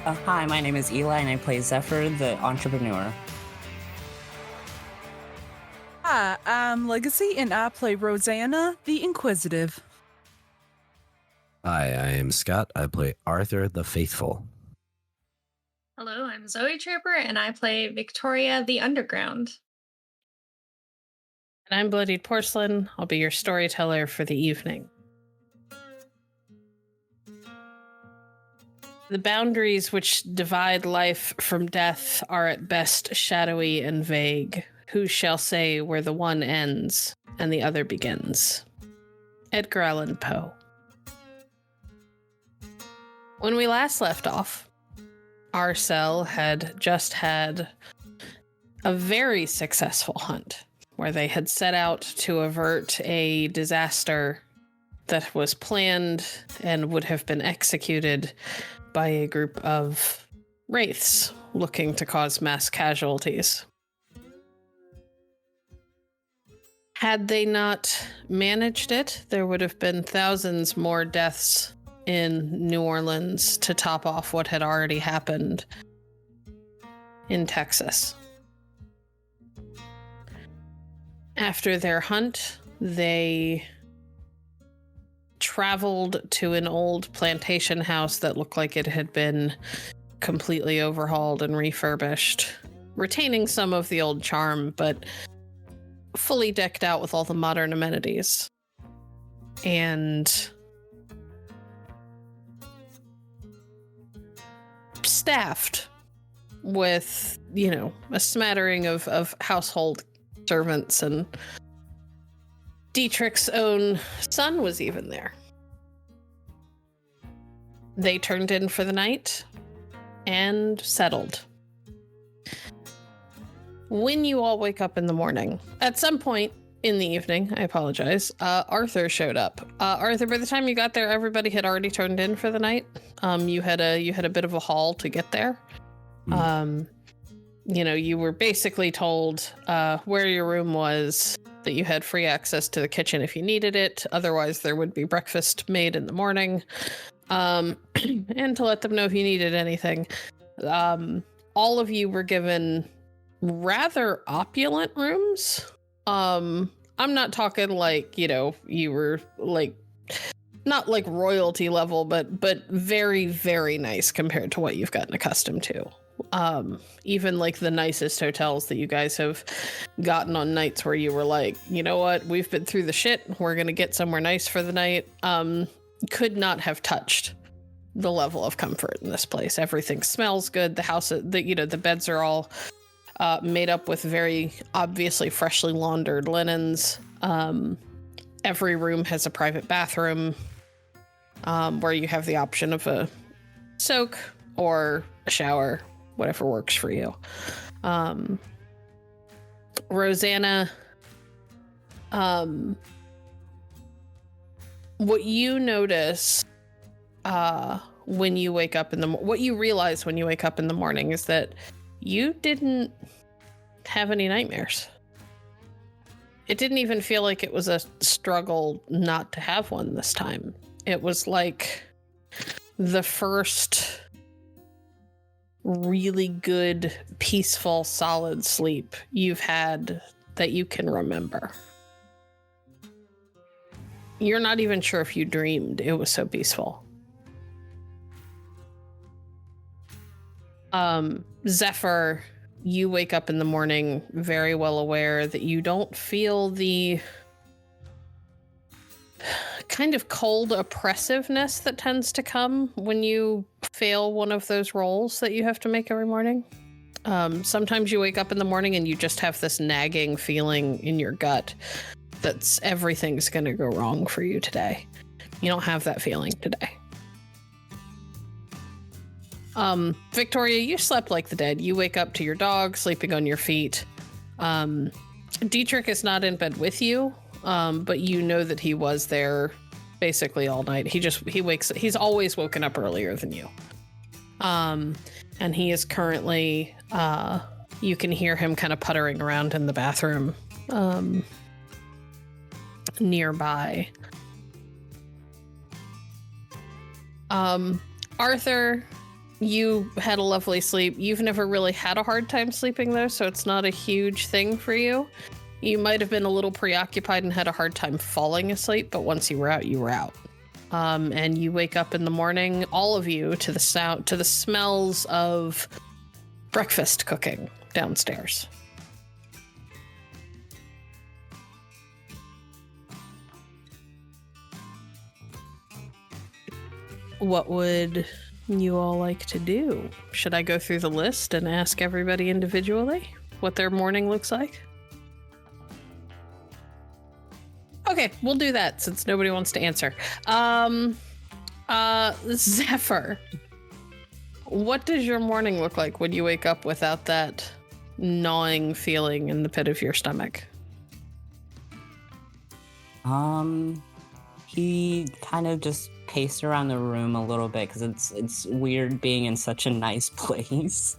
Hi, my name is Eli, and I play Zephyr, the entrepreneur. Hi, I'm Legacy, and I play Rosanna, the Inquisitive. Hi, I am Scott. I play Arthur, the Faithful. Hello, I'm Zoetrooper, and I play Viktoria, the Underground. And I'm Bloodied Porcelain. I'll be your storyteller for the evening. The boundaries which divide life from death are at best shadowy and vague. Who shall say where the one ends and the other begins? Edgar Allan Poe. When we last left off, our cell had just had a very successful hunt where they had set out to avert a disaster that was planned and would have been executed by a group of wraiths looking to cause mass casualties. Had they not managed it, there would have been thousands more deaths in New Orleans to top off what had already happened in Texas. After their hunt, they traveled to an old plantation house that looked like it had been completely overhauled and refurbished, retaining some of the old charm, but fully decked out with all the modern amenities. And staffed with, a smattering of household servants, and Dietrich's own son was even there. They turned in for the night and settled. When you all wake up in the morning, at some point in the evening, I apologize, Arthur showed up. Arthur, by the time you got there, everybody had already turned in for the night. You had a bit of a haul to get there. You were basically told where your room was, that you had free access to the kitchen if you needed it. Otherwise, there would be breakfast made in the morning. And to let them know if you needed anything. All of you were given rather opulent rooms. I'm not talking like, you were like, not like royalty level, but very, very nice compared to what you've gotten accustomed to. Even like the nicest hotels that you guys have gotten on nights where you were like, you know what, we've been through the shit, we're gonna get somewhere nice for the night, could not have touched the level of comfort in this place. Everything smells good. The house, the beds are all made up with very obviously freshly laundered linens. Every room has a private bathroom where you have the option of a soak or a shower, whatever works for you. Rosanna, what you notice when you wake up what you realize when you wake up in the morning is that you didn't have any nightmares. It didn't even feel like it was a struggle not to have one this time. It was like the first really good, peaceful, solid sleep you've had that you can remember. You're not even sure if you dreamed. It was so peaceful. Zephyr, you wake up in the morning very well aware that you don't feel the kind of cold oppressiveness that tends to come when you fail one of those rolls that you have to make every morning. Sometimes you wake up in the morning and you just have this nagging feeling in your gut that's everything's going to go wrong for you today. You don't have that feeling today. Viktoria, you slept like the dead. You wake up to your dog sleeping on your feet. Dietrich is not in bed with you, but you know that he was there basically all night. He's always woken up earlier than you. And he is currently, you can hear him kind of puttering around in the bathroom, nearby. Arthur, You had a lovely sleep. You've never really had a hard time sleeping, though, so it's not a huge thing for you. You might have been a little preoccupied and had a hard time falling asleep, but once you were out, you were out. And you wake up in the morning, all of you, to the smells of breakfast cooking downstairs. What would you all like to do? Should I go through the list and ask everybody individually what their morning looks like? Okay, we'll do that since nobody wants to answer. Zephyr, what does your morning look like when you wake up without that gnawing feeling in the pit of your stomach? He kind of just paced around the room a little bit because it's weird being in such a nice place.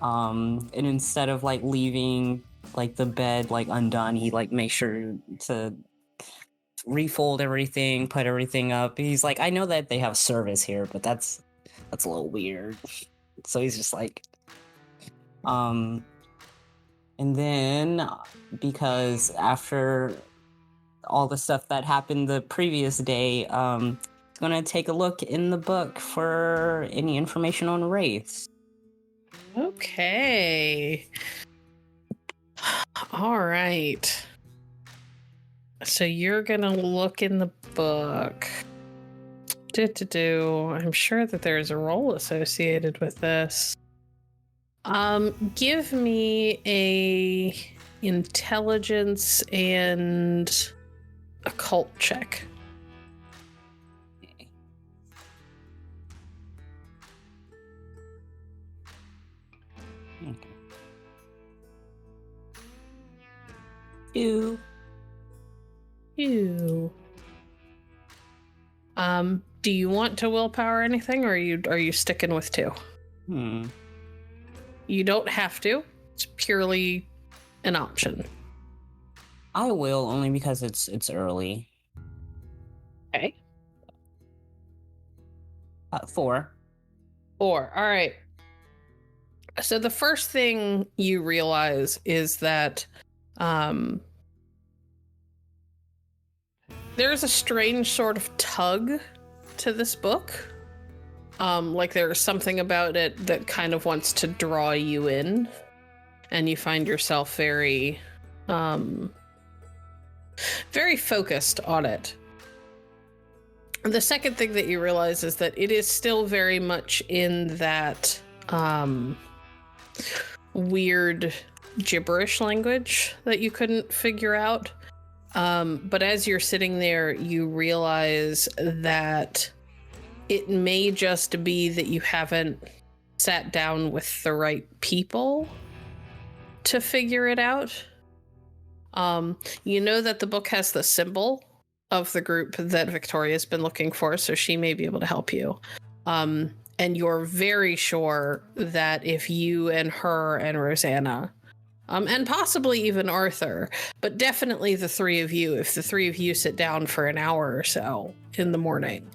And instead of like leaving like the bed like undone, he like makes sure to refold everything, put everything up. He's like, I know that they have service here, but that's a little weird. So he's just like, and then because after all the stuff that happened the previous day, gonna take a look in the book for any information on wraiths. Okay. All right. So you're gonna look in the book. I'm sure that there's a roll associated with this. Give me a intelligence and occult check. Okay. 2. Do you want to willpower anything, or are you sticking with 2? You don't have to. It's purely an option. I will, only because it's early. Okay. 4. 4. All right. So the first thing you realize is that there's a strange sort of tug to this book. Like there's something about it that kind of wants to draw you in, and you find yourself very focused on it. The second thing that you realize is that it is still very much in that weird gibberish language that you couldn't figure out. But as you're sitting there, you realize that it may just be that you haven't sat down with the right people to figure it out. You know that the book has the symbol of the group that Viktoria's been looking for, so she may be able to help you. And you're very sure that if you and her and Rosanna, and possibly even Arthur, but definitely the 3 of you, if the 3 of you sit down for an hour or so in the morning,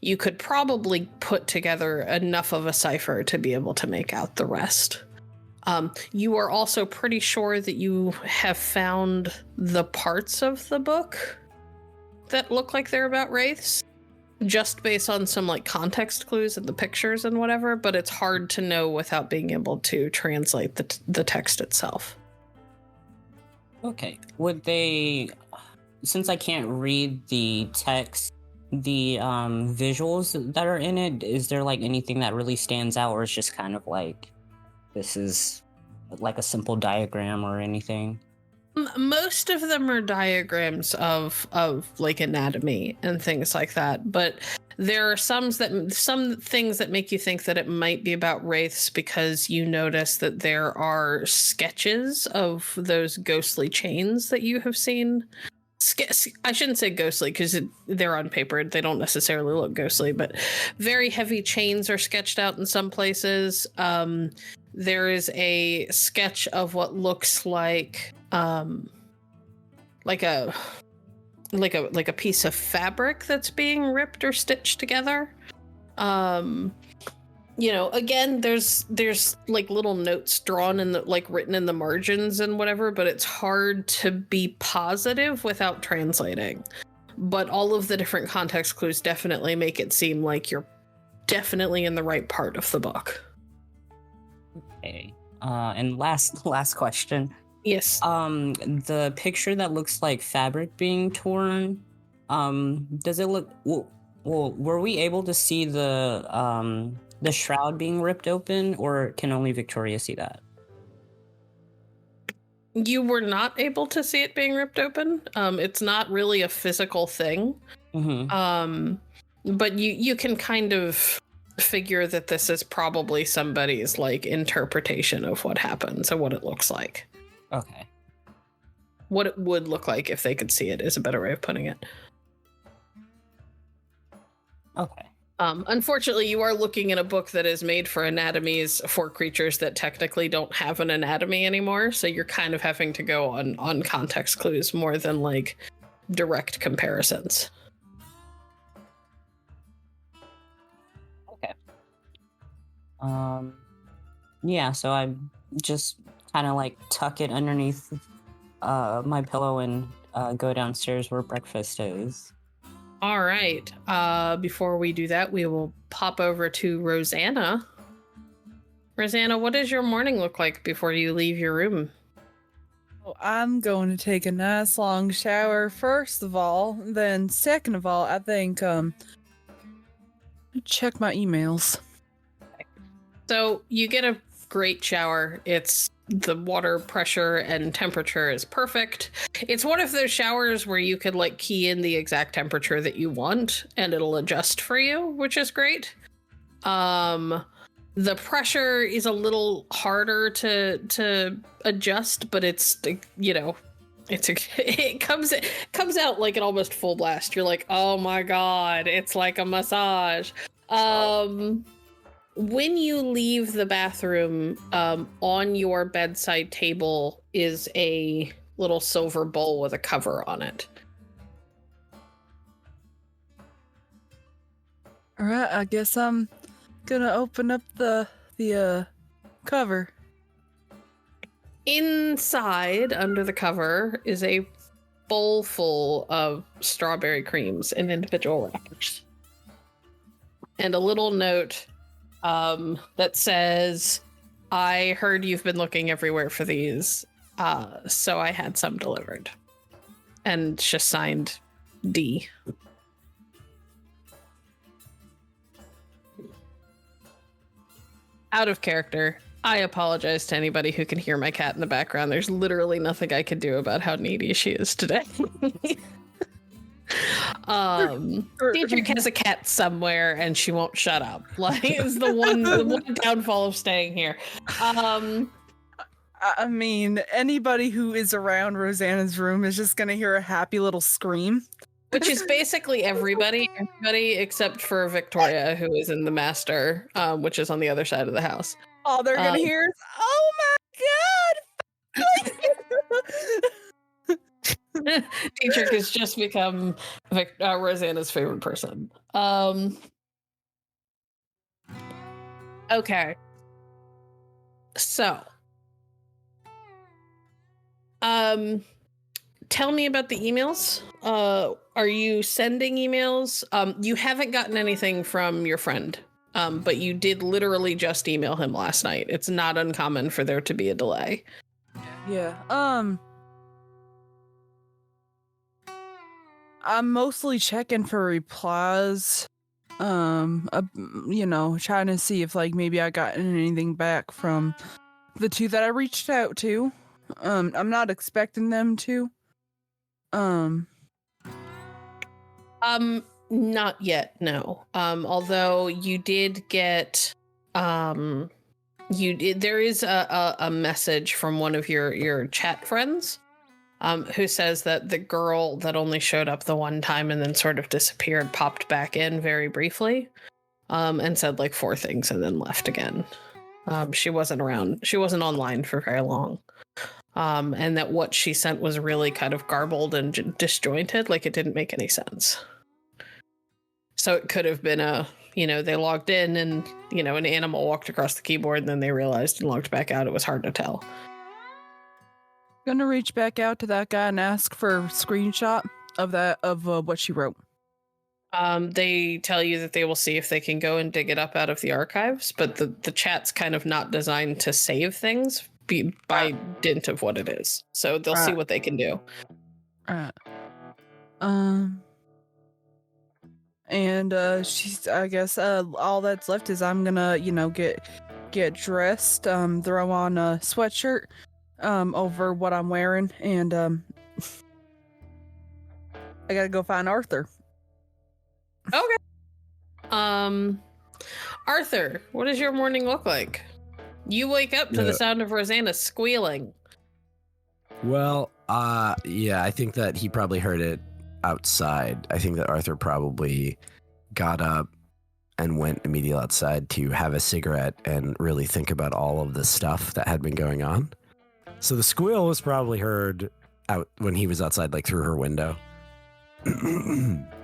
you could probably put together enough of a cipher to be able to make out the rest. You are also pretty sure that you have found the parts of the book that look like they're about wraiths, just based on some like context clues and the pictures and whatever, but it's hard to know without being able to translate the text itself. Okay. Would they, since I can't read the text, the visuals that are in it, is there like anything that really stands out, or it's just kind of like this is like a simple diagram or anything? Most of them are diagrams of like anatomy and things like that, but there are some things that make you think that it might be about wraiths, because you notice that there are sketches of those ghostly chains that you have seen. I shouldn't say ghostly because they're on paper. They don't necessarily look ghostly, but very heavy chains are sketched out in some places. There is a sketch of what looks like a piece of fabric that's being ripped or stitched together. Again, there's like little notes drawn in the like written in the margins and whatever, but it's hard to be positive without translating. But all of the different context clues definitely make it seem like you're definitely in the right part of the book. Okay. And last question. Yes. The picture that looks like fabric being torn, does it look well, were we able to see the shroud being ripped open, or can only Viktoria see that? You were not able to see it being ripped open. It's not really a physical thing. Mm-hmm. But you can kind of figure that this is probably somebody's like interpretation of what happens and what it looks like. Okay. What it would look like if they could see it is a better way of putting it. Okay. Unfortunately, you are looking at a book that is made for anatomies for creatures that technically don't have an anatomy anymore, so you're kind of having to go on context clues more than like direct comparisons. Okay. Yeah, so I just kind of like tuck it underneath my pillow and go downstairs where breakfast is. All right. Before we do that, we will pop over to Rosanna. Rosanna, what does your morning look like before you leave your room? Well, I'm going to take a nice long shower first of all. Then second of all, I think check my emails. So you get a great shower. The water pressure and temperature is perfect. It's one of those showers where you could like key in the exact temperature that you want and it'll adjust for you, which is great. The pressure is a little harder to adjust, but it comes out like an almost full blast. You're like, oh my god, it's like a massage. When you leave the bathroom, on your bedside table is a little silver bowl with a cover on it. All right, I guess I'm gonna open up the cover. Inside, under the cover, is a bowl full of strawberry creams in individual wrappers. And a little note that says, I heard you've been looking everywhere for these, so I had some delivered. And it's just signed D. Out of character. I apologize to anybody who can hear my cat in the background. There's literally nothing I could do about how needy she is today. Dietrich has a cat somewhere and she won't shut up. Like, it's the one downfall of staying here. I mean, anybody who is around Rosanna's room is just gonna hear a happy little scream. Which is basically everybody except for Viktoria, who is in the master, which is on the other side of the house. All they're gonna hear is, oh my god! Dietrich has just become Rosanna's favorite person. Okay. So, tell me about the emails. Are you sending emails? You haven't gotten anything from your friend, but you did literally just email him last night. It's not uncommon for there to be a delay. Yeah. I'm mostly checking for replies. Trying to see if like maybe I gotten anything back from the two that I reached out to. I'm not expecting them to. Not yet, no. Although you did get, there is a message from one of your chat friends, who says that the girl that only showed up the one time and then sort of disappeared popped back in very briefly, and said like 4 things and then left again. She wasn't around. She wasn't online for very long. And that what she sent was really kind of garbled and disjointed, like it didn't make any sense. So it could have been a they logged in and, an animal walked across the keyboard and then they realized and logged back out. It was hard to tell. Gonna reach back out to that guy and ask for a screenshot of what she wrote. They tell you that they will see if they can go and dig it up out of the archives, but the chat's kind of not designed to save things by dint of what it is. So they'll see what they can do. And she's, I guess, all that's left is I'm gonna, get dressed, throw on a sweatshirt, over what I'm wearing, and I gotta go find Arthur. Okay. Arthur, what does your morning look like? You wake up to the sound of Rosanna squealing. Well, I think that he probably heard it outside. I think that Arthur probably got up and went immediately outside to have a cigarette and really think about all of the stuff that had been going on. So the squeal was probably heard out when he was outside, like through her window.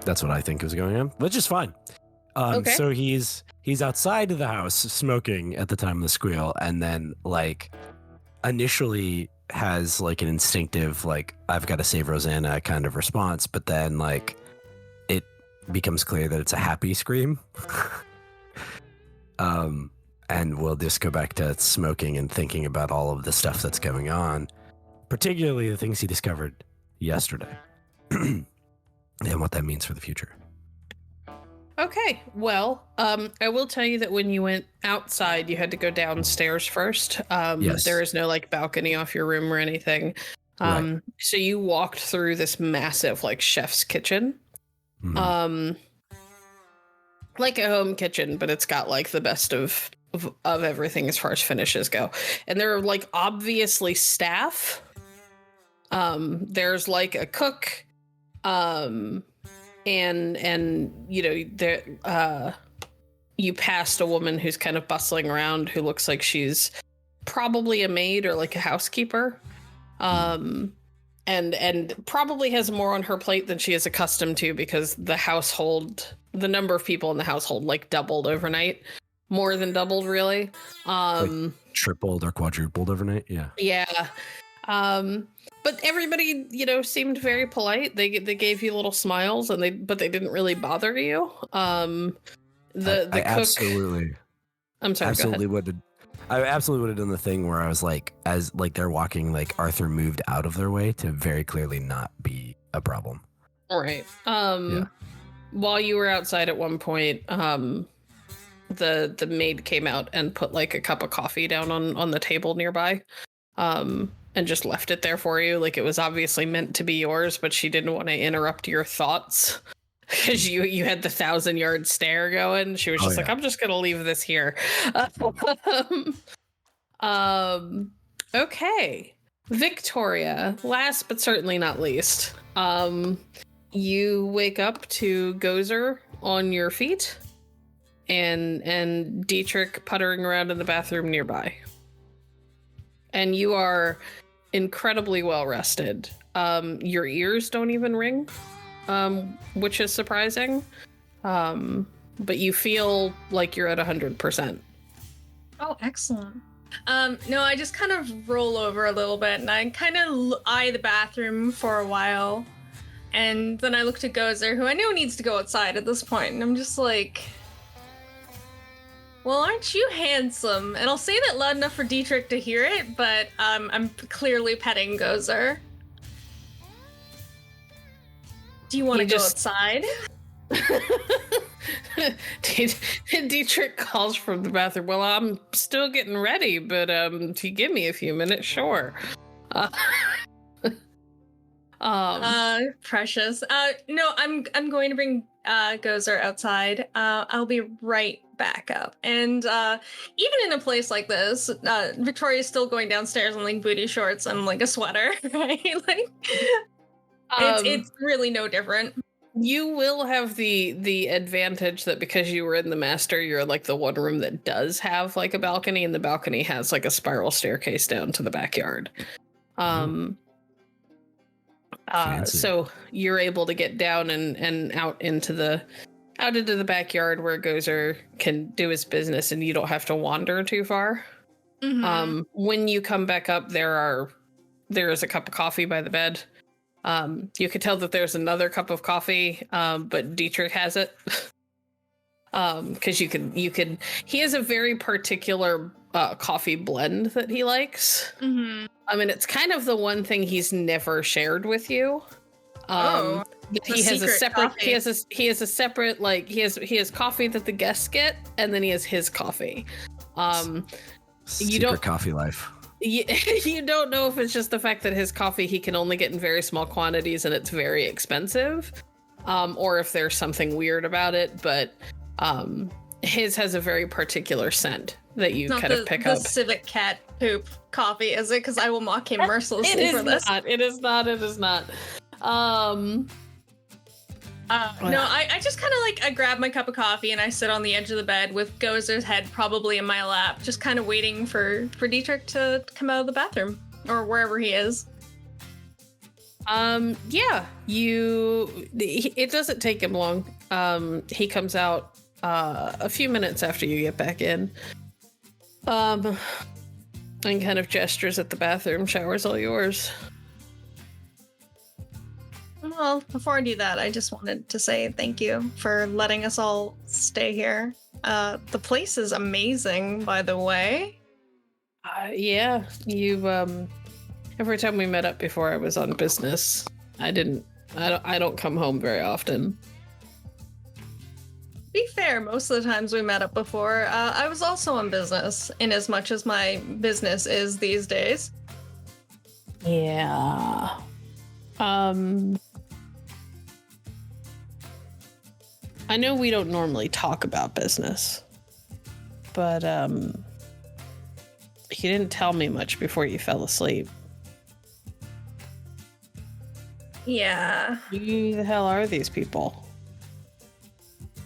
That's what I think was going on, which is fine. Okay. So he's outside of the house smoking at the time of the squeal, and then like initially has like an instinctive like I've got to save Rosanna kind of response, but then like it becomes clear that it's a happy scream. And we'll just go back to smoking and thinking about all of the stuff that's going on, particularly the things he discovered yesterday. And what that means for the future. Okay, well, I will tell you that when you went outside, you had to go downstairs first. Yes. There is no like balcony off your room or anything. Right. So you walked through this massive like chef's kitchen. Mm-hmm. Like a home kitchen, but it's got like the best of everything as far as finishes go. And there are like obviously staff. There's like a cook. And there you passed a woman who's kind of bustling around who looks like she's probably a maid or like a housekeeper, and probably has more on her plate than she is accustomed to, because the number of people in the household like doubled overnight, more than doubled really, like tripled or quadrupled overnight. Yeah. But everybody, seemed very polite. They gave you little smiles, but they didn't really bother you. The cook. Absolutely. I'm sorry. I absolutely would have done the thing where I was like, as like they're walking, like Arthur moved out of their way to very clearly not be a problem. All right. While you were outside at one point, the maid came out and put like a cup of coffee down on the table nearby. And just left it there for you. Like it was obviously meant to be yours, but she didn't want to interrupt your thoughts because you had the 1,000-yard stare going. She was just like, I'm just going to leave this here. Okay. Viktoria, last but certainly not least. You wake up to Gozer on your feet and Dietrich puttering around in the bathroom nearby. And you are incredibly well rested. Your ears don't even ring, which is surprising. But you feel like you're at 100%. Oh, excellent. No, I just kind of roll over a little bit and I kind of eye the bathroom for a while. And then I look to Gozer, who I know needs to go outside at this point, and I'm just like, well, aren't you handsome? And I'll say that loud enough for Dietrich to hear it, but I'm clearly petting Gozer. Do you want to go outside? Dietrich calls from the bathroom. Well, I'm still getting ready, but if you give me a few minutes, sure. Precious. No, I'm going to bring Gozer outside. I'll be right back up. And even in a place like this, Victoria's still going downstairs in like booty shorts and like a sweater, right? Like it's really no different. You will have the advantage that because you were in the master, you're like the one room that does have like a balcony, and the balcony has like a spiral staircase down to the backyard. So you're able to get down and out into the out into the backyard where Gozer can do his business and you don't have to wander too far. Mhm. When you come back up, there is a cup of coffee by the bed. You could tell that there's another cup of coffee, but Dietrich has it. Because he has a very particular coffee blend that he likes. Mhm. I mean, it's kind of the one thing he's never shared with you. Oh, He has a secret separate coffee. he has a separate, like, he has coffee that the guests get, and then he has his coffee. Secret coffee life. You don't know if it's just the fact that his coffee he can only get in very small quantities and it's very expensive, or if there's something weird about it, but his has a very particular scent that you Not kind of pick up. the civic cat poop coffee, is it? Because I will mock him mercilessly for this. It is not. No, I just kind of like, I grab my cup of coffee and I sit on the edge of the bed with Gozer's head probably in my lap, just kind of waiting for Dietrich to come out of the bathroom or wherever he is. Yeah, it doesn't take him long. He comes out a few minutes after you get back in. And kind of gestures at the bathroom. Shower's all yours. Well, before I do that, I just wanted to say thank you for letting us all stay here. The place is amazing, by the way. Yeah, you every time we met up before I was on business. I don't come home very often. To be fair, most of the times we met up before, I was also on business, in as much as my business is these days. Yeah. I know we don't normally talk about business, but you didn't tell me much before you fell asleep. Yeah. Who the hell are these people?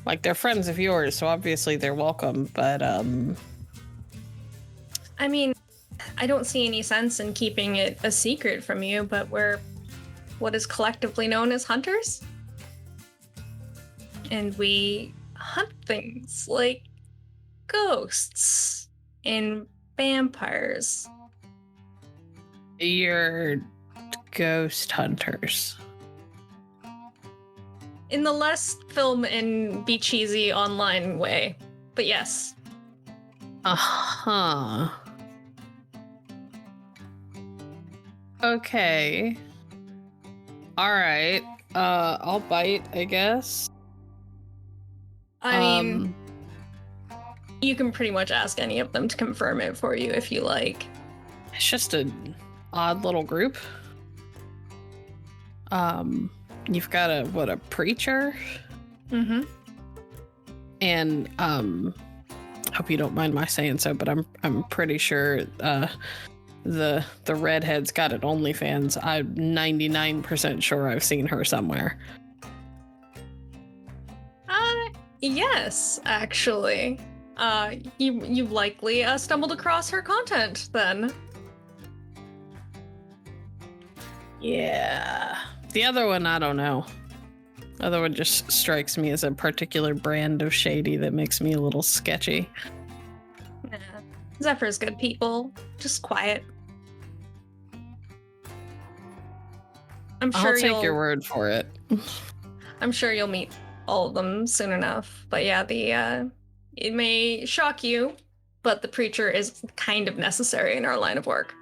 Like, they're friends of yours, so obviously they're welcome, but I mean, I don't see any sense in keeping it a secret from you, but we're what is collectively known as hunters. And we hunt things like ghosts and vampires. you're ghost hunters. In the less film and be cheesy online way. But yes. Uh-huh. Okay. Alright. I'll bite, I guess. I mean, you can pretty much ask any of them to confirm it for you if you like. It's just an odd little group. You've got a preacher? Mm-hmm. And hope you don't mind my saying so, but I'm pretty sure the redhead's got an OnlyFans. I'm 99% sure I've seen her somewhere. Yes, actually. You likely stumbled across her content then. Yeah. The other one, I don't know. The other one just strikes me as a particular brand of shady that makes me a little sketchy. Nah. Zephyr's good people. Just quiet. I'm sure I'll take your word for it. I'm sure you'll meet all of them soon enough. But yeah, it may shock you, but the preacher is kind of necessary in our line of work.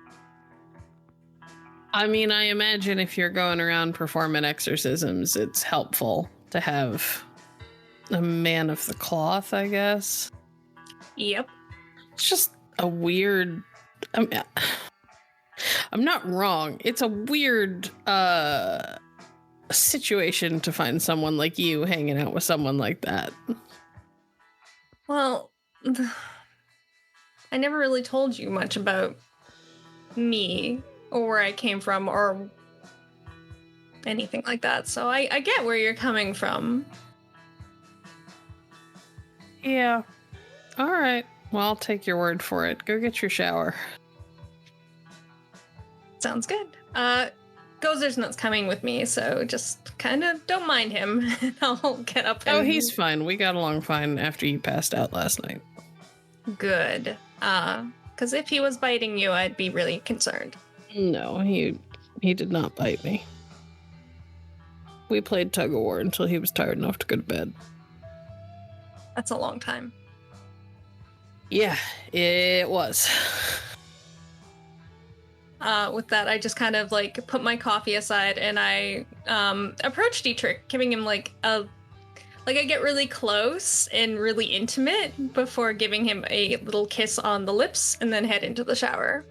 I mean, I imagine if you're going around performing exorcisms, it's helpful to have a man of the cloth, I guess. Yep. It's just a weird... I'm not wrong. It's a weird situation to find someone like you hanging out with someone like that. Well, I never really told you much about me or where I came from or anything like that, so I get where you're coming from. Yeah. All right. Well, I'll take your word for it. Go get your shower. Sounds good. Gozer's not coming with me, so just kind of don't mind him. I'll get up and... Oh, he's fine. We got along fine after you passed out last night. Good. Because if he was biting you, I'd be really concerned. No, he did not bite me. We played tug of war until he was tired enough to go to bed. That's a long time. Yeah, it was. With that, I just kind of like put my coffee aside and I approach Dietrich, giving him like I get really close and really intimate before giving him a little kiss on the lips and then head into the shower.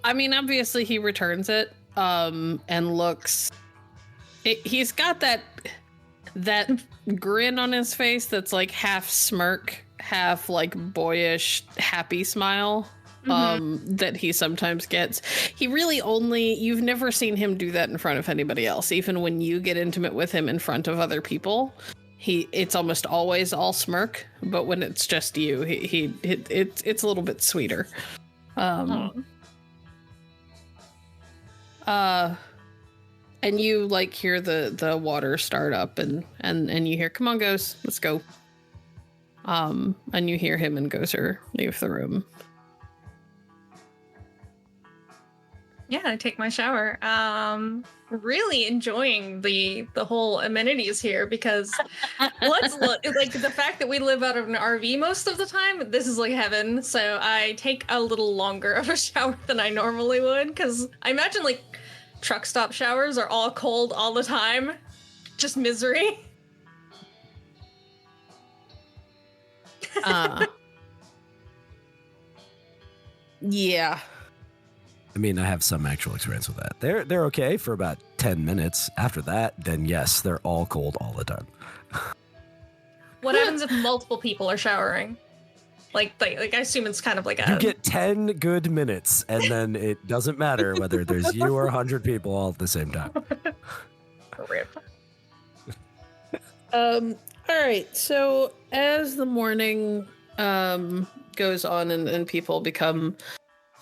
I mean, obviously he returns it and looks. He's got that grin on his face that's like half smirk, half like boyish, happy smile. That he sometimes gets. He really you've never seen him do that in front of anybody else. Even when you get intimate with him in front of other people, it's almost always all smirk. But when it's just you, it's a little bit sweeter. And you like hear the water start up and you hear, "Come on, Goes, let's go." And you hear him and Gozer leave the room. Yeah, I take my shower. Really enjoying the whole amenities here because let's look like the fact that we live out of an RV most of the time. This is like heaven. So I take a little longer of a shower than I normally would because I imagine like truck stop showers are all cold all the time, just misery. Yeah. I mean, I have some actual experience with that. They're okay for about 10 minutes. After that, then yes, they're all cold all the time. What happens if multiple people are showering? Like I assume it's kind of like You get 10 good minutes, and then it doesn't matter whether there's you or 100 people all at the same time. Rip. All right. So as the morning goes on and people become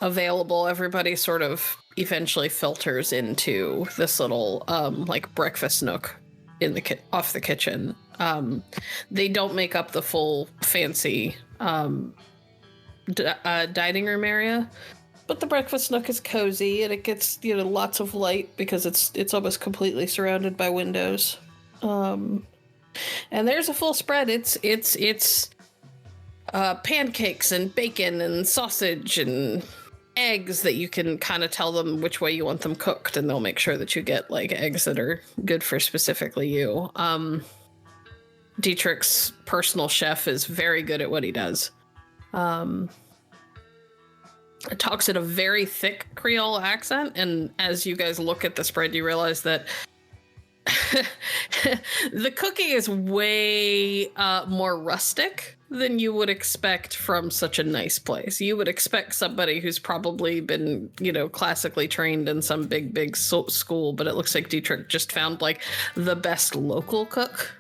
available, everybody sort of eventually filters into this little like breakfast nook in the off the kitchen. They don't make up the full fancy dining room area, but the breakfast nook is cozy and it gets lots of light because it's almost completely surrounded by windows. And there's a full spread. It's pancakes and bacon and sausage and eggs that you can kind of tell them which way you want them cooked, and they'll make sure that you get like eggs that are good for specifically you. Dietrich's personal chef is very good at what he does. It talks in a very thick Creole accent, and as you guys look at the spread, you realize that the cooking is way more rustic than you would expect from such a nice place. You would expect somebody who's probably been, classically trained in some big school, but it looks like Dietrich just found like the best local cook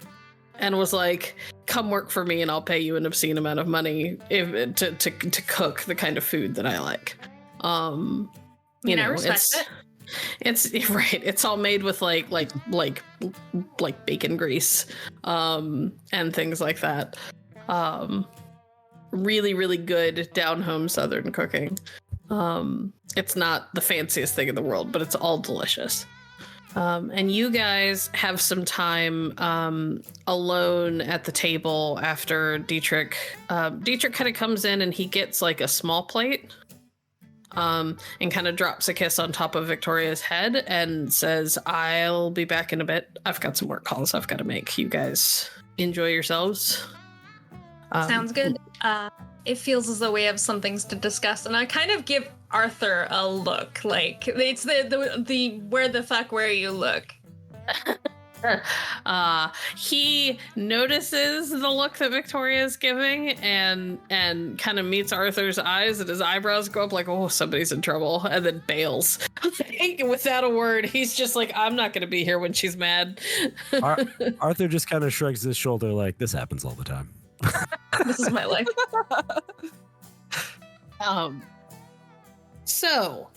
and was like, "Come work for me and I'll pay you an obscene amount of money to cook the kind of food that I like." I respect it. It's right. It's all made with like bacon grease, and things like that. Really, really good down home Southern cooking. It's not the fanciest thing in the world, but it's all delicious. And you guys have some time alone at the table after Dietrich. Dietrich kind of comes in and he gets like a small plate. And kind of drops a kiss on top of Viktoria's head and says, "I'll be back in a bit. I've got some work calls I've got to make. You guys enjoy yourselves." Sounds good. It feels as though we have some things to discuss, and I kind of give Arthur a look. Like, it's the where the fuck were you look. He notices the look that Viktoria is giving and kind of meets Arthur's eyes, and his eyebrows go up like, "Oh, somebody's in trouble," and then bails. Without a word, he's just like, "I'm not going to be here when she's mad." Arthur just kind of shrugs his shoulder like, "This happens all the time." This is my life. So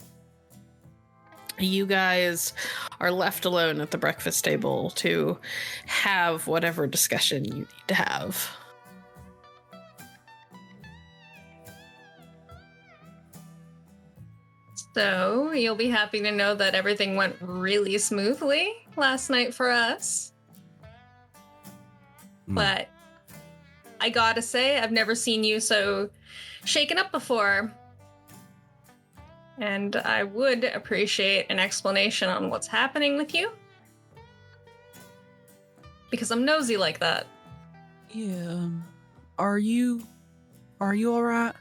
you guys are left alone at the breakfast table to have whatever discussion you need to have. So, you'll be happy to know that everything went really smoothly last night for us. But I gotta say, I've never seen you so shaken up before. And I would appreciate an explanation on what's happening with you. Because I'm nosy like that. Yeah. Are you all right?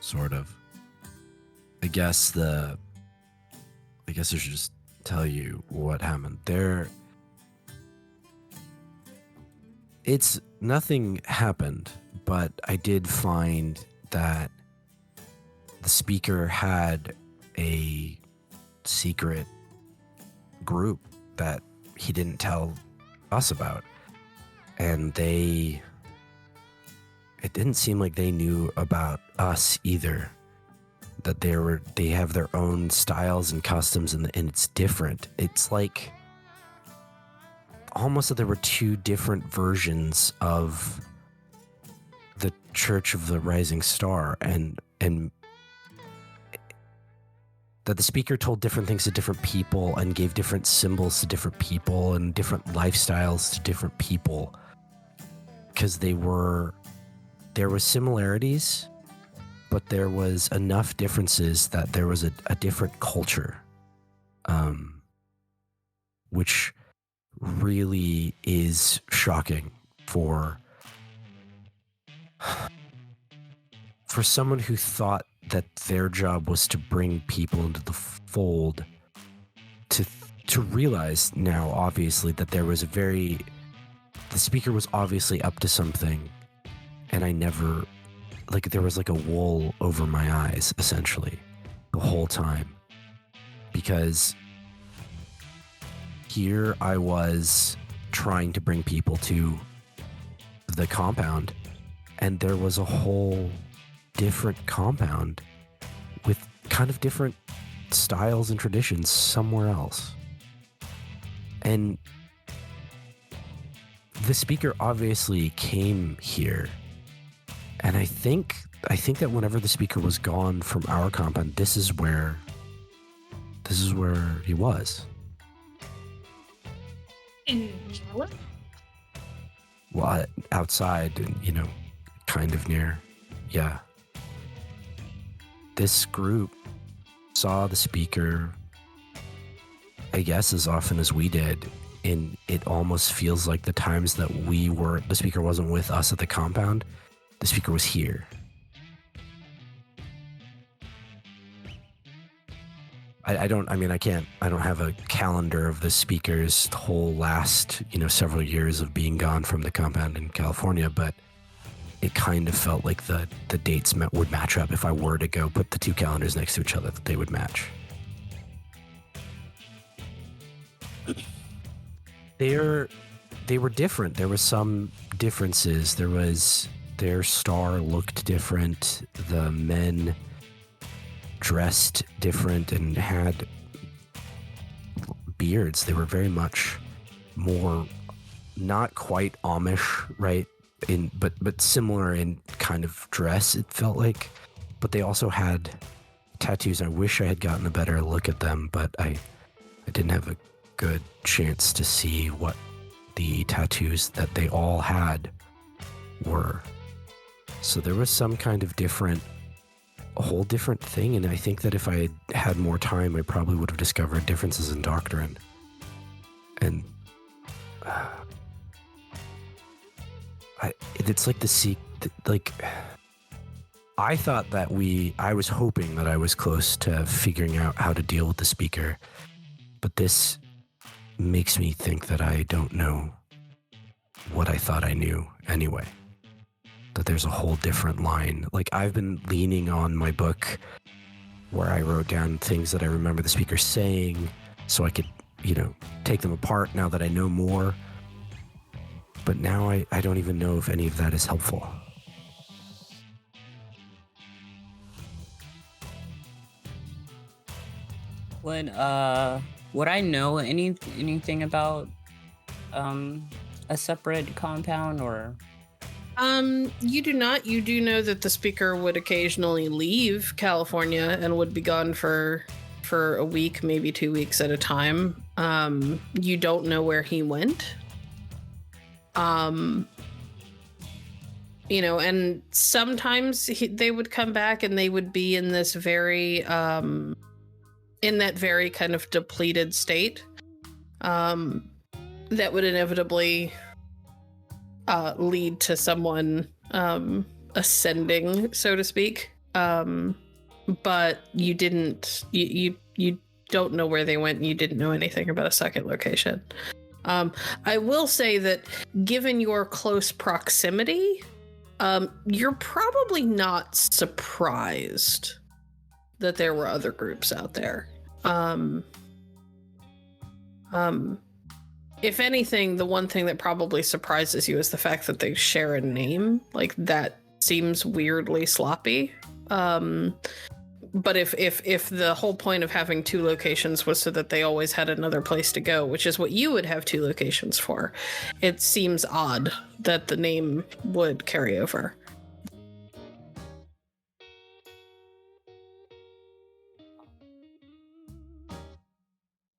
Sort of. I guess I should just tell you what happened. Nothing happened, but I did find that the speaker had a secret group that he didn't tell us about. And it didn't seem like they knew about us either. That they have their own styles and customs, and it's different. It's like almost that there were two different versions of the Church of the Rising Star, and that the speaker told different things to different people and gave different symbols to different people and different lifestyles to different people, because there were similarities, but there was enough differences that there was a different culture, which really is shocking for someone who thought that their job was to bring people into the fold, to realize now, obviously, that the speaker was obviously up to something, and I never, there was like a wool over my eyes, essentially, the whole time. Because here I was trying to bring people to the compound, and there was a whole different compound with kind of different styles and traditions somewhere else. And the speaker obviously came here, and I think that whenever the speaker was gone from our compound, this is where he was. In Charlotte? Well, outside, and kind of near. Yeah. This group saw the speaker, I guess, as often as we did, and it almost feels like the times that the speaker wasn't with us at the compound, the speaker was here. I don't have a calendar of the speaker's whole last, several years of being gone from the compound in California, but it kind of felt like the dates would match up. If I were to go put the two calendars next to each other, that they would match. They were different. There were some differences. Their star looked different. The men dressed different and had beards. They were very much more, not quite Amish, right? But similar in kind of dress, it felt like. But they also had tattoos. I wish I had gotten a better look at them, but I didn't have a good chance to see what the tattoos that they all had were. So there was some kind of a whole different thing, and I think that if I had more time, I probably would have discovered differences in doctrine. And it's like I thought that I was hoping that I was close to figuring out how to deal with the speaker, but this makes me think that I don't know what I thought I knew anyway. That there's a whole different line. Like, I've been leaning on my book where I wrote down things that I remember the speaker saying so I could, take them apart now that I know more. But now I don't even know if any of that is helpful. Would I know anything about a separate compound or? You do not. You do know that the speaker would occasionally leave California and would be gone for a week, maybe 2 weeks at a time. You don't know where he went. And sometimes they would come back and they would be in this very, in that very kind of depleted state. That would inevitably lead to someone ascending, so to speak. But you didn't. You don't know where they went. And you didn't know anything about a second location. I will say that, given your close proximity, you're probably not surprised that there were other groups out there. If anything, the one thing that probably surprises you is the fact that they share a name. Like, that seems weirdly sloppy. But if the whole point of having 2 locations was so that they always had another place to go, which is what you would have 2 locations for, it seems odd that the name would carry over.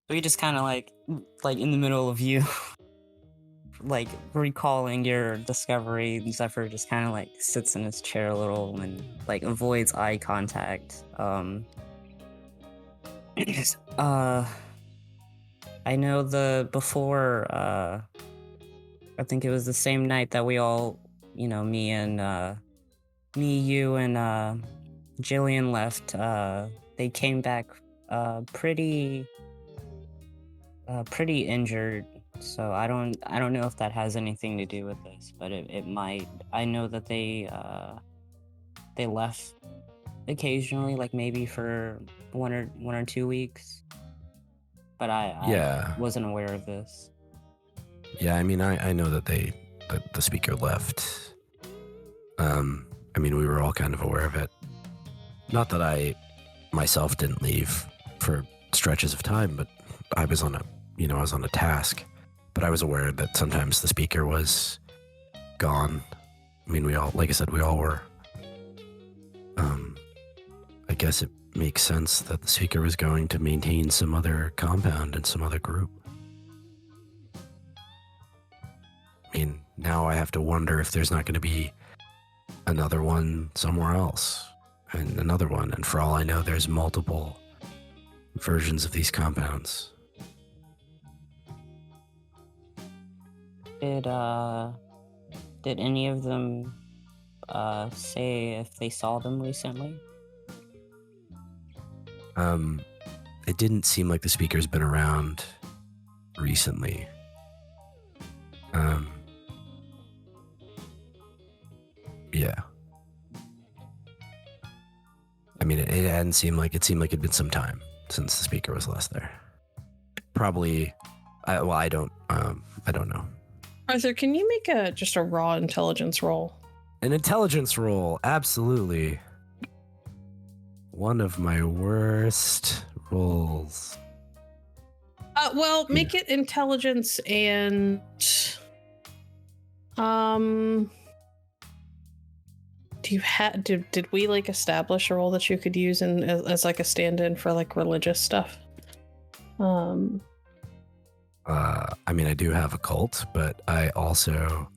We just kind of like in the middle of you, like recalling your discovery, Zephyr just kind of like sits in his chair a little and like avoids eye contact. I know before, I think it was the same night that we all, me, you, and Jillian left. They came back pretty injured. So I don't know if that has anything to do with this, but it might. I know that they left occasionally, like maybe for one or 2 weeks. But I wasn't aware of this. Yeah, I mean, I know that the speaker left. I mean, we were all kind of aware of it. Not that I myself didn't leave for stretches of time, but I was on a task. But I was aware that sometimes the speaker was gone. I mean, we all were. I guess it makes sense that the speaker was going to maintain some other compound and some other group. I mean, now I have to wonder if there's not going to be another one somewhere else, and another one, and for all I know, there's multiple versions of these compounds. Did any of them say if they saw them recently? It didn't seem like the speaker's been around recently. Yeah. I mean, it hadn't seemed like it'd been some time since the speaker was last there. Probably. I don't know. Arthur, can you make just a raw intelligence roll? An intelligence roll, absolutely. One of my worst rolls. Make it intelligence and did we like establish a role that you could use as like a stand-in for like religious stuff? I mean, I do have a cult, but I also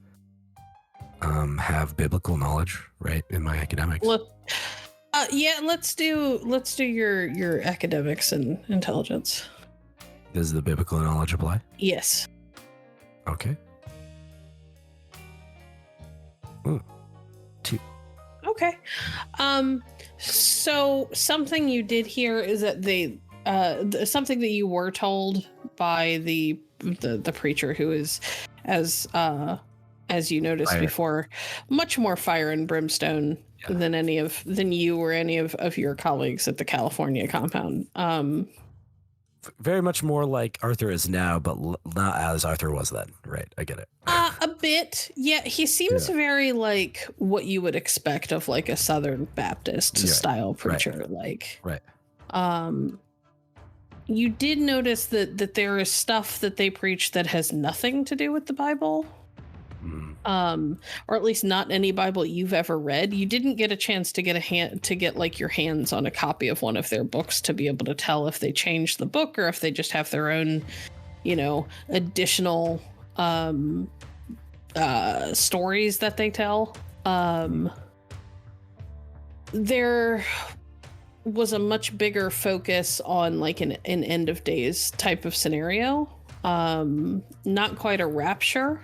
have biblical knowledge, right, in my academics. Let's do your academics and intelligence. Does the biblical knowledge apply? Yes. Okay. Ooh, 2. Okay. So something you did here is that something that you were told by the preacher, who is, as you noticed fire. Before, much more fire and brimstone than you or any of your colleagues at the California compound. Very much more like Arthur is now, but not as Arthur was then. Right, I get it. A bit. Yeah, he seems very like what you would expect of like a Southern Baptist style preacher. Right. You did notice that there is stuff that they preach that has nothing to do with the Bible. Or at least not any Bible you've ever read. You didn't get a chance to get like your hands on a copy of one of their books to be able to tell if they changed the book or if they just have their own, additional stories that they tell. There was a much bigger focus on like an end of days type of scenario. Not quite a rapture.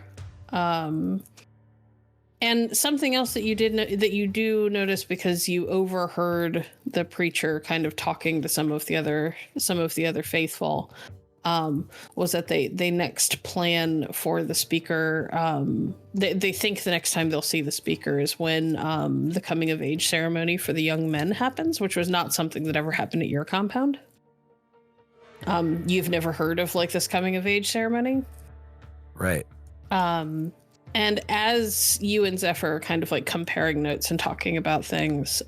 And something else that you do notice, because you overheard the preacher kind of talking to some of the other faithful, was that they next plan for the speaker. They think the next time they'll see the speaker is when the coming of age ceremony for the young men happens, which was not something that ever happened at your compound. You've never heard of like this coming of age ceremony? Right. And as you and Zephyr are kind of like comparing notes and talking about things,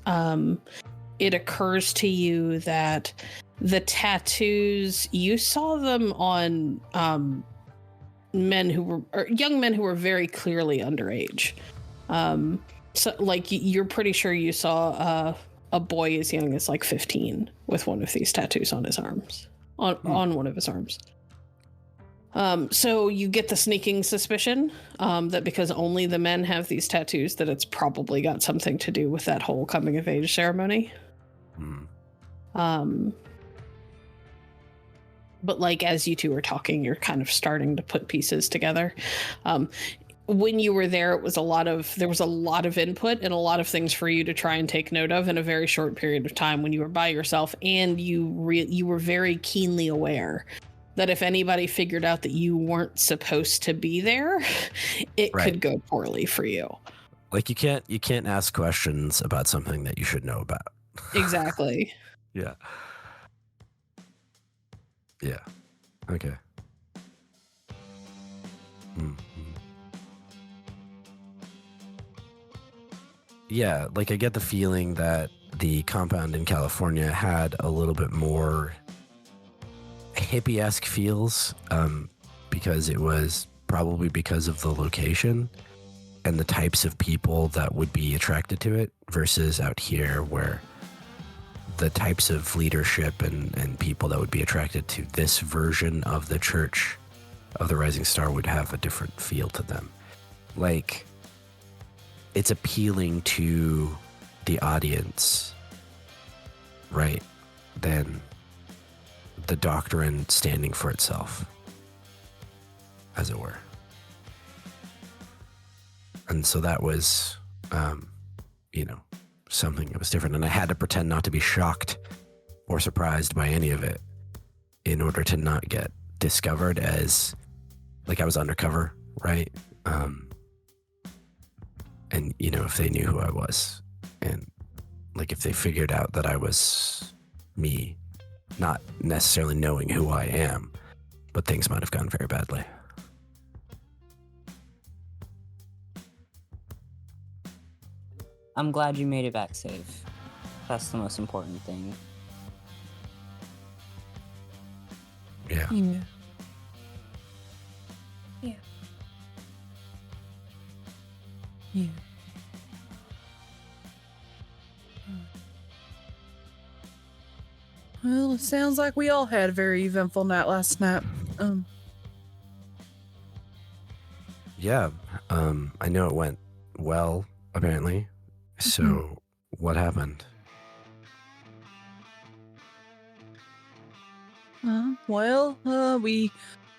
it occurs to you that the tattoos, you saw them on young men who were very clearly underage. So like you're pretty sure you saw a boy as young as like 15 with one of these tattoos on his arms, on one of his arms. So you get the sneaking suspicion that because only the men have these tattoos, that it's probably got something to do with that whole coming of age ceremony. But like as you two are talking, you're kind of starting to put pieces together. When you were there, there was a lot of input and a lot of things for you to try and take note of in a very short period of time when you were by yourself, and you were very keenly aware that if anybody figured out that you weren't supposed to be there, it could go poorly for you. Like you can't ask questions about something that you should know about. Exactly. Yeah. Yeah. Okay. Yeah, like I get the feeling that the compound in California had a little bit more hippie-esque feels, because it was probably because of the location and the types of people that would be attracted to it, versus out here where the types of leadership and people that would be attracted to this version of the Church of the Rising Star would have a different feel to them. Like, it's appealing to the audience, right? Than the doctrine standing for itself, as it were. And so that was, something that was different. And I had to pretend not to be shocked or surprised by any of it in order to not get discovered as, like, I was undercover, right? And, if they knew who I was, and, like, if they figured out that I was me, not necessarily knowing who I am, but things might have gone very badly. I'm glad you made it back safe. That's the most important thing. Yeah. Yeah. Yeah. Yeah. Well, it sounds like we all had a very eventful night last night. Yeah. I know it went well, apparently. So, what happened? We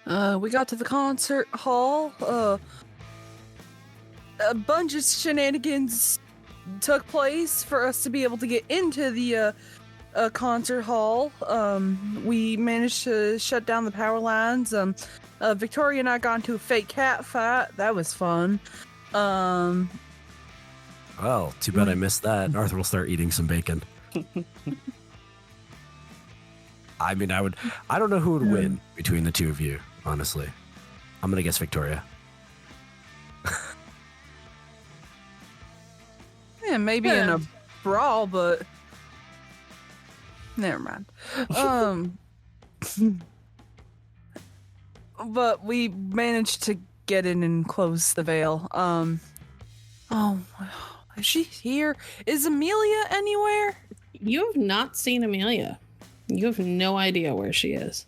got to the concert hall. A bunch of shenanigans took place for us to be able to get into the concert hall. We managed to shut down the power lines. Viktoria and I got into a fake cat fight. That was fun. Well, too bad I missed that. Arthur will start eating some bacon. I mean, I don't know who would win between the two of you, honestly. I'm going to guess Viktoria. Yeah, maybe in a brawl, but never mind. But we managed to get in and close the veil. Oh, is she here? Is Amelia anywhere? You have not seen Amelia. You have no idea where she is.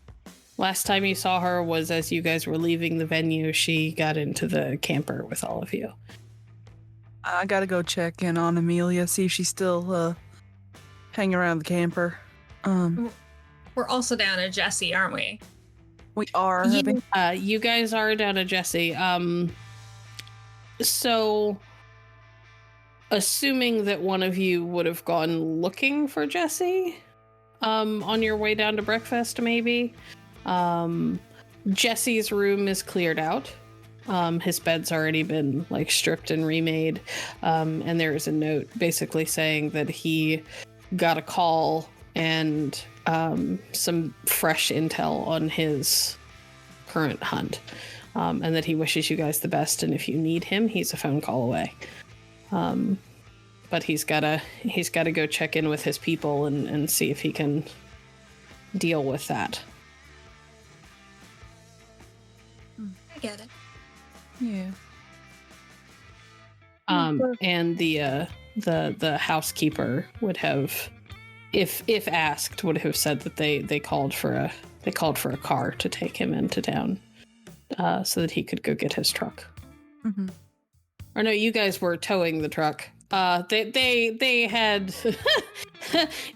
Last time you saw her was as you guys were leaving the venue. She got into the camper with all of you. I gotta go check in on Amelia, see if she's still hanging around the camper. We're also down at Jesse, aren't we? We are. You guys are down at Jesse. So, assuming that one of you would have gone looking for Jesse, on your way down to breakfast, maybe. Jesse's room is cleared out. His bed's already been like stripped and remade. And there is a note basically saying that he got a call and some fresh intel on his current hunt, and that he wishes you guys the best, and if you need him, he's a phone call away. But he's gotta go check in with his people and see if he can deal with that. I get it. Yeah. And the housekeeper would have, if asked, would have said that they called for a car to take him into town, so that he could go get his truck. Mm-hmm. Or no, you guys were towing the truck. They had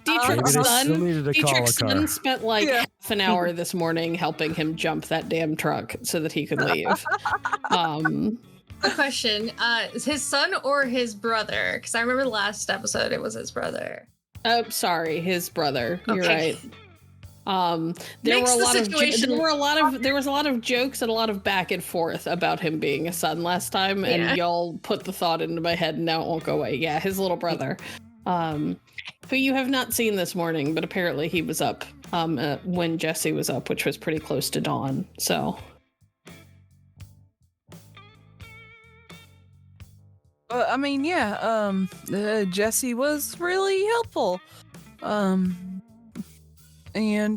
Dietrich's son spent like half an hour this morning helping him jump that damn truck so that he could leave. A question, is his son or his brother? Because I remember the last episode it was his brother. Oh, sorry, his brother. You're Okay. right. There was a lot of jokes and a lot of back and forth about him being a son last time, and y'all put the thought into my head, and now it won't go away. Yeah, his little brother, who you have not seen this morning, but apparently he was up when Jesse was up, which was pretty close to dawn. So. I mean, yeah, Jesse was really helpful. And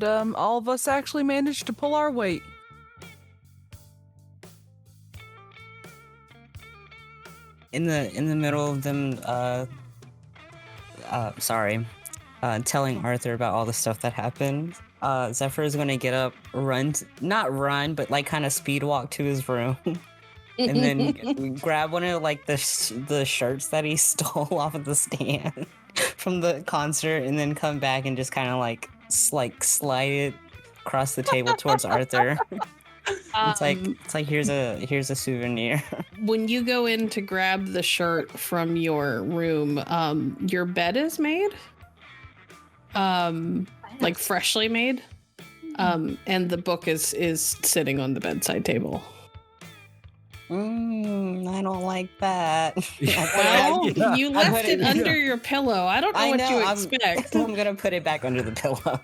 all of us actually managed to pull our weight. In the middle of them, telling Arthur about all the stuff that happened, Zephyr is going to get up, not run, but like kind of speed walk to his room. And then grab one of like the shirts that he stole off of the stand from the concert, and then come back and just kind of like slide it across the table towards Arthur. It's like here's a souvenir. When you go in to grab the shirt from your room, your bed is made, like freshly made, and the book is sitting on the bedside table. I don't like that. Well, you left it under your pillow. I don't know what you expect. I'm gonna put it back under the pillow.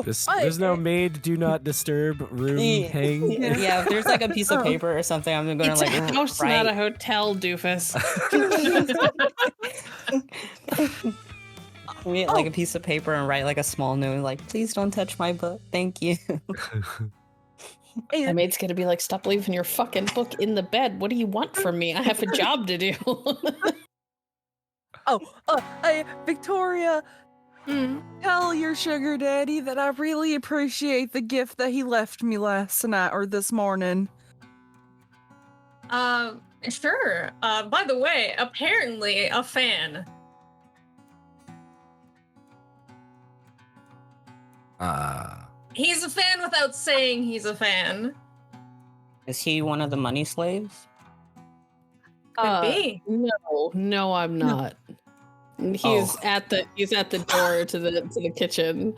There's no maid do not disturb room hang. Yeah, if there's like a piece of paper or something, I'm gonna it's like a house, not a hotel, doofus. Get like a piece of paper and write like a small note, like, please don't touch my book, thank you. My maid's gonna be like, stop leaving your fucking book in the bed. What do you want from me? I have a job to do. Viktoria, tell your sugar daddy that I really appreciate the gift that he left me last night or this morning. Sure. By the way, apparently a fan. He's a fan without saying he's a fan. Is he one of the money slaves? Could be. No, I'm not. He's at the door to the kitchen,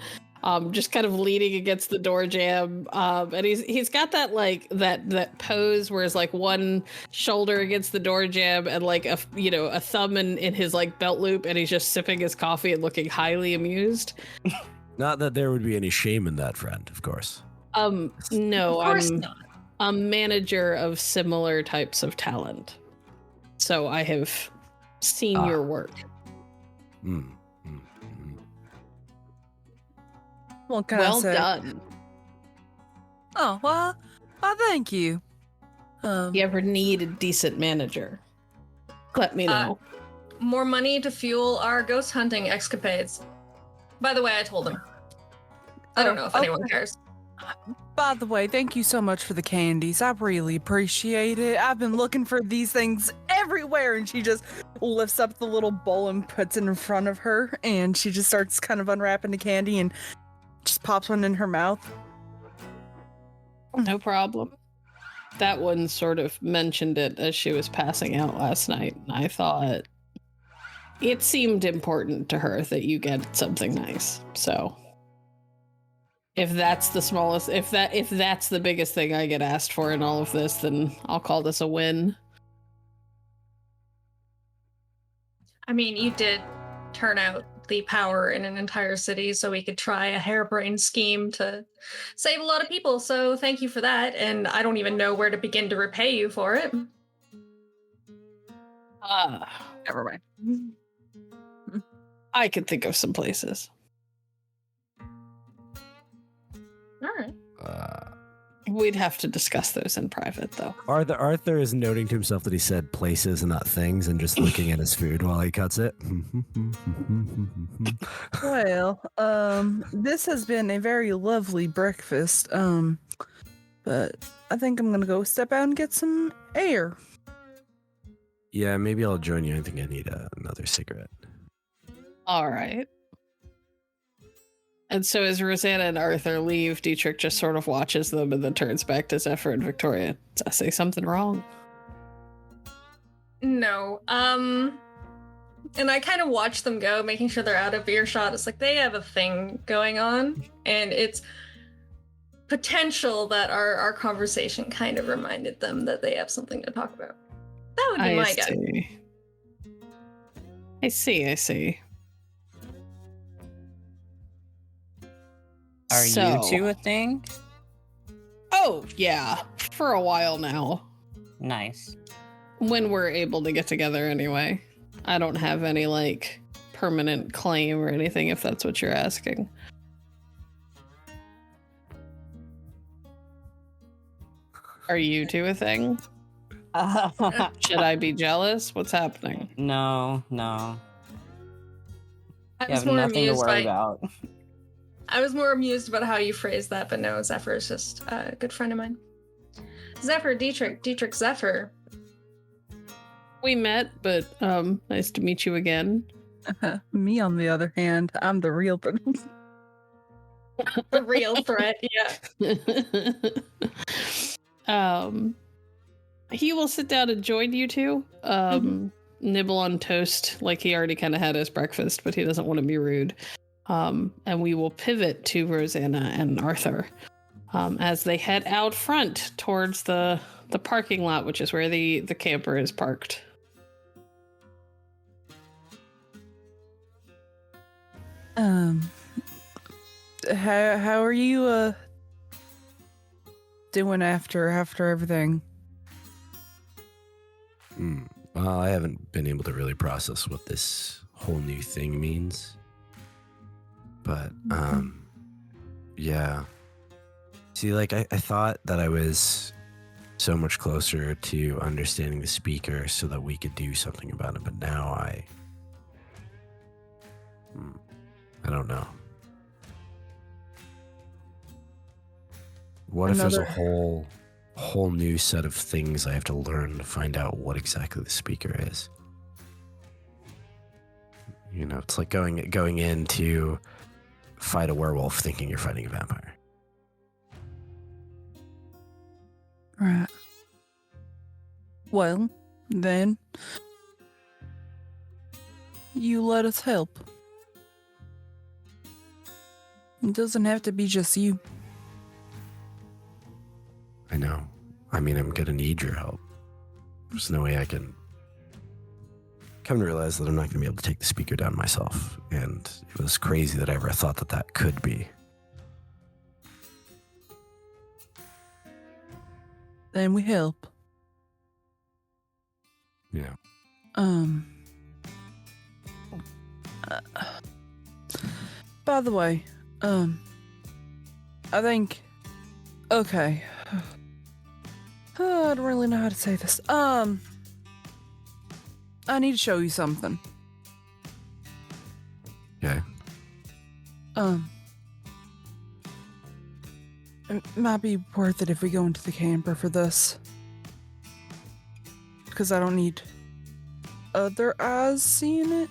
just kind of leaning against the door jamb. And he's got that pose where it's like one shoulder against the door jamb and like a thumb in his like belt loop, and he's just sipping his coffee and looking highly amused. Not that there would be any shame in that, friend, of course. No, Of course not. a manager of similar types of talent. So I have seen your work. What can I Well say? done. Oh, well, thank you. You ever need a decent manager? Let me know. More money to fuel our ghost hunting escapades. By the way, I told him. I don't know if anyone cares. By the way, thank you so much for the candies. I really appreciate it. I've been looking for these things everywhere. And she just lifts up the little bowl and puts it in front of her. And she just starts kind of unwrapping the candy and just pops one in her mouth. No problem. That one sort of mentioned it as she was passing out last night. And I thought it seemed important to her that you get something nice. So if that's the smallest, if that's the biggest thing I get asked for in all of this, then I'll call this a win. I mean, you did turn out the power in an entire city so we could try a harebrained scheme to save a lot of people. So thank you for that. And I don't even know where to begin to repay you for it. Never mind. I could think of some places. All right. We'd have to discuss those in private, though. Arthur is noting to himself that he said places and not things, and just looking at his food while he cuts it. Well, this has been a very lovely breakfast. But I think I'm gonna go step out and get some air. Yeah, maybe I'll join you. I think I need another cigarette. All right. And so as Rosanna and Arthur leave, Dietrich just sort of watches them and then turns back to Zephyr and Viktoria. Did I say something wrong? No. And I kind of watch them go, making sure they're out of earshot. It's like they have a thing going on, and it's potential that our conversation kind of reminded them that they have something to talk about. That would be my guess. I see. Are you two a thing? Oh, yeah. For a while now. Nice. When we're able to get together anyway. I don't have any, permanent claim or anything, if that's what you're asking. Are you two a thing? Should I be jealous? What's happening? No. I You was have more nothing to amused worry by. about. I was more amused about how you phrased that, but no, Zephyr is just a good friend of mine. Zephyr, Dietrich, Zephyr. We met, but nice to meet you again. Me, on the other hand, I'm the real person. The real threat, yeah. He will sit down and join you two. Nibble on toast like he already kind of had his breakfast, but he doesn't want to be rude. And we will pivot to Rosanna and Arthur as they head out front towards the parking lot, which is where the camper is parked. How are you doing after everything? Well, I haven't been able to really process what this whole new thing means. But, yeah. See, I thought that I was so much closer to understanding the speaker so that we could do something about it, but now I don't know. What if there's a whole new set of things I have to learn to find out what exactly the speaker is? You know, it's like going in to fight a werewolf thinking you're fighting a vampire. Right. Well, then you let us help. It doesn't have to be just you. I know. I mean, I'm gonna need your help. There's no way I can come to realize that I'm not gonna be able to take the speaker down myself. And it was crazy that I ever thought that could be. Then we help. Yeah. By the way, I think. Okay. I don't really know how to say this. I need to show you something. Okay. It might be worth it if we go into the camper for this. Because I don't need other eyes seeing it.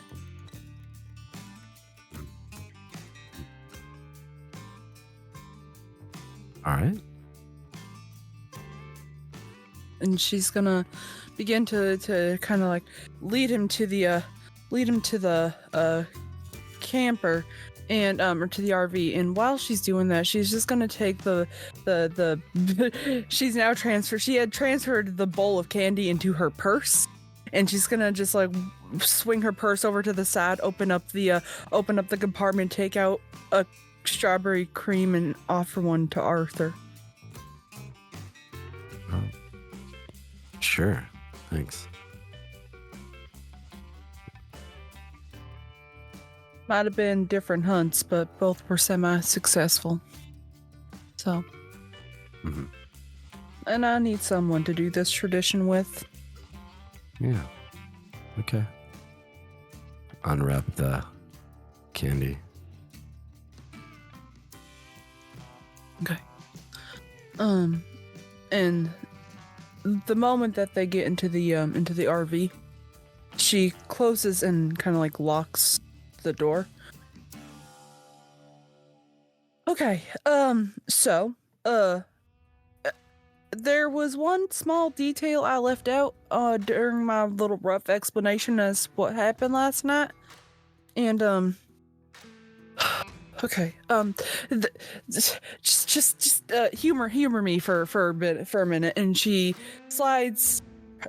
All right. And she's gonna begin to kind of like lead him to the camper and or to the RV. And while she's doing that, she's just gonna take the she's now transferred. She had transferred the bowl of candy into her purse, and she's gonna just like swing her purse over to the side, open up the compartment, take out a strawberry cream, and offer one to Arthur. Oh. Sure. Thanks. Might have been different hunts, but both were semi-successful. So. Mm-hmm. And I need someone to do this tradition with. Yeah. Okay. Unwrap the candy. Okay. And the moment that they get into the RV, she closes and kind of like locks the door. Okay. So, there was one small detail I left out during my little rough explanation as what happened last night. And okay. Just humor me for a minute. And she slides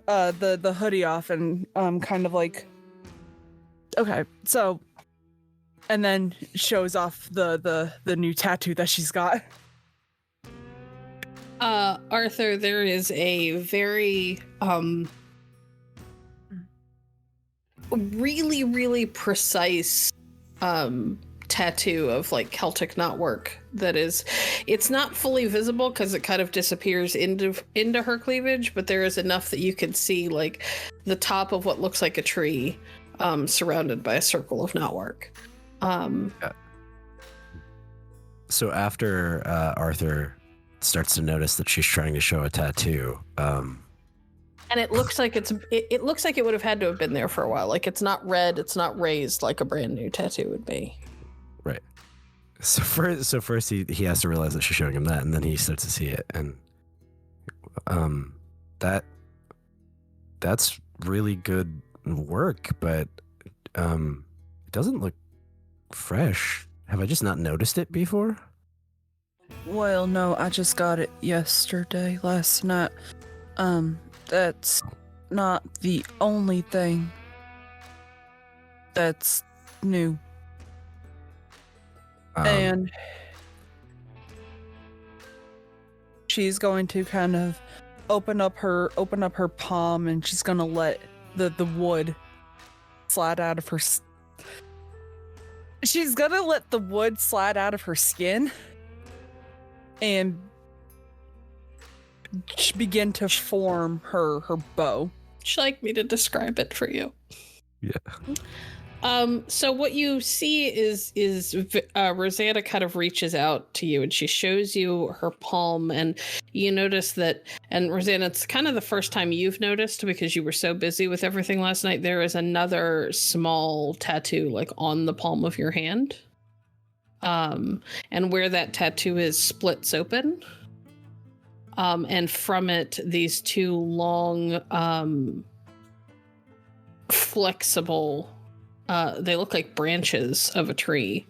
the hoodie off and kind of like, okay, so, and then shows off the new tattoo that she's got. Arthur, there is a very really, really precise tattoo of like Celtic knotwork that is, it's not fully visible because it kind of disappears into her cleavage, but there is enough that you can see like the top of what looks like a tree surrounded by a circle of knotwork. Yeah. So after Arthur starts to notice that she's trying to show a tattoo, and it looks like it looks like it would have had to have been there for a while. Like it's not red, it's not raised like a brand new tattoo would be. Right. So first he has to realize that she's showing him that, and then he starts to see it, and that's really good work, but it doesn't look fresh. Have I just not noticed it before? Well, no, I just got it last night. That's not the only thing that's new. And she's going to kind of open up her palm, and she's gonna let the wood slide out of her. She's gonna let the wood slide out of her skin and begin to form her bow. Would you like me to describe it for you? Yeah. So what you see is Rosanna kind of reaches out to you and she shows you her palm, and you notice that, and Rosanna, it's kind of the first time you've noticed because you were so busy with everything last night, there is another small tattoo like on the palm of your hand. And where that tattoo is splits open. And from it, these two long, flexible, they look like branches of a tree,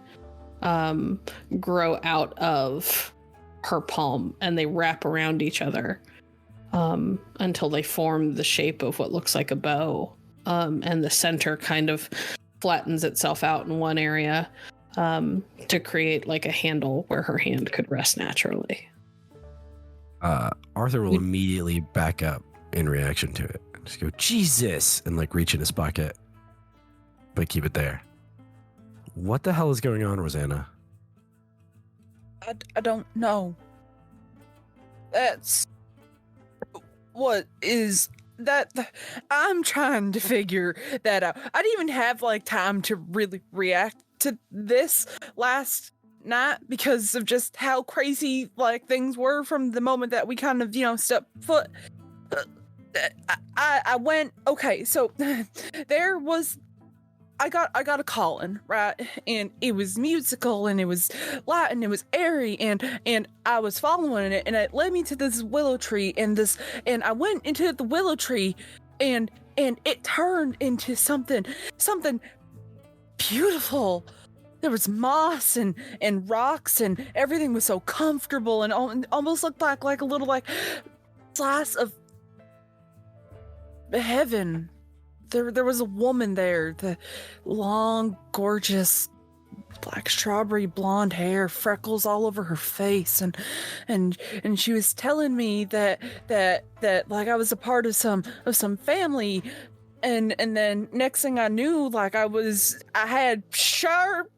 grow out of her palm, and they wrap around each other until they form the shape of what looks like a bow. And the center kind of flattens itself out in one area to create like a handle where her hand could rest naturally. Arthur will immediately back up in reaction to it. Just go, Jesus, and like reach in his pocket, but keep it there. What the hell is going on, Rosanna? I don't know. That's what is that I'm trying to figure that out. I didn't even have like time to really react to this last night because of just how crazy like things were from the moment that we kind of, stepped foot. I went, okay, so there was I got a calling, right? And it was musical and it was light and it was airy and I was following it and it led me to this willow tree and I went into the willow tree and it turned into something beautiful. There was moss and rocks and everything was so comfortable and almost looked like a little like slice of heaven. There was a woman there, the long, gorgeous, black strawberry blonde hair, freckles all over her face, and she was telling me that like I was a part of some family, and then next thing I knew, like I had sharp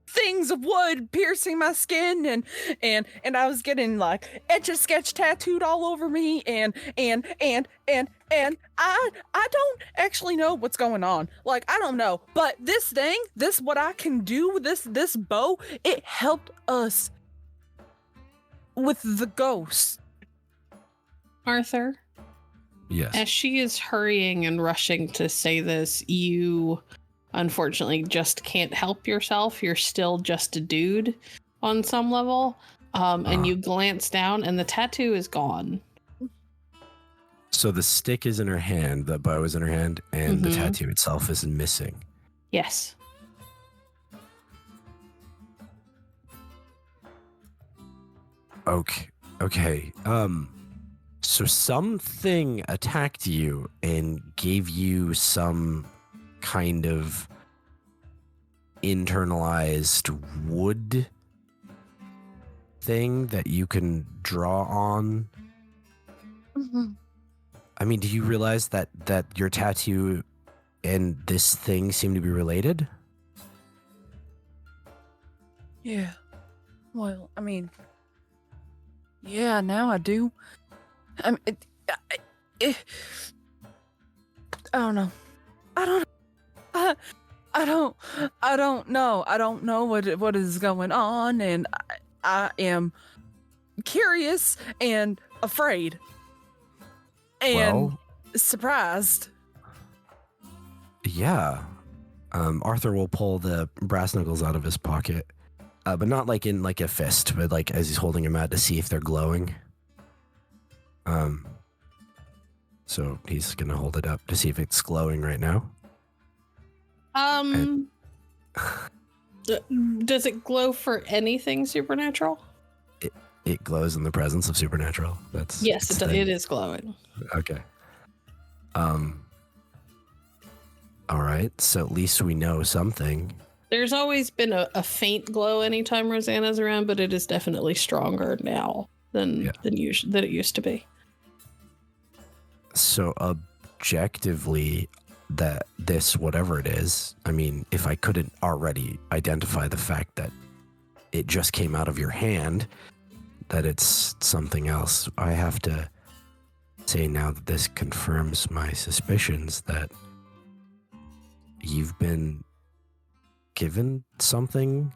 things of wood piercing my skin and I was getting like Etch-a-Sketch tattooed all over me and I don't actually know what's going on. Like I don't know, but this what I can do with this bow, it helped us with the ghosts. Arthur? Yes. As she is hurrying and rushing to say this, you unfortunately just can't help yourself. You're still just a dude on some level. And you glance down and the tattoo is gone. So the stick is in her hand, the bow is in her hand, and the tattoo itself is missing. Yes. Okay. So something attacked you and gave you some kind of internalized wood thing that you can draw on. Mm-hmm. I mean, do you realize that your tattoo and this thing seem to be related? Yeah. Well, I mean, yeah, now I do. I mean, I don't know. I don't know. I don't know what is going on, and I am curious and afraid and surprised. Yeah. Arthur will pull the brass knuckles out of his pocket, but not like in like a fist, but like as he's holding them out to see if they're glowing. So he's gonna hold it up to see if it's glowing right now. Does it glow for anything supernatural? It glows in the presence of supernatural. Yes, it is glowing. Okay. All right. So at least we know something. There's always been a faint glow anytime Rosanna's around, but it is definitely stronger now than it used to be. So objectively, that this, whatever it is, I mean, if I couldn't already identify the fact that it just came out of your hand, that it's something else, I have to say now that this confirms my suspicions that you've been given something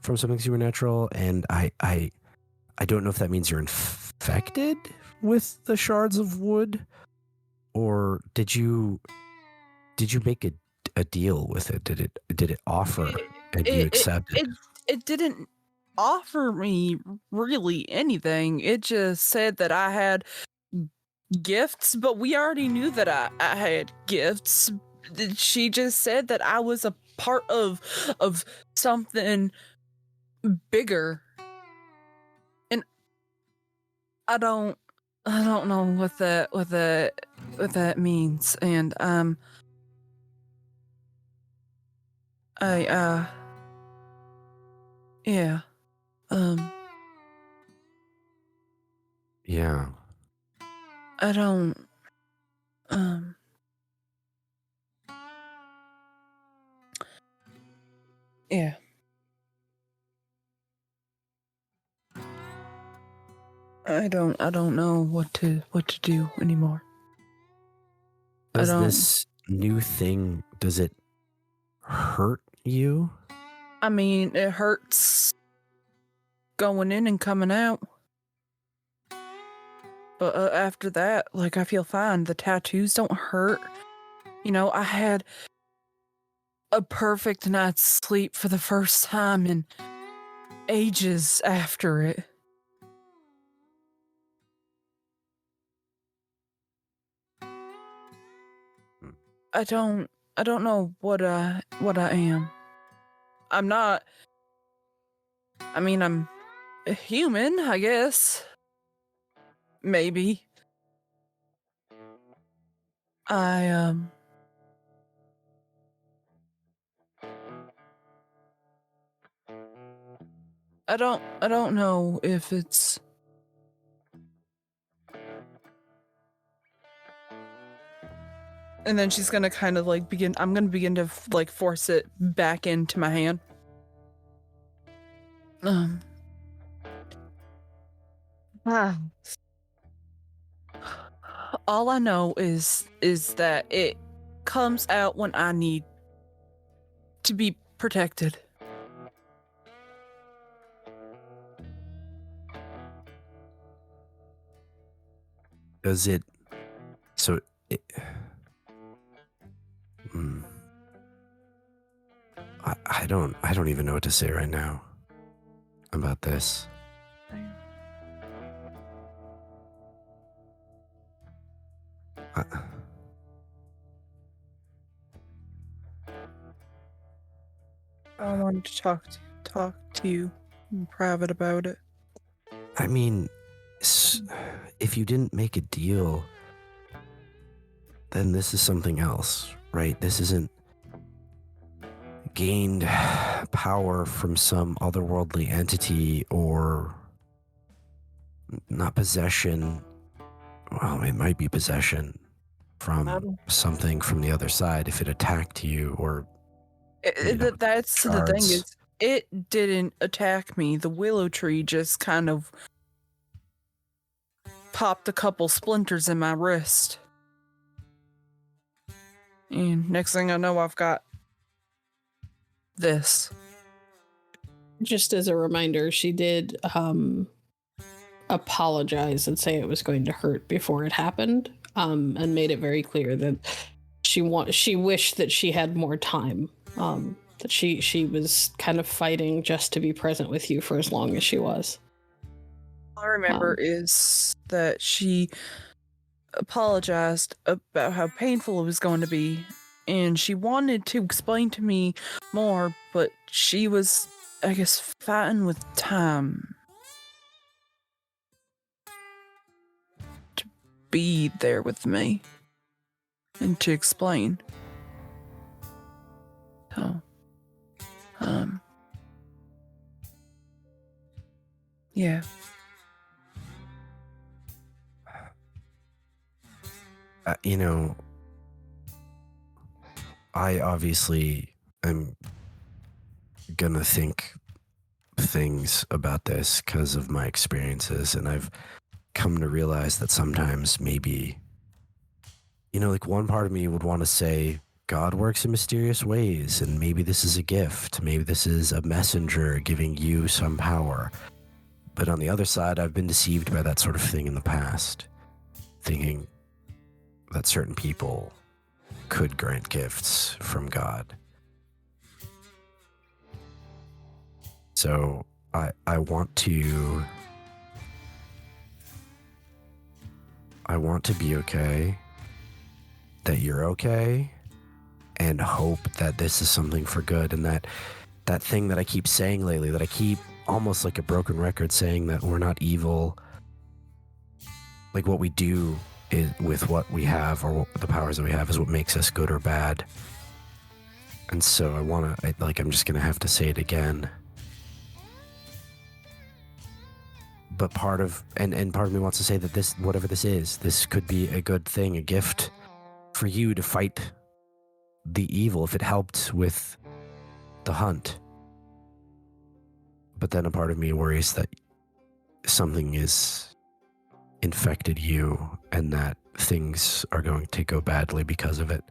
from something supernatural, and I don't know if that means you're infected with the shards of wood, or did you make a deal with it? Did it offer and you accepted? It didn't offer me really anything. It just said that I had gifts, but we already knew that I had gifts. She just said that I was a part of something bigger, and I don't know what that means. And yeah. Yeah. I don't, yeah. I don't know what to do anymore. Does this new thing, does it hurt you? I mean, it hurts going in and coming out. But after that, like, I feel fine. The tattoos don't hurt. You know, I had a perfect night's sleep for the first time in ages after it. I don't know what I am. I'm not. I mean, I'm a human, I guess. Maybe. I don't know if it's and then she's gonna kind of like I'm gonna begin to like force it back into my hand. All I know is that it comes out when I need to be protected. Does it? So it. I don't even know what to say right now about this. I wanted to talk to you in private about it. I mean, if you didn't make a deal, then this is something else, right? This isn't gained power from some otherworldly entity or not possession. Well, it might be possession from something from the other side if it attacked you or that's the thing is it didn't attack me. The willow tree just kind of popped a couple splinters in my wrist. And next thing I know, I've got this. Just as a reminder, she did apologize and say it was going to hurt before it happened, and made it very clear that she wished that she had more time, that she was kind of fighting just to be present with you for as long as she was. All I remember is that she apologized about how painful it was going to be, and she wanted to explain to me more, but she was, I guess, fighting with time to be there with me and to explain. So, yeah. You know, I obviously am gonna think things about this because of my experiences, and I've come to realize that sometimes maybe, you know, like one part of me would want to say God works in mysterious ways, and maybe this is a gift, maybe this is a messenger giving you some power. But on the other side, I've been deceived by that sort of thing in the past, thinking that certain people could grant gifts from God. So I want to be okay, that you're okay, and hope that this is something for good, and that thing that I keep saying lately, that I keep almost like a broken record saying that we're not evil, like what we do is with what we have, or the powers that we have, is what makes us good or bad. And so I'm just gonna have to say it again. But part of me wants to say that this, whatever this is, this could be a good thing, a gift for you to fight the evil if it helped with the hunt. But then a part of me worries that something is infected you and that things are going to go badly because of it.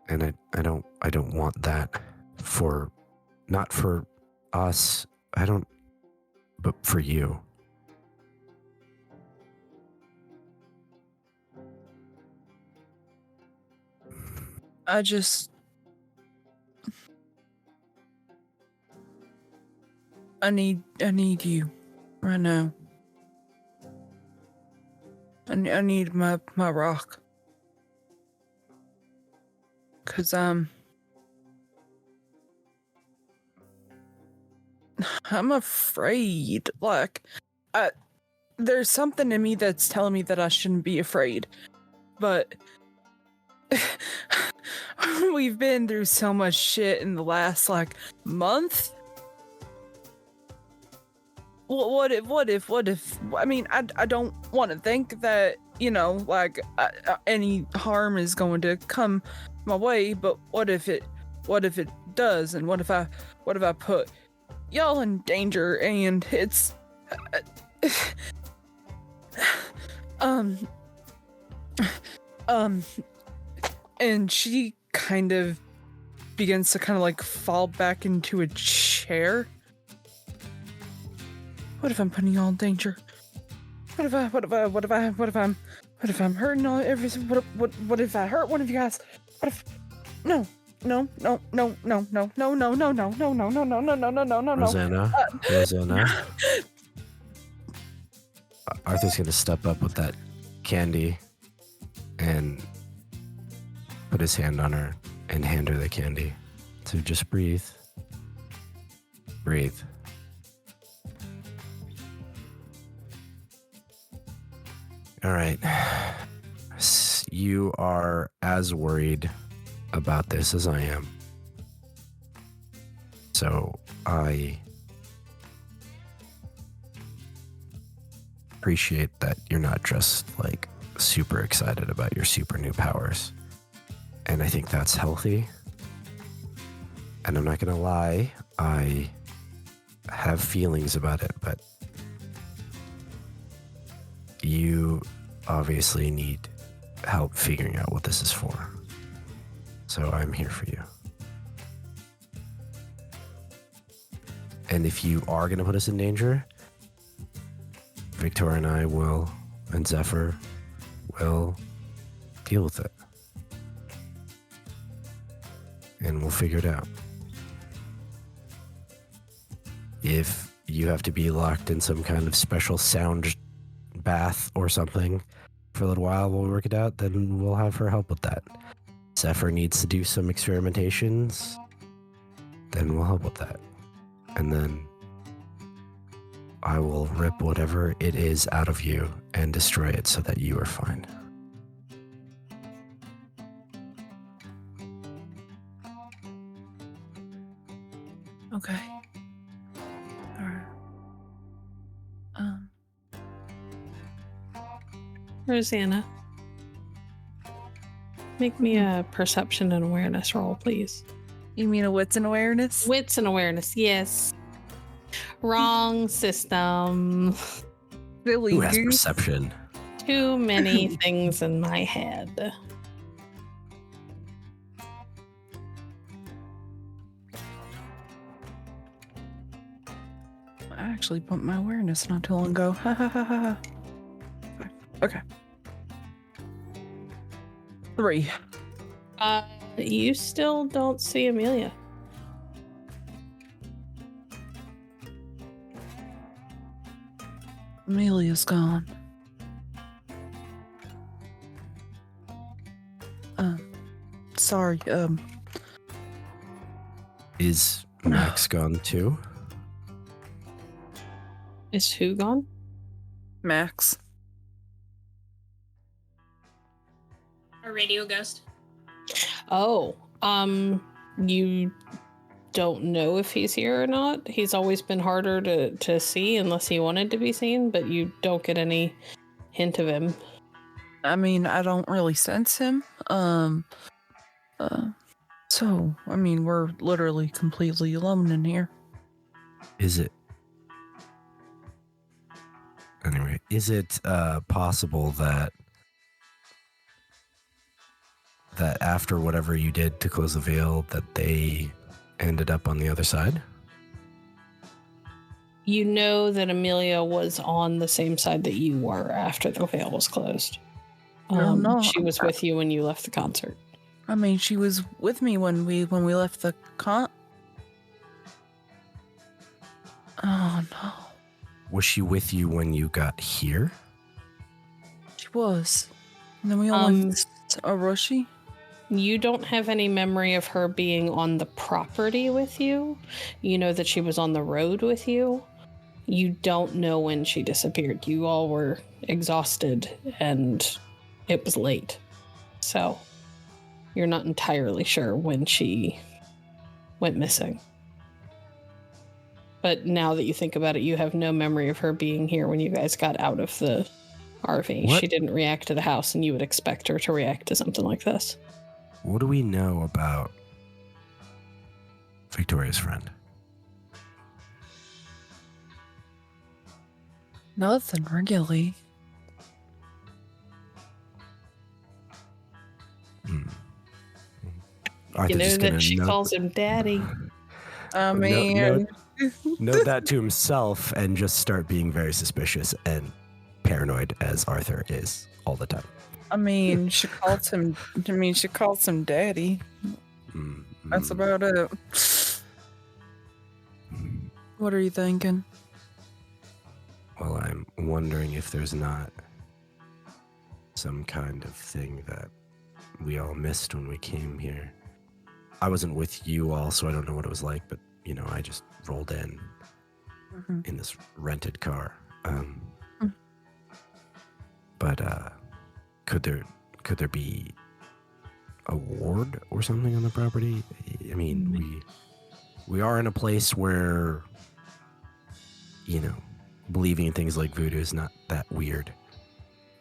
And I don't want that not for us. But for you. I need you right now. I need my rock. 'Cause I'm afraid. Like, there's something in me that's telling me that I shouldn't be afraid. But we've been through so much shit in the last, month. What if? I mean, I don't want to think that, any harm is going to come my way, but what if it does? And what if I put y'all in danger? And it's and she kind of begins to fall back into a chair. What if I'm putting y'all in danger? What if I'm hurting all everything? What if I hurt one of you guys? What if no. Rosanna. Arthur's gonna step up with that candy and put his hand on her and hand her the candy. So just breathe. Breathe. All right. You are as worried about this as I am. So I appreciate that you're not just super excited about your super new powers. And I think that's healthy. And I'm not gonna lie, I have feelings about it, but you obviously need help figuring out what this is for. So I'm here for you. And if you are going to put us in danger, Viktoria and I will, and Zephyr will deal with it. And we'll figure it out. If you have to be locked in some kind of special sound bath or something for a little while, we'll work it out, then we'll have her help with that. Zephyr needs to do some experimentations, then we'll help with that. And then I will rip whatever it is out of you and destroy it so that you are fine. Okay. Alright. Rosanna, make me a perception and awareness roll, please. You mean a wits and awareness? Wits and awareness, yes. Wrong system. Silly Who has goose. perception? Too many things in my head. I actually bumped my awareness not too long ago. Ha ha ha ha. Okay. 3. You still don't see Amelia. Amelia's gone. Sorry, Is Max gone too? Is who gone? Max. A radio ghost. Oh, you don't know if he's here or not. He's always been harder to see unless he wanted to be seen, but you don't get any hint of him. I mean, I don't really sense him. So, I mean, we're literally completely alone in here. Is it is it possible that after whatever you did to close the veil, that they ended up on the other side? You know that Amelia was on the same side that you were after the veil was closed. I don't know. She was with you when you left the concert. I mean, she was with me when we left the Oh no. Was she with you when you got here? She was. And then we all went to Orochi. You don't have any memory of her being on the property with you. You know that she was on the road with you. You don't know when she disappeared. You all were exhausted and it was late. So you're not entirely sure when she went missing. But now that you think about it, you have no memory of her being here when you guys got out of the RV. What? She didn't react to the house, and you would expect her to react to something like this. What do we know about Victoria's friend? Nothing really. Aren't You they know just gonna that she note- calls him daddy. I mean, note that to himself and just start being very suspicious and paranoid as Arthur is all the time. I mean, she calls him. She calls him daddy. That's about it. What are you thinking? Well, I'm wondering if there's not some kind of thing that we all missed when we came here. I wasn't with you all, so I don't know what it was like, but, you know, I just rolled in this rented car. But could there be a ward or something on the property? I mean, we are in a place where, you know, believing in things like voodoo is not that weird.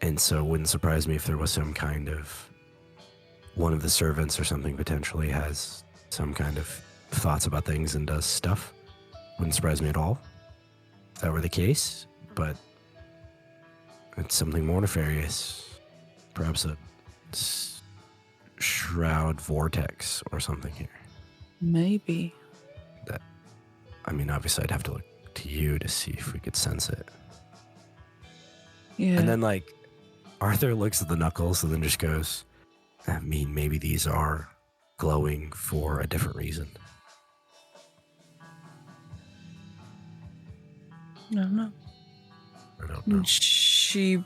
And so it wouldn't surprise me if there was some kind of one of the servants or something potentially has some kind of thoughts about things and does stuff. Wouldn't surprise me at all if that were the case, but it's something more nefarious. Perhaps a shroud vortex or something here. Maybe. I mean, obviously I'd have to look to you to see if we could sense it. Yeah. And then, like, Arthur looks at the knuckles and then just goes, I mean, maybe these are glowing for a different reason. I don't know. I don't know. She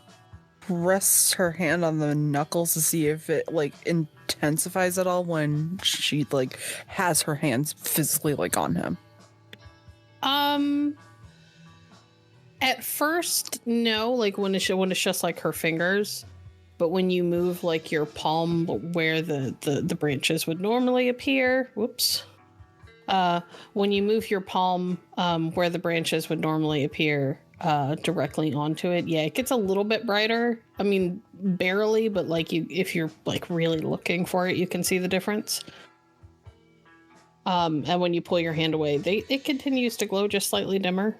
rests her hand on the knuckles to see if it like intensifies at all when she like has her hands physically like on him. At first, no, like when it's just like her fingers, but when you move like your palm where the branches would normally appear, when you move your palm where the branches would normally appear directly onto it, yeah, it gets a little bit brighter. I mean, barely, but like if you're like really looking for it, you can see the difference. And when you pull your hand away, it continues to glow just slightly dimmer.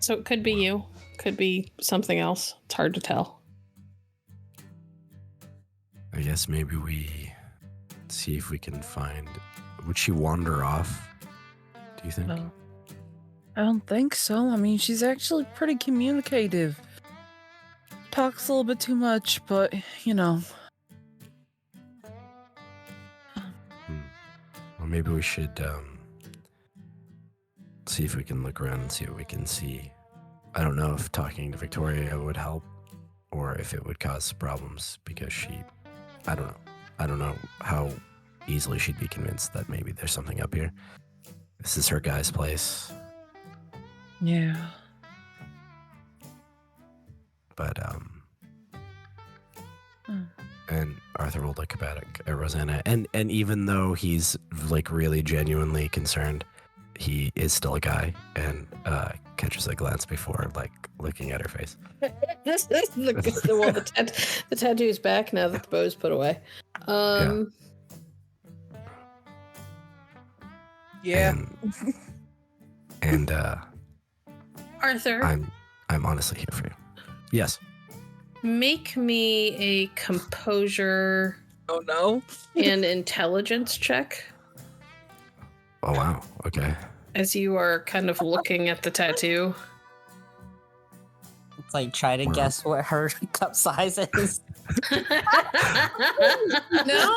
So it could be you, could be something else. It's hard to tell. I guess maybe we see if we can find. Would she wander off? Do you think? No. I don't think so. I mean, she's actually pretty communicative. Talks a little bit too much, but you know. Well, maybe we should see if we can look around and see what we can see. I don't know if talking to Victoria would help or if it would cause problems because I don't know. I don't know how easily she'd be convinced that maybe there's something up here. This is her guy's place. Yeah. But, and Arthur will look back at Rosanna. And even though he's like really genuinely concerned, he is still a guy and catches a glance before like looking at her face. This is the tattoo's back now that the bow's put away. Yeah. And Arthur, I'm honestly here for you. Yes. make me a composure Oh no. and intelligence check Oh wow. Okay. as you are kind of looking at the tattoo. It's like try to Wow. guess what her cup size is. No.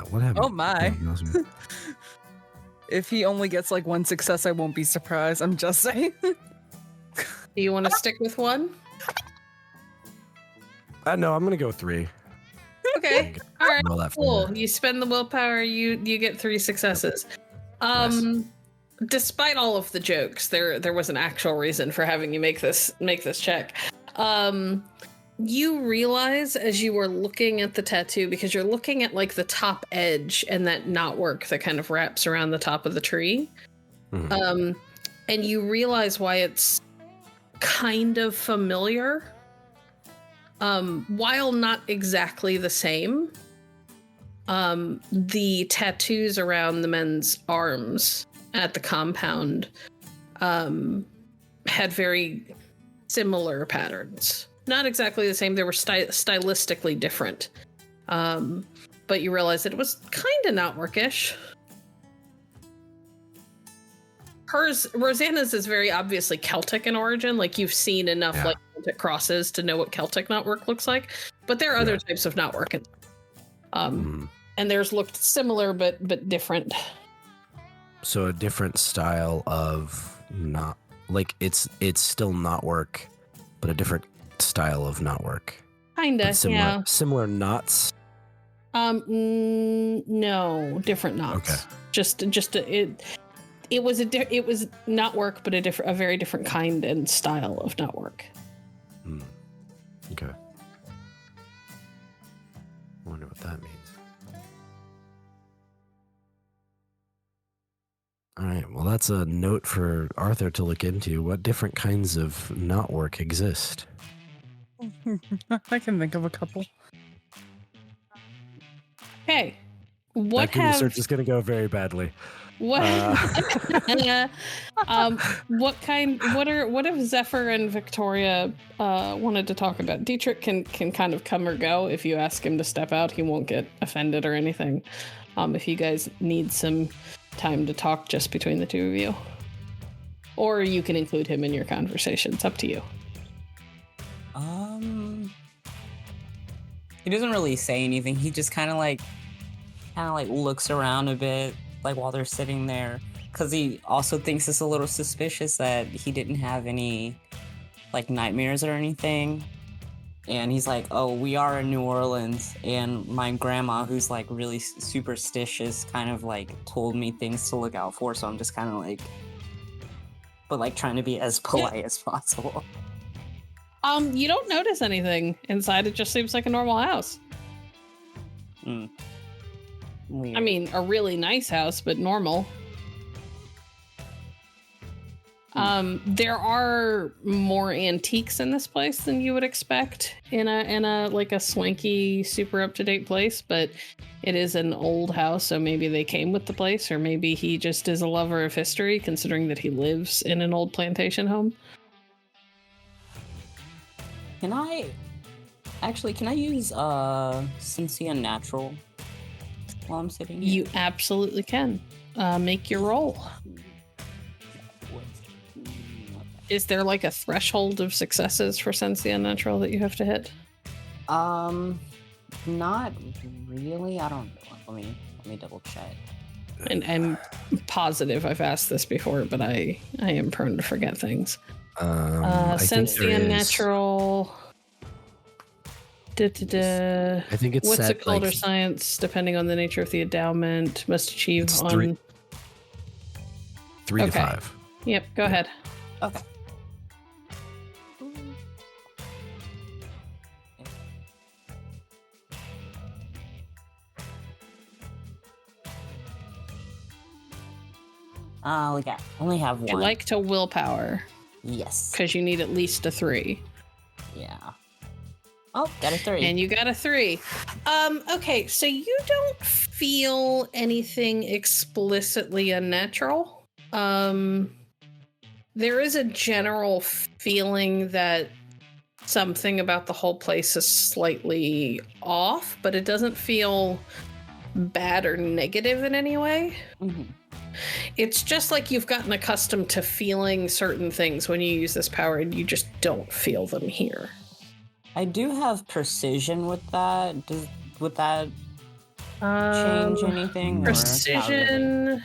What happened? Oh my. Oh, that was me. If he only gets like one success, I won't be surprised. I'm just saying. Do you want to stick with one? No, I'm gonna go 3. Okay. All right. Roll that for Cool. me. You spend the willpower. You get 3 successes. Nice. Despite all of the jokes, there was an actual reason for having you make this check. You realize as you are looking at the tattoo, because you're looking at like the top edge and that knotwork that kind of wraps around the top of the tree, Mhm. and you realize why it's kind of familiar, while not exactly the same. The tattoos around the men's arms at the compound had very similar patterns. Not exactly the same. They were stylistically different. But you realize that it was kind of knotworkish. Rosanna's is very obviously Celtic in origin. Like you've seen enough Yeah. like Celtic crosses to know what Celtic knotwork looks like. But there are other types of knotwork. Mhm. And theirs looked similar but different. So a different style of knot, like it's still knotwork, but a different style of knotwork. Kinda, But similar, yeah. similar knots. No, different knots. Okay. It was knotwork, but a very different kind and style of knotwork. Okay. I wonder what that means. All right. Well, that's a note for Arthur to look into. What different kinds of knotwork exist? I can think of a couple. Hey, That what Google search have is going to go very badly. what? What have Zephyr and Viktoria wanted to talk about? Dietrich can kind of come or go. If you ask him to step out, he won't get offended or anything. If you guys need some time to talk just between the two of you, or you can include him in your conversation. It's up to you. He doesn't really say anything. He just kind of like looks around a bit, like while they're sitting there, because he also thinks it's a little suspicious that he didn't have any like nightmares or anything. And he's like, "Oh, we are in New Orleans, and my grandma, who's like really superstitious, kind of like told me things to look out for. So I'm just kind of like, but like trying to be as polite as possible." You don't notice anything inside. It just seems like a normal house. Weird. I mean, a really nice house, but normal. There are more antiques in this place than you would expect in a like a swanky, super up-to-date place, but it is an old house, so maybe they came with the place, or maybe he just is a lover of history, considering that he lives in an old plantation home. Can I use Sensia Natural while I'm sitting here? You absolutely can. Make your roll. Is there like a threshold of successes for Sensia Natural that you have to hit? Not really. I don't know. Let me double check. And I'm positive I've asked this before, but I am prone to forget things. I think Sense there the is- unnatural. I think it's What's set, it called like, or science, depending on the nature of the endowment, must achieve It's on. 3 to Okay. 5. Yep, go ahead. Okay. Only have I'd one. like to willpower Yes. because you need at least a 3. Yeah. Oh, got a 3. And you got a 3. Okay, so you don't feel anything explicitly unnatural. There is a general feeling that something about the whole place is slightly off, but it doesn't feel bad or negative in any way. Mm-hmm. It's just like you've gotten accustomed to feeling certain things when you use this power and you just don't feel them here. I do have precision with that. Would that change anything? Precision.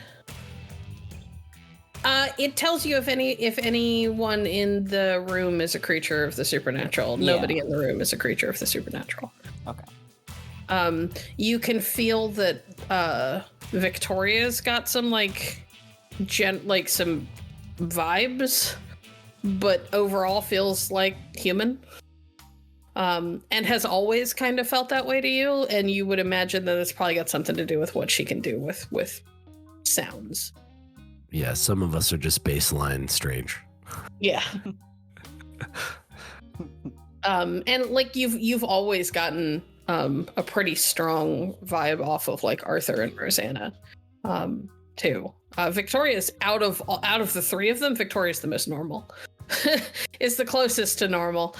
It tells you if anyone in the room is a creature of the supernatural. Yeah. Nobody in the room is a creature of the supernatural. Okay. You can feel that Victoria's got some some vibes, but overall feels like human. And has always kind of felt that way to you, and you would imagine that it's probably got something to do with what she can do with sounds. Yeah, some of us are just baseline strange. Yeah. And like you've always gotten a pretty strong vibe off of like Arthur and Rosanna, too. Victoria's out of the three of them, Victoria's the most normal. Is the closest to normal.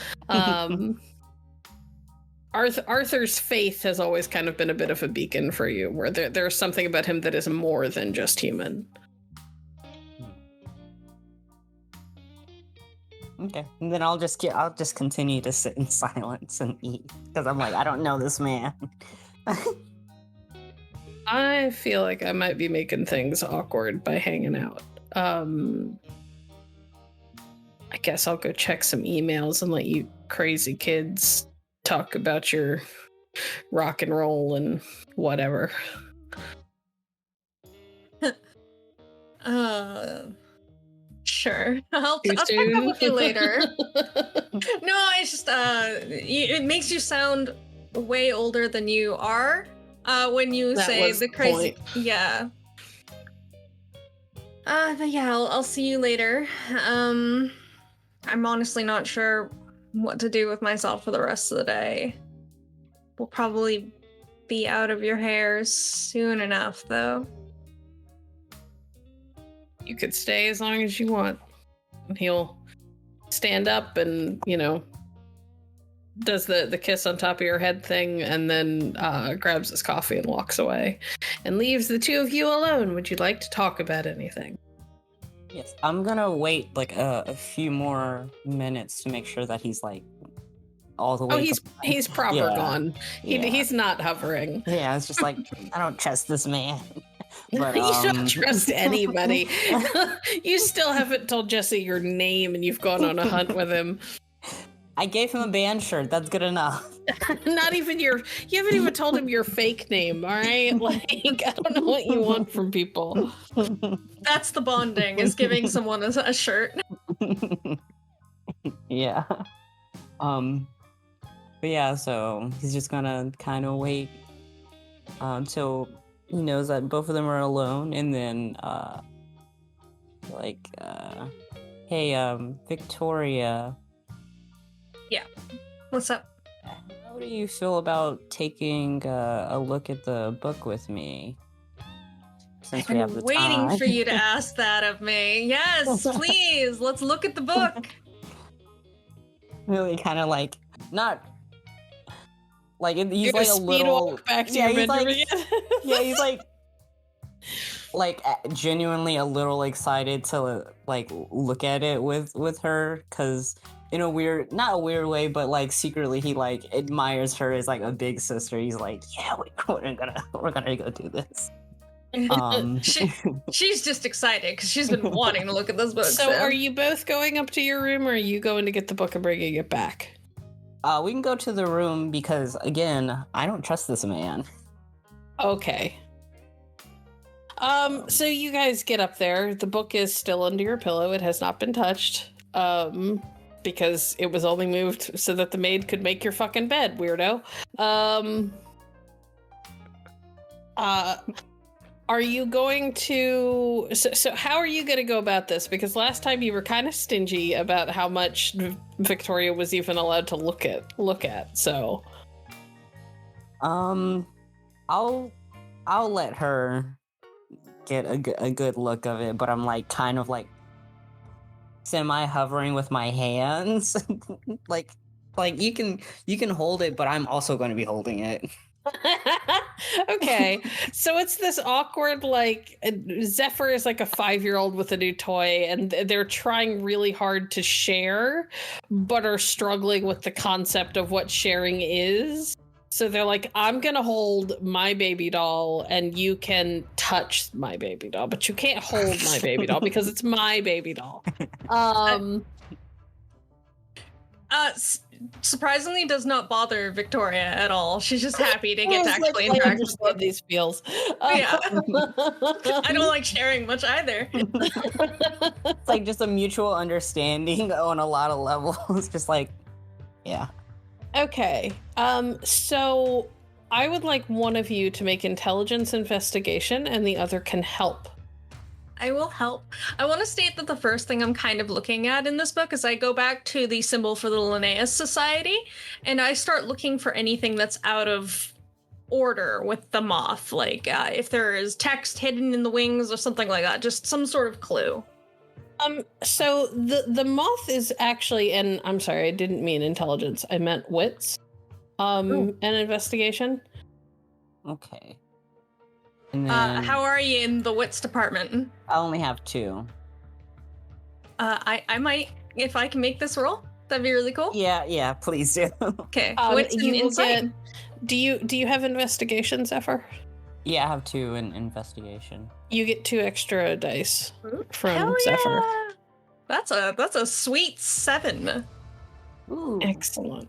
Arthur's faith has always kind of been a bit of a beacon for you, where there's something about him that is more than just human. Okay, and then I'll just continue to sit in silence and eat because I'm like, I don't know this man. I feel like I might be making things awkward by hanging out. I guess I'll go check some emails and let you crazy kids talk about your rock and roll and whatever. Sure. I'll pick up with you later. No, it's just it makes you sound way older than you are when you say the crazy. Point. Yeah. But yeah, I'll see you later. I'm honestly not sure what to do with myself for the rest of the day. We'll probably be out of your hair soon enough, though. You could stay as long as you want. And he'll stand up and, does the kiss on top of your head thing, and then grabs his coffee and walks away and leaves the two of you alone. Would you like to talk about anything? Yes, I'm gonna wait like a few more minutes to make sure that he's like all the way. Oh, he's proper gone. He's not hovering. Yeah, it's just like I don't trust this man. But, you don't trust anybody. You still haven't told Jesse your name, and you've gone on a hunt with him. I gave him a band shirt. That's good enough. Not even you haven't even told him your fake name, all right? Like, I don't know what you want from people. That's the bonding, is giving someone a shirt. Yeah. But yeah, so he's just gonna kind of wait until he knows that both of them are alone, and then hey, Viktoria. Yeah. What's up? How do you feel about taking a look at the book with me? Since I've been waiting for you to ask that of me. Yes, please. Let's look at the book. Really kind of like, not... Like, he's You're like a little... back to your bedroom again. Yeah, he's like genuinely a little excited to like look at it with her, because in a weird, not a weird way, but like secretly he like admires her as like a big sister. He's like, yeah, we're gonna go do this. She's just excited because she's been wanting to look at this book. So are you both going up to your room, or are you going to get the book and bringing it back? We can go to the room because, again, I don't trust this man. Okay. So you guys get up there. The book is still under your pillow. It has not been touched. Because it was only moved so that the maid could make your fucking bed, weirdo. Are you going to... So how are you going to go about this? Because last time you were kind of stingy about how much Viktoria was even allowed to look at, so... I'll I'll let her get a good look of it, but I'm like kind of like semi hovering with my hands. like you can hold it, but I'm also going to be holding it. Okay, so it's this awkward, like, Zephyr is like a 5-year-old with a new toy, and they're trying really hard to share, but are struggling with the concept of what sharing is. So they're like, I'm gonna hold my baby doll, and you can touch my baby doll, but you can't hold my baby doll because it's my baby doll. Surprisingly does not bother Viktoria at all. She's just happy to get to actually I interact understand these feels. Yeah. I don't like sharing much either. It's like just a mutual understanding on a lot of levels. Just like, yeah. Okay. So I would like one of you to make intelligence investigation, and the other can help. I will help. I want to state that the first thing I'm kind of looking at in this book is I go back to the symbol for the Linnaeus Society, and I start looking for anything that's out of order with the moth, like if there is text hidden in the wings or something like that, just some sort of clue. So the moth is actually, and I'm sorry, I didn't mean intelligence, I meant wits. An investigation. Okay. And then How are you in the wits department? I only have 2. I might, if I can make this roll, that'd be really cool. Yeah, please do. Okay. Wits and you will insight. Do you have investigation, Zephyr? Yeah, I have 2 in investigation. You get 2 extra dice from Hell Zephyr. yeah. That's a sweet 7. Ooh. Excellent.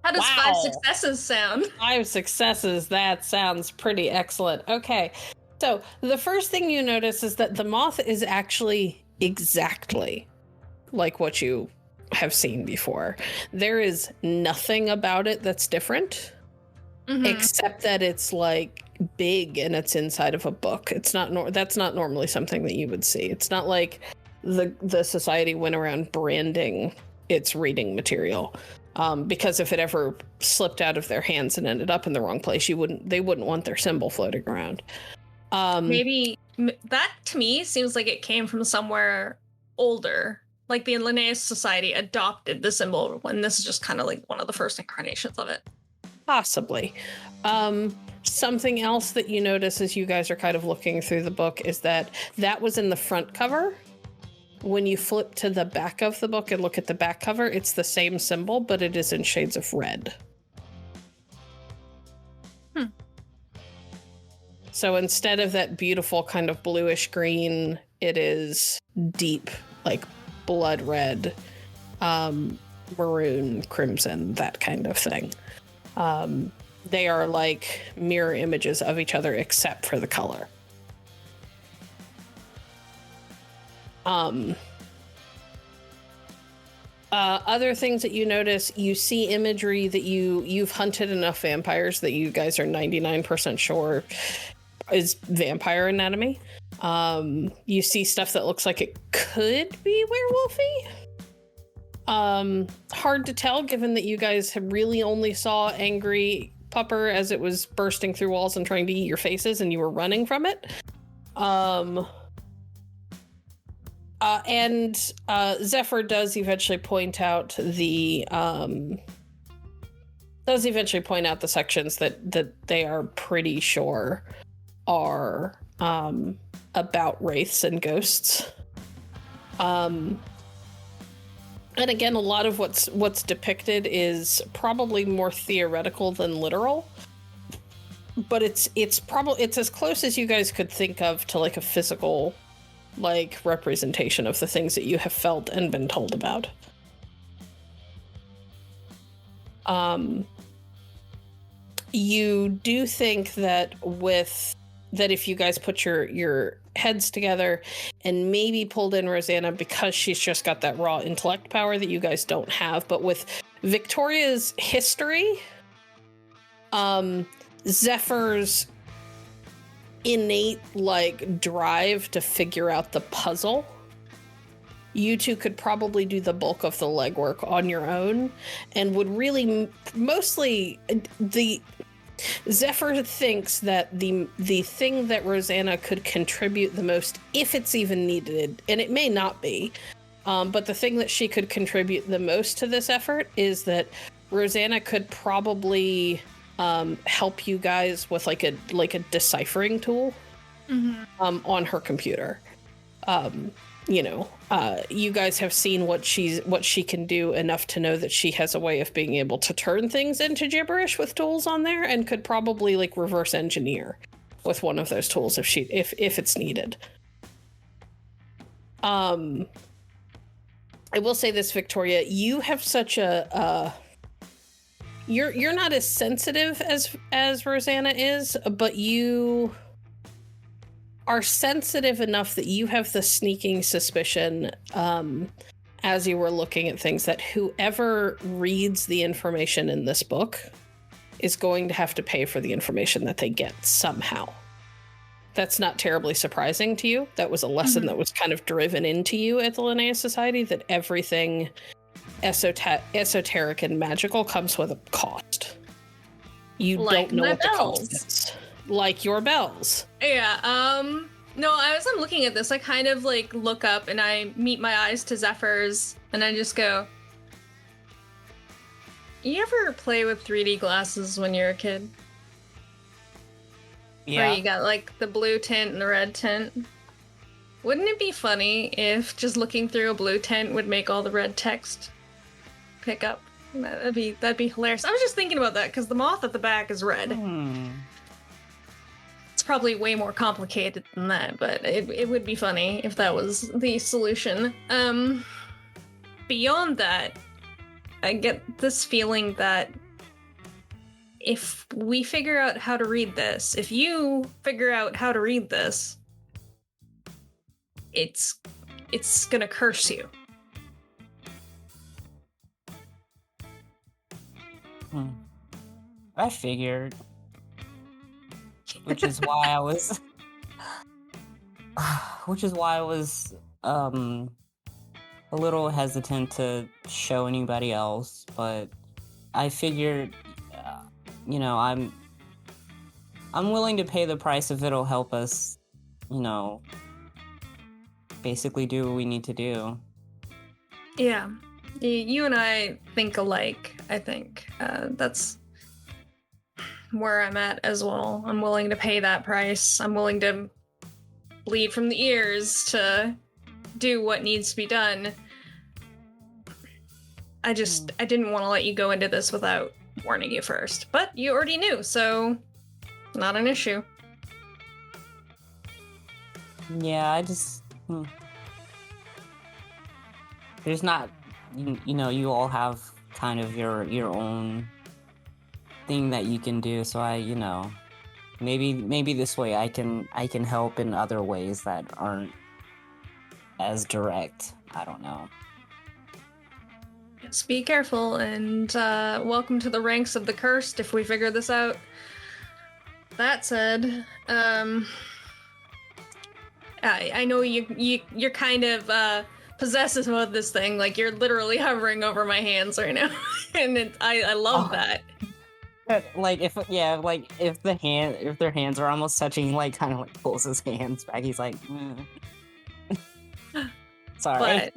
How does Wow. 5 successes sound? 5 successes. That sounds pretty excellent. Okay. So the first thing you notice is that the moth is actually exactly like what you have seen before. There is nothing about it that's different, except that it's like big and it's inside of a book. It's not that's not normally something that you would see. It's not like the society went around branding its reading material. Because if it ever slipped out of their hands and ended up in the wrong place, they wouldn't want their symbol floating around. Maybe that to me seems like it came from somewhere older. Like the Linnaeus Society adopted the symbol when this is just kind of like one of the first incarnations of it. Possibly. Something else that you notice as you guys are kind of looking through the book is that was in the front cover. When you flip to the back of the book and look at the back cover, it's the same symbol, but it is in shades of red. So instead of that beautiful kind of bluish green, it is deep, like blood red, maroon, crimson, that kind of thing. They are like mirror images of each other except for the color. Other things that you notice, you see imagery that you've hunted enough vampires that you guys are 99% sure is vampire anatomy. You see stuff that looks like it could be werewolfy. Hard to tell given that you guys have really only saw angry pupper as it was bursting through walls and trying to eat your faces and you were running from it. And Zephyr does eventually point out the sections that they are pretty sure are about wraiths and ghosts. And again, a lot of what's depicted is probably more theoretical than literal, but it's as close as you guys could think of to like a physical like representation of the things that you have felt and been told about. You do think that if you guys put your heads together and maybe pulled in Rosanna because she's just got that raw intellect power that you guys don't have, but with Viktoria's history, Zephyr's innate like drive to figure out the puzzle you two could probably do the bulk of the legwork on your own, and would really mostly the Zephyr thinks that the thing that Rosanna could contribute the most, if it's even needed, and it may not be, but the thing that she could contribute the most to this effort is that Rosanna could probably help you guys with like a deciphering tool on her computer. You guys have seen what she can do enough to know that she has a way of being able to turn things into gibberish with tools on there, and could probably like reverse engineer with one of those tools if it's needed. I will say this, Viktoria, you have such a you're not as sensitive as Rosanna is, but you are sensitive enough that you have the sneaking suspicion, as you were looking at things, that whoever reads the information in this book is going to have to pay for the information that they get somehow. That's not terribly surprising to you. That was a lesson that was kind of driven into you at the Linnaeus Society, that everything esoteric and magical comes with a cost. You Like don't know my what the bells. cost is. Like your bells. Yeah, no, as I'm looking at this, I kind of like look up and I meet my eyes to Zephyr's and I just go, you ever play with 3D glasses when you're a kid? Yeah. Where you got like the blue tint and the red tint? Wouldn't it be funny if just looking through a blue tint would make all the red text pick up? That'd be hilarious. I was just thinking about that because the moth at the back is red. It's probably way more complicated than that, but it would be funny if that was the solution. Beyond that, I get this feeling that if we figure out how to read this, if you figure out how to read this, it's gonna curse you. I figured. Which is why I was a little hesitant to show anybody else, but I figured, I'm willing to pay the price if it'll help us, basically do what we need to do. Yeah. You and I think alike, I think. That's where I'm at as well. I'm willing to pay that price. I'm willing to bleed from the ears to do what needs to be done. I didn't want to let you go into this without warning you first. But you already knew, so not an issue. Yeah, I just... There's not... you all have kind of your own thing that you can do, so maybe this way I can help in other ways that aren't as direct. I don't know. Just be careful, and welcome to the ranks of the cursed if we figure this out. That said, I know you're kind of possessive about this thing, like you're literally hovering over my hands right now, and I love that. Like if their hands are almost touching, like kind of like pulls his hands back. He's like, sorry.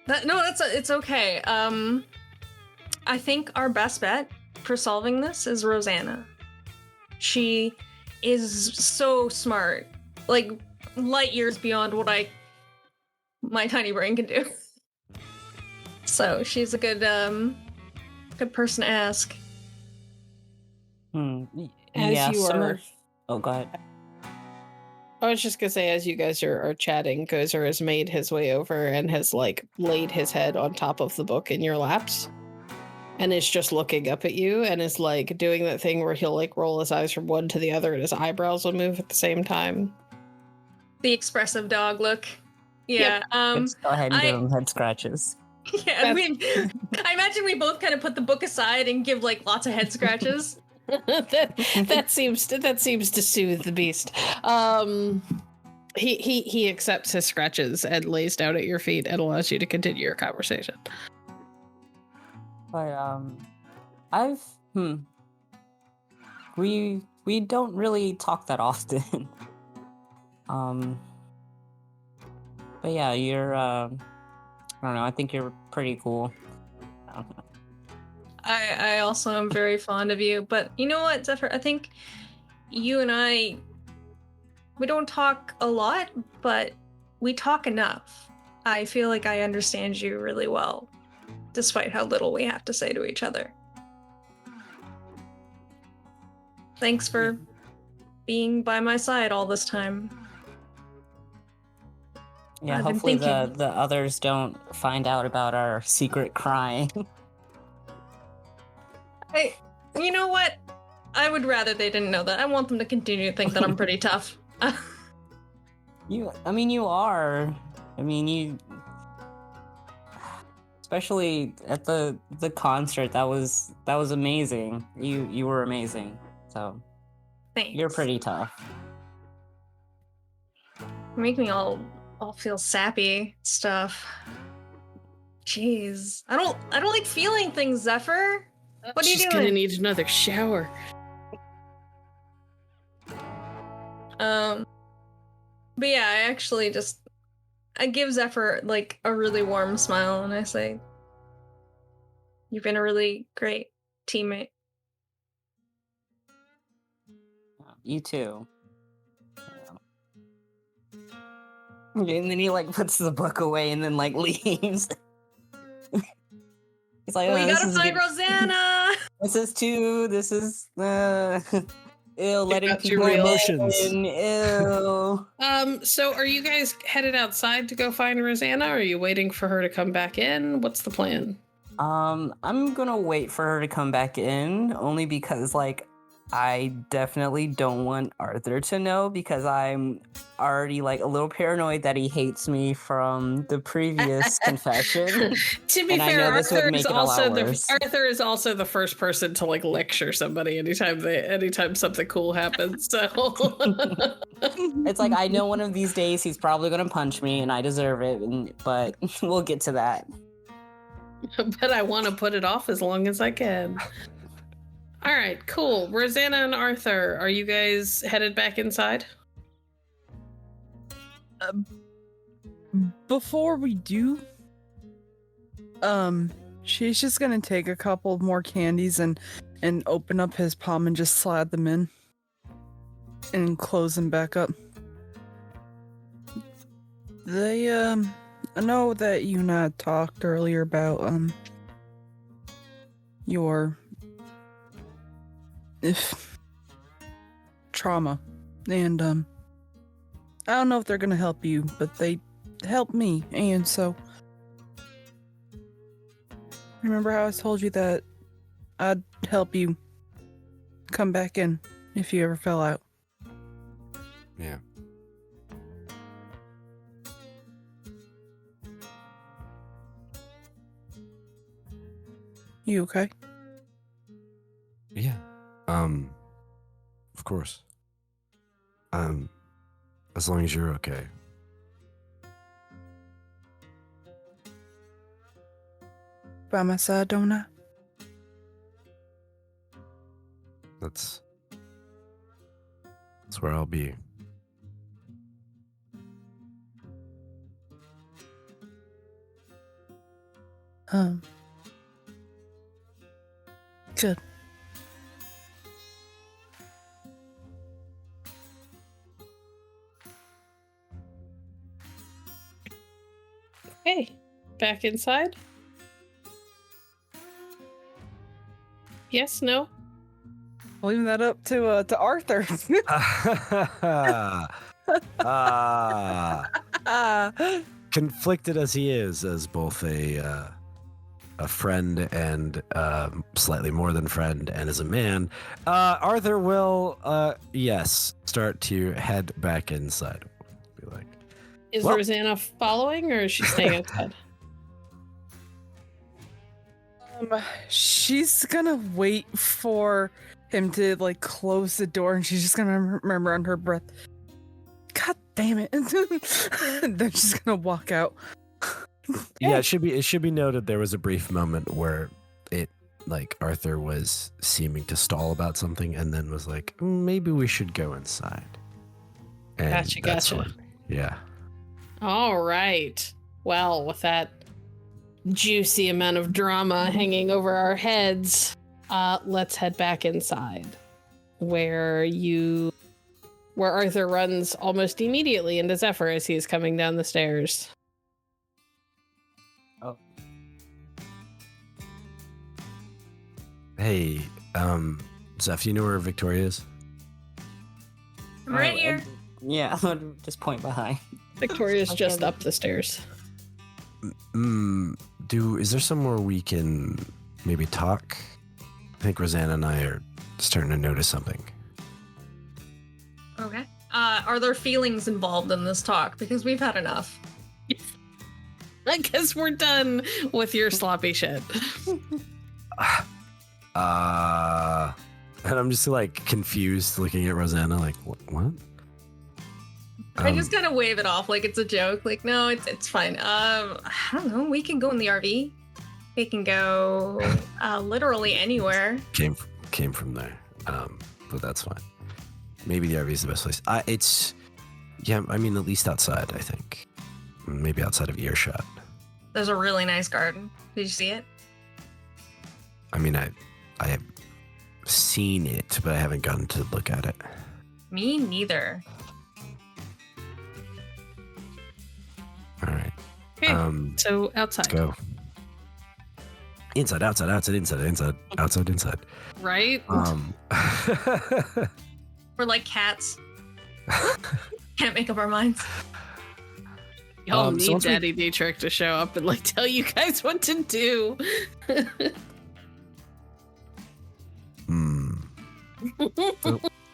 But it's okay. I think our best bet for solving this is Rosanna. She is so smart, like light years beyond what my tiny brain can do. So she's a good person to ask. Oh, go ahead. I was just gonna say, as you guys are chatting, Gozer has made his way over and has like laid his head on top of the book in your laps, and is just looking up at you and is like doing that thing where he'll like roll his eyes from one to the other and his eyebrows will move at the same time. The expressive dog look. Yeah. Yep. Let's go ahead and give him head scratches. Yeah, I imagine we both kind of put the book aside and give like lots of head scratches. that seems to soothe the beast. He accepts his scratches and lays down at your feet and allows you to continue your conversation. But we don't really talk that often. But yeah, you're I don't know, I think you're pretty cool. I don't know. I also am very fond of you, but you know what, Zephyr? I think you and we don't talk a lot, but we talk enough. I feel like I understand you really well, despite how little we have to say to each other. Thanks for being by my side all this time. Yeah, I've been hopefully thinking. the others don't find out about our secret crying. You know what? I would rather they didn't know that. I want them to continue to think that I'm pretty tough. You are. You especially at the concert, that was amazing. You were amazing. So Thanks. you're pretty tough. Make me all feel sappy stuff. Jeez. I don't like feeling things, Zephyr. What are you She's doing? gonna need another shower. But yeah, I actually I give Zephyr like a really warm smile and I say, "You've been a really great teammate." You too. Yeah. And then he like puts the book away and then like leaves. He's like, We "Oh, gotta this is find good. Rosanna. This is ew, letting got your people real emotions. in, ew." So are you guys headed outside to go find Rosanna? Or are you waiting for her to come back in? What's the plan? I'm gonna wait for her to come back in, only because like I definitely don't want Arthur to know, because I'm already like a little paranoid that he hates me from the previous confession. To be And I fair, know this would make it a lot worse. Arthur is also the first person to like lecture somebody anytime something cool happens. So It's like, I know one of these days he's probably gonna punch me and I deserve it, but we'll get to that. but I want to put it off as long as I can. All right, cool. Rosanna and Arthur, are you guys headed back inside? Before we do, she's just gonna take a couple more candies and open up his palm and just slide them in and close them back up. I know that you and I talked earlier about your trauma, and I don't know if they're gonna help you, but they helped me, and so remember how I told you that I'd help you come back in if you ever fell out? Yeah. You okay? Yeah. Of course. As long as you're okay. By my side, don't I? That's where I'll be. Good. Okay, back inside? Yes, no? Leaving that up to Arthur. Conflicted as he is, as both a friend and slightly more than friend, and as a man, Arthur will yes start to head back inside. Be like, Is well- Rosanna following, or is she staying outside? She's gonna wait for him to like close the door, and she's just gonna remember on her breath, God damn it. They're just gonna walk out. Yeah, it should be noted there was a brief moment where Arthur was seeming to stall about something and then was like, maybe we should go inside. And Gotcha. Yeah. All right. Well, with that juicy amount of drama hanging over our heads, let's head back inside, where Arthur runs almost immediately into Zephyr as he's coming down the stairs. Oh. Hey, Zeph, you know where Viktoria is? I'm right here. Yeah, I'll just point behind. Victoria's Okay. just up the stairs. Is there somewhere we can maybe talk? I think Rosanna and I are starting to notice something. Okay. Are there feelings involved in this talk? Because we've had enough. I guess we're done with your sloppy shit. And I'm just like confused looking at Rosanna like, what? I just kind of wave it off like it's a joke. Like, no, it's fine. I don't know. We can go in the RV. We can go literally anywhere. Came from there. But that's fine. Maybe the RV is the best place. I mean, at least outside, I think. Maybe outside of earshot. There's a really nice garden. Did you see it? I mean, I have seen it, but I haven't gotten to look at it. Me neither. All right. Okay, so Let's outside, go. Inside, outside, outside, inside, inside, outside, inside. right? We're like cats. Can't make up our minds. Y'all so need once we- Daddy Dietrich to show up and like tell you guys what to do.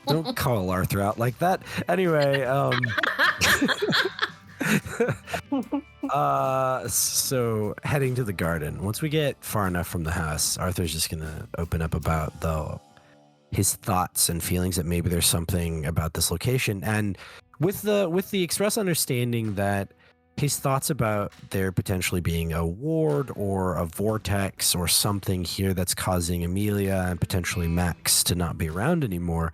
Don't call Arthur out like that. Anyway, so heading to the garden. Once we get far enough from the house, Arthur's just gonna open up about his thoughts and feelings that maybe there's something about this location, and with the express understanding that his thoughts about there potentially being a ward or a vortex or something here that's causing Amelia and potentially Max to not be around anymore,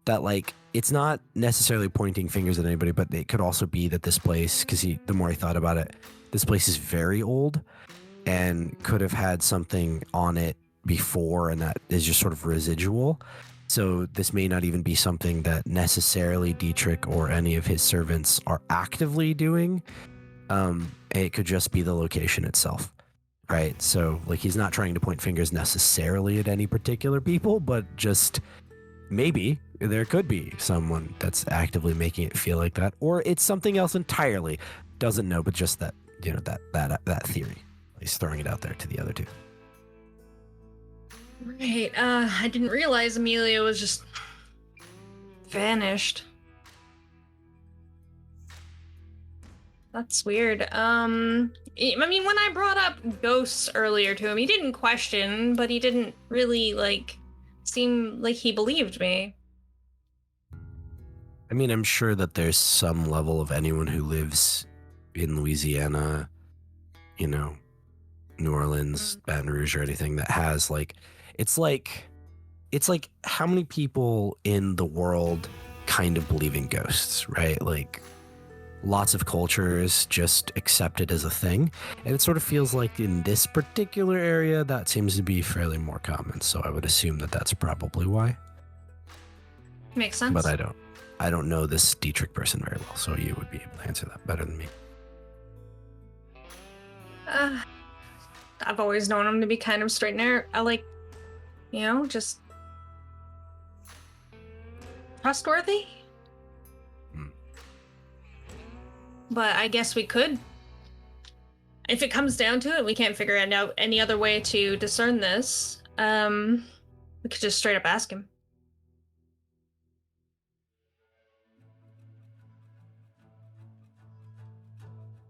that like it's not necessarily pointing fingers at anybody, but it could also be that this place, because the more he thought about it, this place is very old and could have had something on it before, and that is just sort of residual. So this may not even be something that necessarily Dietrich or any of his servants are actively doing. It could just be the location itself, right? So like he's not trying to point fingers necessarily at any particular people, but just maybe there could be someone that's actively making it feel like that, or it's something else entirely. Doesn't know, but just that, you know, that theory. He's throwing it out there to the other two. Right. I didn't realize Amelia was just vanished. That's weird. I mean, when I brought up ghosts earlier to him, he didn't question, but he didn't really, like, seem like he believed me. I mean, I'm sure that there's some level of anyone who lives in Louisiana, you know, New Orleans, Baton Rouge, or anything that has like it's like how many people in the world kind of believe in ghosts, right? Like lots of cultures just accept it as a thing, and it sort of feels like in this particular area that seems to be fairly more common. So I would assume that that's probably why. Makes sense. But I don't know this Dietrich person very well, so you would be able to answer that better than me. I've always known him to be kind of straight and narrow. I like, you know, just trustworthy. But I guess we could. If it comes down to it, we can't figure out any other way to discern this. We could just straight up ask him.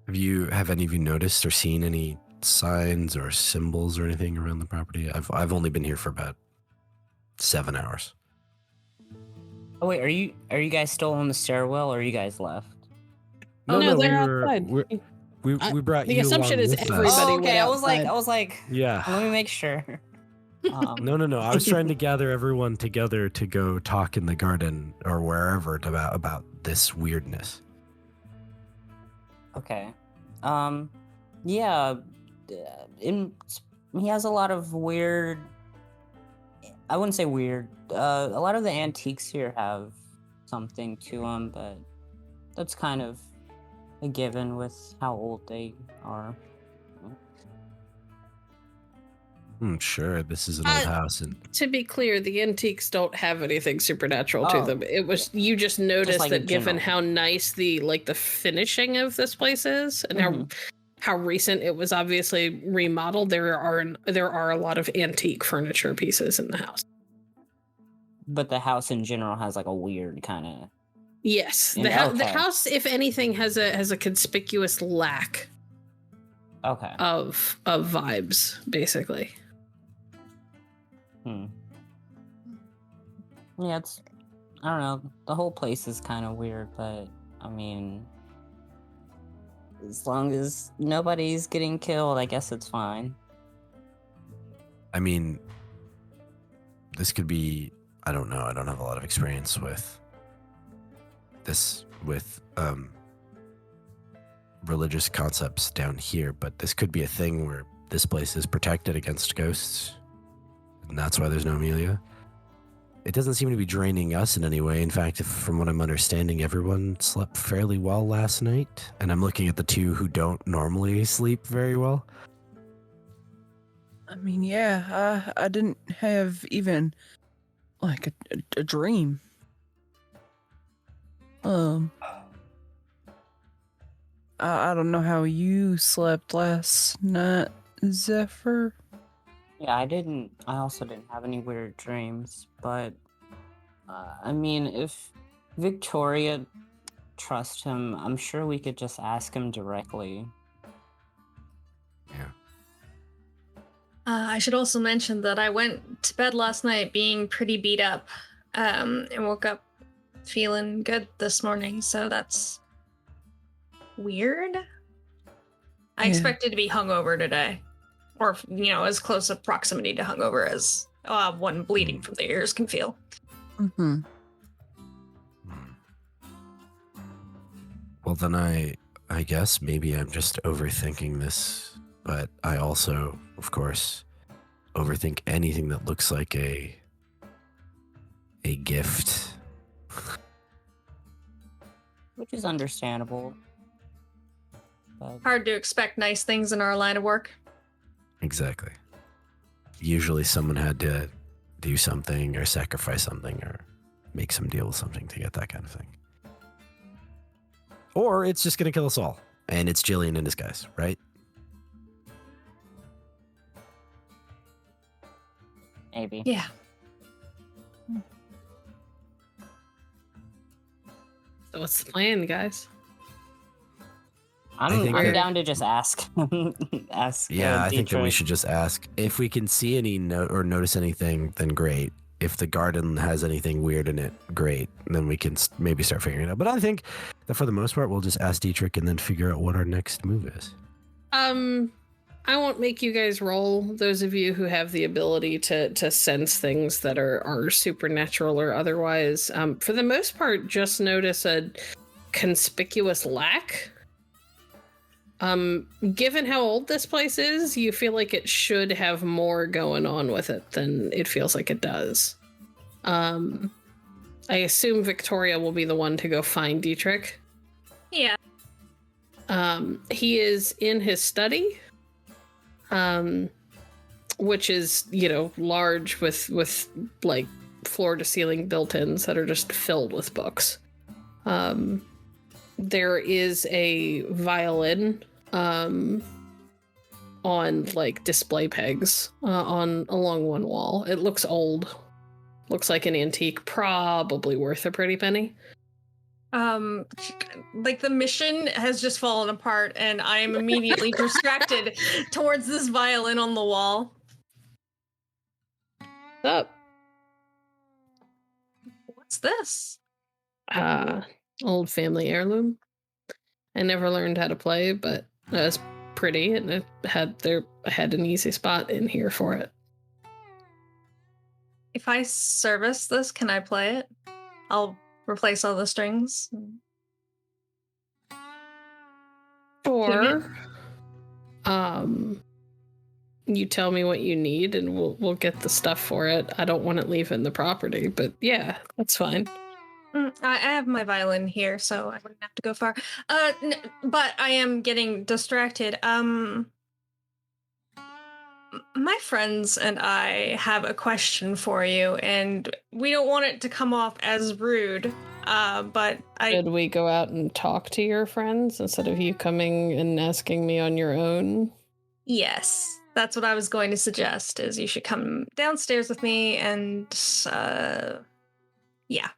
Have any of you noticed or seen any signs or symbols or anything around the property? I've only been here for about 7 hours. Oh wait, are you guys still on the stairwell, or are you guys left? No, we they're were outside. we brought The you assumption along is with us. everybody Oh, went okay. I outside. was like, Yeah. let me make sure. No. I was trying to gather everyone together to go talk in the garden or wherever about this weirdness. Okay. Yeah. He has a lot of weird. I wouldn't say weird. A lot of the antiques here have something to them, but that's kind of a given with how old they are. Sure, this is an old house, and To be clear, the antiques don't have anything supernatural to Oh. them. It was you just noticed like that in given general. how nice the finishing of this place is, and Mhm. how recent it was obviously remodeled, there are a lot of antique furniture pieces in the house. But the house in general has like a weird kind of. Yes, the Okay. house, if anything, has a conspicuous lack Okay. of vibes, basically. Yeah, I don't know. The whole place is kind of weird, but I mean, as long as nobody's getting killed, I guess it's fine. I mean, this could be. I don't know. I don't have a lot of experience with this religious concepts down here, but this could be a thing where this place is protected against ghosts, and that's why there's no Amelia. It doesn't seem to be draining us in any way. In fact, from what I'm understanding, everyone slept fairly well last night, and I'm looking at the two who don't normally sleep very well. I mean, yeah, I didn't have even like a dream. I don't know how you slept last night, Zephyr. Yeah, I also didn't have any weird dreams, but I mean, if Viktoria trusts him, I'm sure we could just ask him directly. Yeah. I should also mention that I went to bed last night being pretty beat up, and woke up feeling good this morning, so that's weird. I Yeah. expected to be hungover today, or as close a proximity to hungover as one bleeding from the ears can feel. Mm-hmm. Well, then I guess maybe I'm just overthinking this, but I also, of course, overthink anything that looks like a gift. Which is understandable. But Hard to expect nice things in our line of work. Exactly. Usually someone had to do something or sacrifice something or make some deal with something to get that kind of thing. Or it's just going to kill us all. And it's Jillian in disguise, right? maybe. Yeah. So what's the plan, guys? I think I'm that- down to just ask. ask. Yeah, I think that we Detroit. should just ask. If we can see any or notice anything, then great. If the garden has anything weird in it, great. Then we can maybe start figuring it out. But I think that for the most part, we'll just ask Dietrich and then figure out what our next move is. I won't make you guys roll. Those of you who have the ability to sense things that are supernatural or otherwise, for the most part, just notice a conspicuous lack. Given how old this place is, you feel like it should have more going on with it than it feels like it does. I assume Viktoria will be the one to go find Dietrich. Yeah. He is in his study, which is, large with like floor to ceiling built-ins that are just filled with books. There is a violin on like display pegs along one wall. It looks old. Looks like an antique, probably worth a pretty penny. Like the mission has just fallen apart and I am immediately distracted towards this violin on the wall. What's up? What's this? Old family heirloom. I never learned how to play, but it was pretty, and it had an easy spot in here for it. If I service this, can I play it? I'll replace all the strings. Sure. You tell me what you need, and we'll get the stuff for it. I don't want it leaving the property, but yeah, that's fine. I have my violin here, so I wouldn't have to go far. But I am getting distracted. My friends and I have a question for you, and we don't want it to come off as rude. But Should we go out and talk to your friends instead of you coming and asking me on your own? Yes, that's what I was going to suggest. Is you should come downstairs with me, and yeah.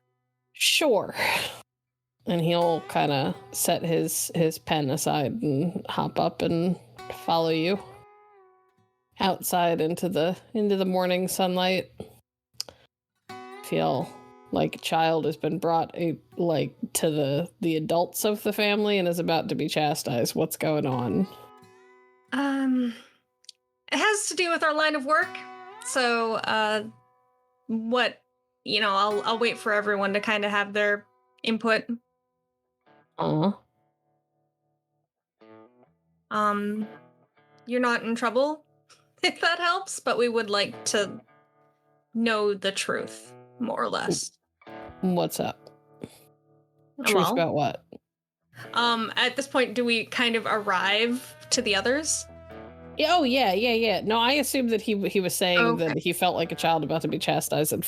Sure. And he'll kind of set his pen aside and hop up and follow you outside into the morning sunlight. Feel like a child has been brought to the adults of the family and is about to be chastised. What's going on? It has to do with our line of work. So, I'll wait for everyone to kind of have their input. You're not in trouble, if that helps, but we would like to know the truth, more or less. What's up? Truth about what? At this point, do we kind of arrive to the others? Oh, yeah. No, I assumed that he was saying that he felt like a child about to be chastised, and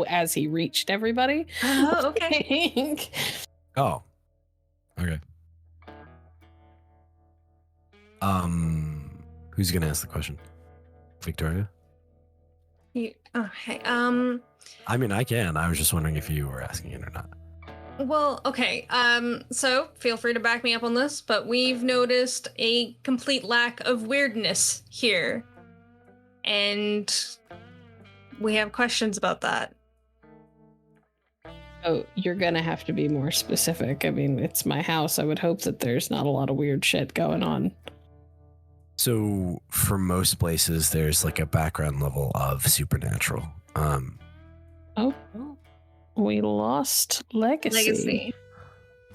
as he reached everybody. Oh, okay. Oh, okay. Who's gonna ask the question? Viktoria? Okay. I mean, I can. I was just wondering if you were asking it or not. Well, okay. So feel free to back me up on this, but we've noticed a complete lack of weirdness here. And we have questions about that. Oh, you're gonna have to be more specific. I mean, it's my house. I would hope that there's not a lot of weird shit going on. So for most places, there's like a background level of supernatural. Oh, we lost Legacy.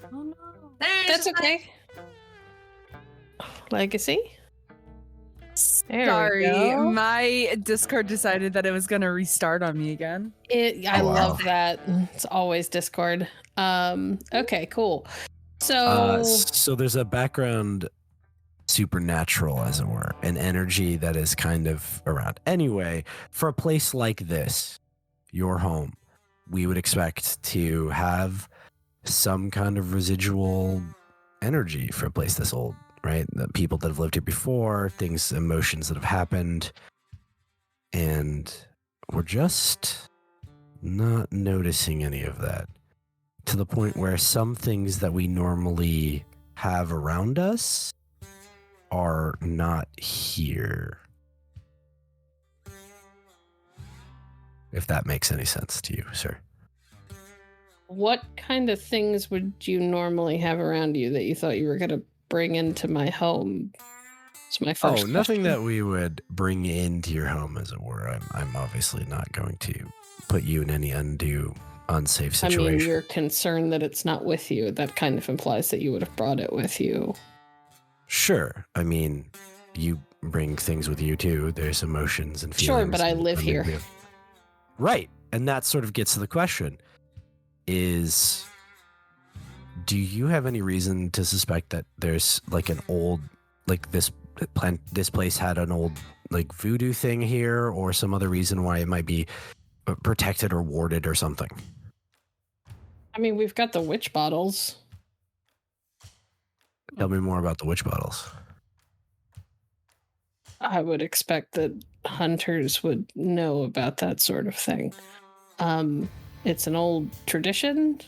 Oh no. That's okay. Legacy? Sorry, my Discord decided that it was going to restart on me again. I love that. It's always Discord. Okay, cool. So there's a background supernatural, as it were, an energy that is kind of around. Anyway, for a place like this, your home, we would expect to have some kind of residual energy for a place this old, right? The people that have lived here before, things, emotions that have happened, and we're just not noticing any of that, to the point where some things that we normally have around us are not here. If that makes any sense to you, sir. What kind of things would you normally have around you that you thought you were going to bring into my home? It's my first question. Nothing that we would bring into your home, as it were. I'm obviously not going to put you in any undue, unsafe situation. I mean, you're concerned that it's not with you. That kind of implies that you would have brought it with you. Sure. I mean, you bring things with you too. There's emotions and feelings. Sure, but I live here. Right. And that sort of gets to the question is, do you have any reason to suspect that there's like an old, like this place had an old like voodoo thing here, or some other reason why it might be protected or warded or something? I mean, we've got the witch bottles. Tell me more about the witch bottles. I would expect that hunters would know about that sort of thing. It's an old tradition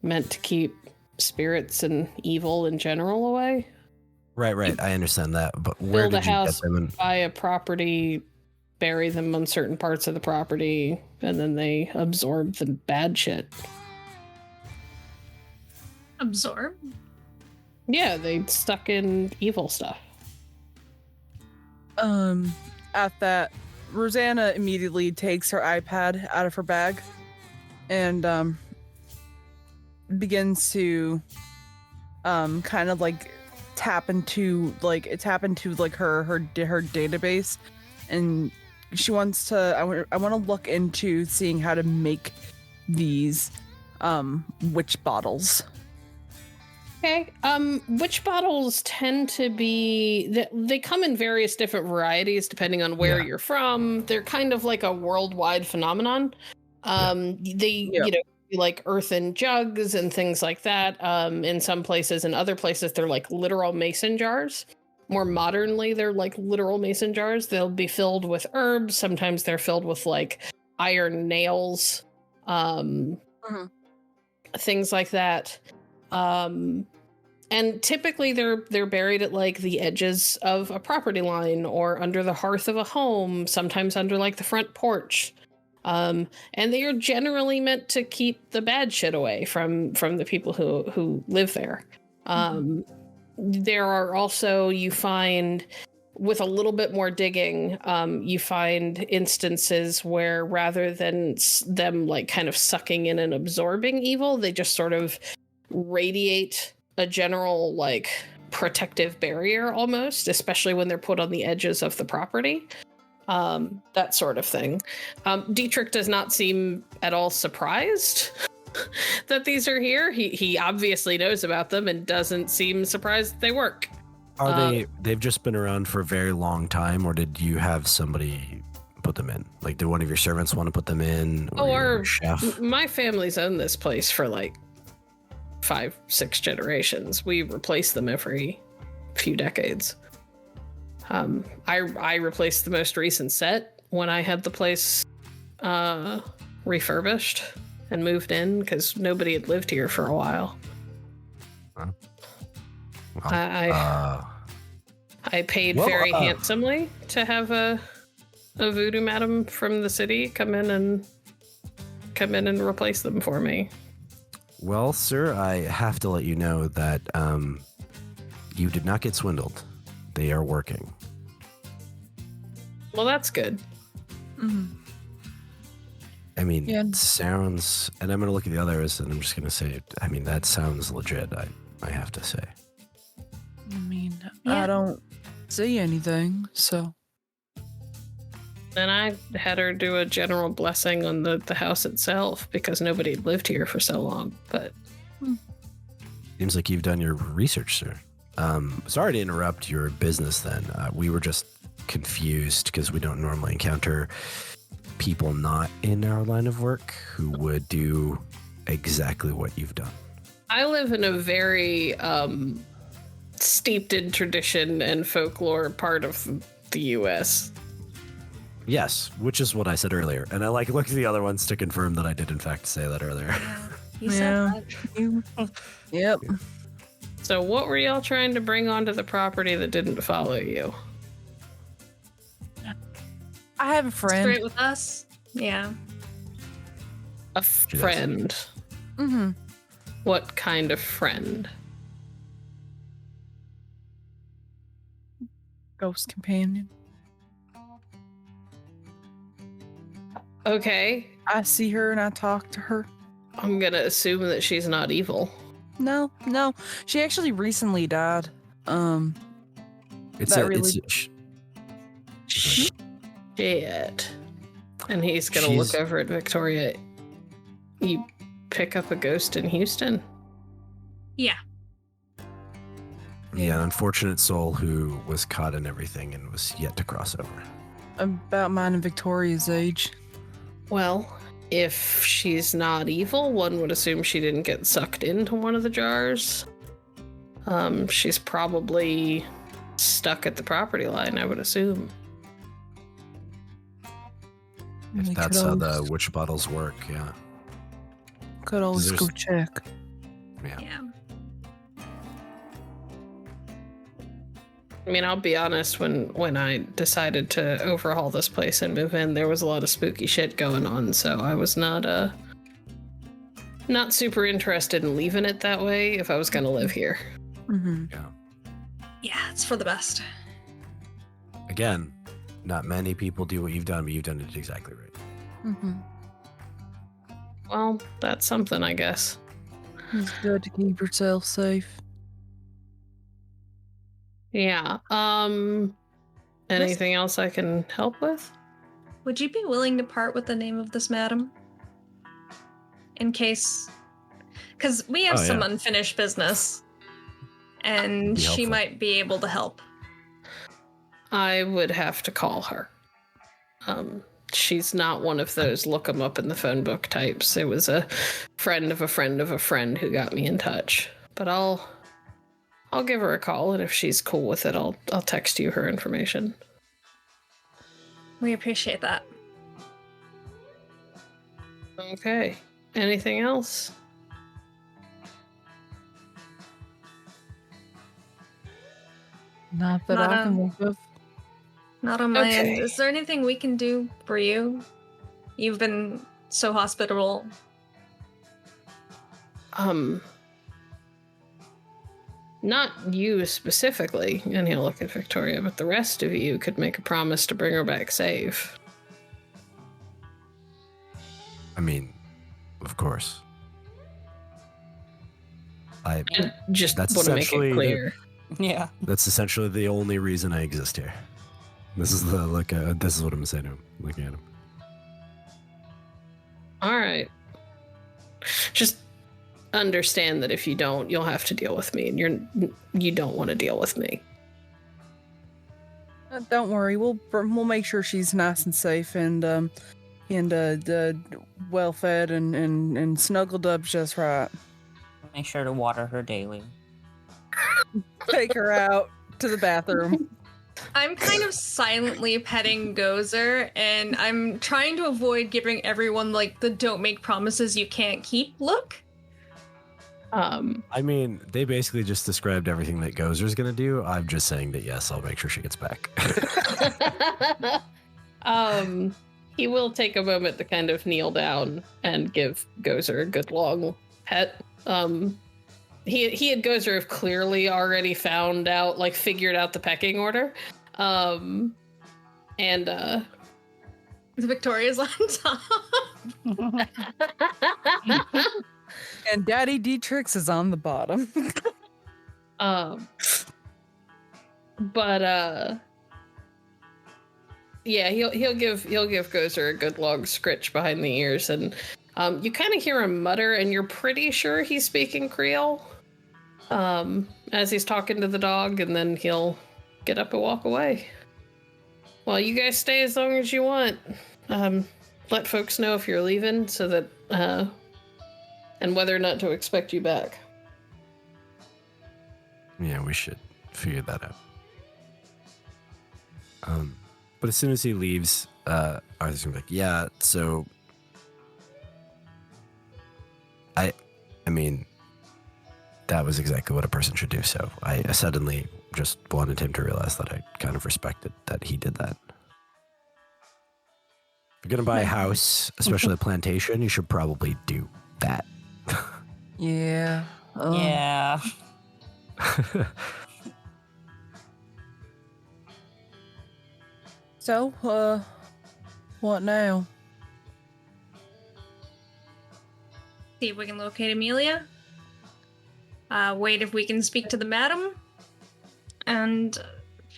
meant to keep spirits and evil in general away. Right. I understand that. But where Build did a house, you get them? buy a property, bury them on certain parts of the property, and then they absorb the bad shit. Absorb? Yeah, they stuck in evil stuff. At that, Rosanna immediately takes her iPad out of her bag and begins to kind of like tap into her database, and she wants to I want to look into seeing how to make these witch bottles. Okay. Witch bottles tend to be they come in various different varieties depending on where you're from. They're kind of like a worldwide phenomenon. Like earthen jugs and things like that. In some places, in other places, they're like literal mason jars. More modernly, they're like literal mason jars. They'll be filled with herbs. Sometimes they're filled with like iron nails, things like that. And typically they're buried at like the edges of a property line or under the hearth of a home, sometimes under like the front porch. And they are generally meant to keep the bad shit away from the people who live there. There are also, you find, with a little bit more digging, you find instances where rather than them like kind of sucking in and absorbing evil, they just sort of radiate a general like protective barrier almost, especially when they're put on the edges of the property. That sort of thing. Dietrich does not seem at all surprised that these are here. He obviously knows about them and doesn't seem surprised they work. They've just been around for a very long time, or did you have somebody put them in? Like, did one of your servants want to put them in? Or your chef? My family's owned this place for like 5-6 generations. We replace them every few decades. I replaced the most recent set when I had the place refurbished and moved in because nobody had lived here for a while. I paid very handsomely to have a voodoo madam from the city come in and replace them for me. Well, sir, I have to let you know that you did not get swindled. They are working. Well, that's good. I mean, it sounds, and I'm going to look at the others and I'm just going to say, I mean, that sounds legit, I have to say. I mean, I don't see anything, so. Then I had her do a general blessing on the house itself because nobody had lived here for so long, but. Seems like you've done your research, sir. Sorry to interrupt your business then. We were just confused because we don't normally encounter people not in our line of work who would do exactly what you've done. I live in a very steeped in tradition and folklore part of the U.S. Yes, which is what I said earlier. And I looked at the other ones to confirm that I did in fact say that earlier. You said that. Yep. So what were y'all trying to bring onto the property that didn't follow you? I have a friend. Straight with us? Yeah. A friend? Mm-hmm. What kind of friend? Ghost companion. Okay. I see her and I talk to her. I'm gonna assume that she's not evil. No. She actually recently died. Shit. And he's gonna look over at Viktoria. You pick up a ghost in Houston? Yeah. Yeah, an unfortunate soul who was caught in everything and was yet to cross over. About mine and Victoria's age. Well, if she's not evil, one would assume she didn't get sucked into one of the jars. She's probably stuck at the property line, I would assume. If that's how the witch bottles work, yeah. Could always go check. Yeah. I mean, I'll be honest, when I decided to overhaul this place and move in, there was a lot of spooky shit going on, so I was not super interested in leaving it that way if I was gonna live here. Mm-hmm. Yeah. Yeah, it's for the best. Again, not many people do what you've done, but you've done it exactly right. Mm-hmm. Well, that's something, I guess. It's good to keep yourself safe. Yeah. Anything else I can help with? Would you be willing to part with the name of this madam? In case... Because we have some unfinished business. And Be she helpful. might be able to help. I would have to call her. She's not one of those look 'em up in the phone book types. It was a friend of a friend of a friend who got me in touch. But I'll give her a call, and if she's cool with it, I'll text you her information. We appreciate that. Okay. Anything else? Not that Not I can think of. Not on my Okay. end. Is there anything we can do for you? You've been so hospitable. Not you specifically, and he'll look at Viktoria, but the rest of you could make a promise to bring her back safe. I mean, of course. I Just That's want to make essentially it the- clear. Yeah. That's essentially the only reason I exist here. This is this is what I'm saying to him, looking at him. All right. Just understand that if you don't, you'll have to deal with me, and you don't want to deal with me. Don't worry, we'll make sure she's nice and safe and well fed and snuggled up just right. Make sure to water her daily. Take her out to the bathroom. I'm kind of silently petting Gozer, and I'm trying to avoid giving everyone like the "don't make promises you can't keep" look. I mean, they basically just described everything that Gozer's gonna do. I'm just saying that yes, I'll make sure she gets back. He will take a moment to kind of kneel down and give Gozer a good long pet. He and Gozer have clearly already figured out the pecking order. Victoria's on top. And Daddy Dietrich is on the bottom. Yeah, he'll give Gozer a good long scritch behind the ears, and you kind of hear him mutter, and you're pretty sure he's speaking Creole, as he's talking to the dog, and then he'll get up and walk away. Well, you guys stay as long as you want. Let folks know if you're leaving, so that and whether or not to expect you back. Yeah, we should figure that out. But as soon as he leaves, Arthur's gonna be like, yeah, so I mean, that was exactly what a person should do. So I suddenly just wanted him to realize that I kind of respected that he did that. If you're gonna buy a house, especially a plantation, you should probably do that. Yeah. Yeah. So, what now? See if we can locate Amelia. Wait if we can speak to the madam. And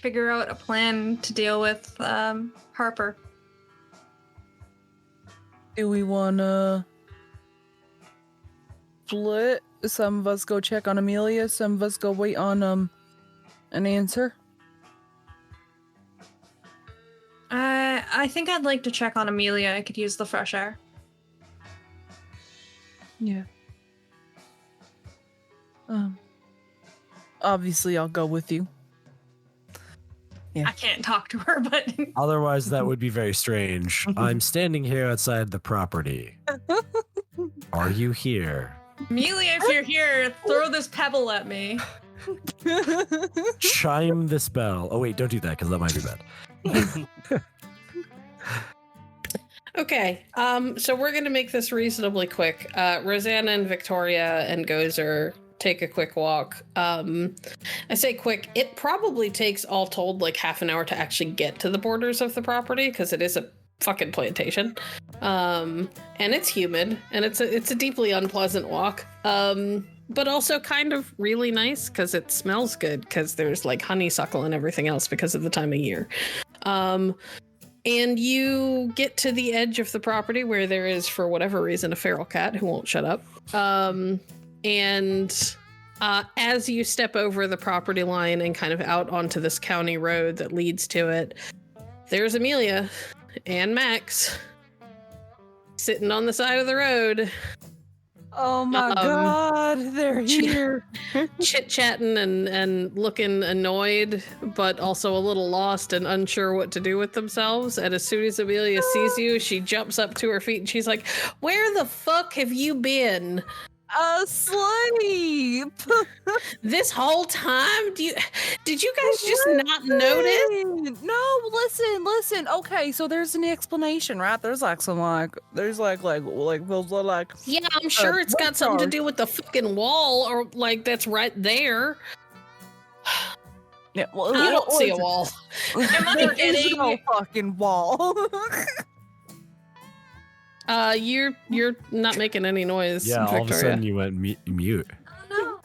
figure out a plan to deal with Harper. Do we wanna split? Some of us go check on Amelia, some of us go wait on an answer. I think I'd like to check on Amelia. I could use the fresh air. Yeah. Obviously I'll go with you. Yeah. I can't talk to her, but Otherwise, that would be very strange. I'm standing here outside the property. Are you here? Amelia, if you're here, throw this pebble at me. Chime this bell. Oh wait, don't do that because that might be bad. Okay, so we're gonna make this reasonably quick. Rosanna and Viktoria and Gozer take a quick walk. I say quick, it probably takes all told like half an hour to actually get to the borders of the property because it is a fucking plantation. And it's humid and it's a deeply unpleasant walk. But also kind of really nice because it smells good because there's like honeysuckle and everything else because of the time of year. And you get to the edge of the property where there is, for whatever reason, a feral cat who won't shut up. As you step over the property line and kind of out onto this county road that leads to it, there's Amelia and Max sitting on the side of the road. Oh my god, they're here. Chit-chatting and looking annoyed, but also a little lost and unsure what to do with themselves. And as soon as Amelia sees you, she jumps up to her feet and she's like, "Where the fuck have you been?" Asleep. This whole time? Did you guys just not notice? No, listen. Okay, so there's an explanation, right? There's like some there's like Yeah, I'm sure it's got something to do with the fucking wall or like that's right there. Yeah, well, I don't see a wall. Am I There is getting no fucking wall. You're not making any noise. Yeah, Victoria. all of a sudden you went mute. no.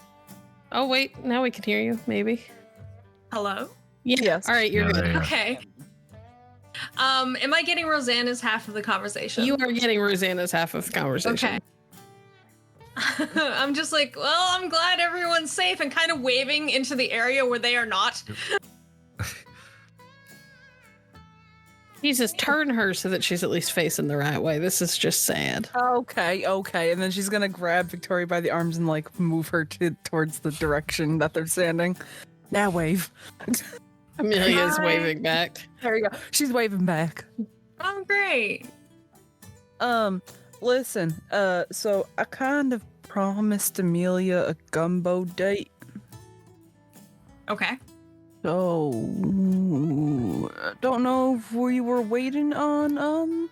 Oh wait, now we can hear you. Maybe. Hello? Yeah. Yes. All right, you're Yeah, good. there you go. Okay. Am I getting Rosanna's half of the conversation? You are getting Rosanna's half of the conversation. Okay. I'm just like, well, I'm glad everyone's safe and kind of waving into the area where they are not. Jesus, turn her so that she's at least facing the right way. This is just sad. Okay. And then she's gonna grab Victoria by the arms and like move her towards the direction that they're standing. Now wave. Amelia's Hi. waving back. There you go. She's waving back. Oh, great. Listen, so I kind of promised Amelia a gumbo date. Okay. So, don't know if we were waiting on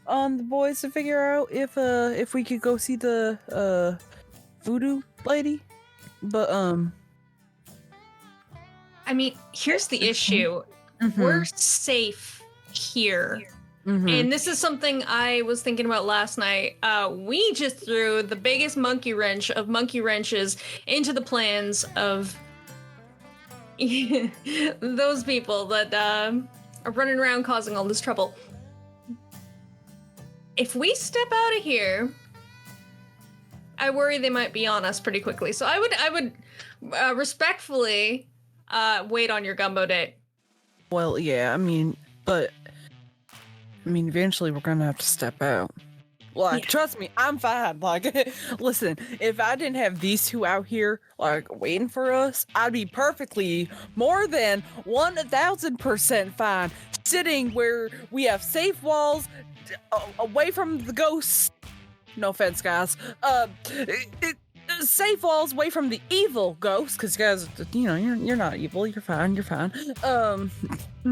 the boys to figure out if we could go see the voodoo lady, but I mean, here's the issue. We're safe here. And this is something I was thinking about last night. We just threw the biggest monkey wrench of monkey wrenches into the plans of those people that are running around causing all this trouble. If we step out of here, I worry they might be on us pretty quickly. So I would respectfully wait on your gumbo date. well, yeah, I mean, eventually we're gonna have to step out. Like, Yeah. trust me, I'm fine. Like, listen, if I didn't have these two out here, like, waiting for us, I'd be perfectly more than 1000% fine sitting where we have safe walls away from the ghosts. No offense, guys. Safe walls away from the evil ghosts, because guys, you know, you're not evil. You're fine.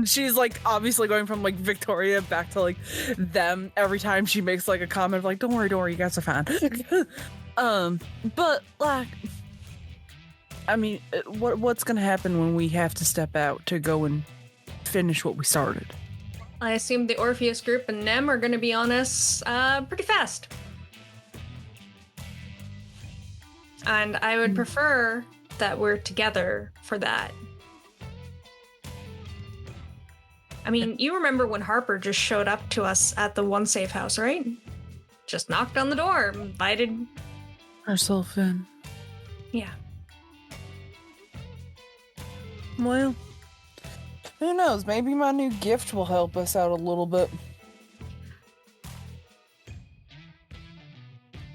She's like obviously going from like Victoria back to like them every time she makes like a comment of like, don't worry, you guys are fine. But like, I mean, what's gonna happen when we have to step out to go and finish what we started? I assume the Orpheus group and Nem are going to be on us pretty fast. And I would prefer that we're together for that. I mean, you remember when Harper just showed up to us at the one safe house, right? Just knocked on the door, invited. Herself in. Yeah. Well, who knows? Maybe my new gift will help us out a little bit.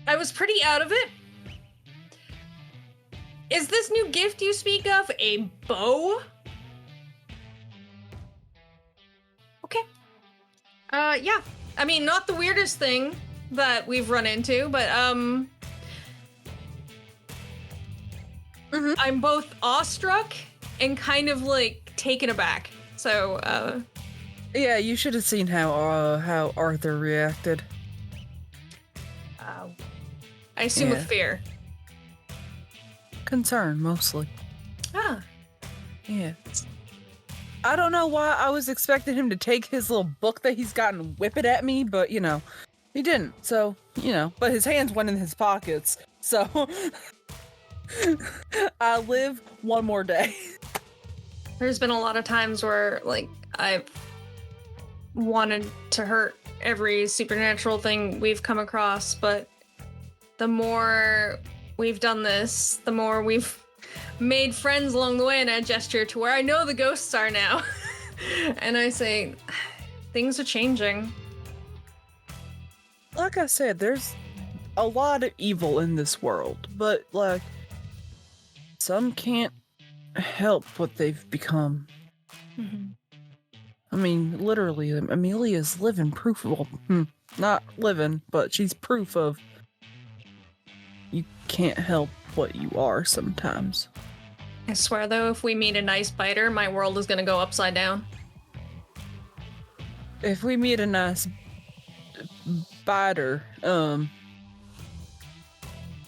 I was pretty out of it. Is this new gift you speak of a bow? Okay. Yeah. I mean, not the weirdest thing that we've run into, but I'm both awestruck and kind of like taken aback. So, Yeah, you should have seen how Arthur reacted. I assume Yeah. with fear. concern, mostly. Ah. Yeah. I don't know why I was expecting him to take his little book that he's got and whip it at me, but, he didn't. So, but his hands went in his pockets. So, I live one more day. There's been a lot of times where, I've wanted to hurt every supernatural thing we've come across, but the more we've done this, the more we've made friends along the way, and I gesture to where I know the ghosts are now. And I say, things are changing. Like I said, there's a lot of evil in this world, but, some can't help what they've become. Mm-hmm. I mean, literally, Amelia's living proof of, not living, but she's proof of you can't help what you are sometimes. I swear, though, if we meet a nice biter, my world is gonna go upside down. If we meet a nice biter, I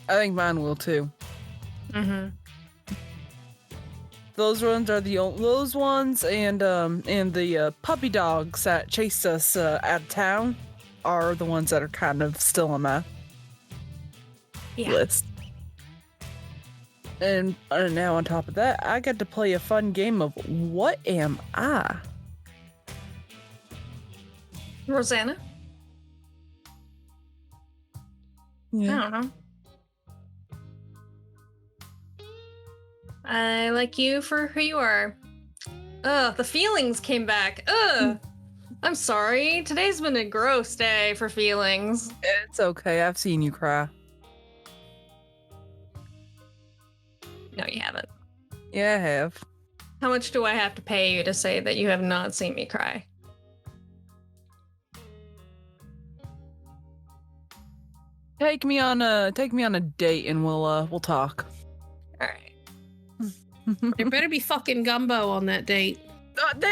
think mine will too. Mm-hmm. Those ones are those ones, and the puppy dogs that chased us out of town are the ones that are kind of still on my list. And now on top of that, I got to play a fun game of what am I? Rosanna? Yeah. I don't know. I like you for who you are. Ugh, the feelings came back. Ugh. I'm sorry. Today's been a gross day for feelings. It's okay. I've seen you cry. No, you haven't. Yeah, I have. How much do I have to pay you to say that you have not seen me cry? Take me on a date and we'll talk. All right. There better be fucking gumbo on that date.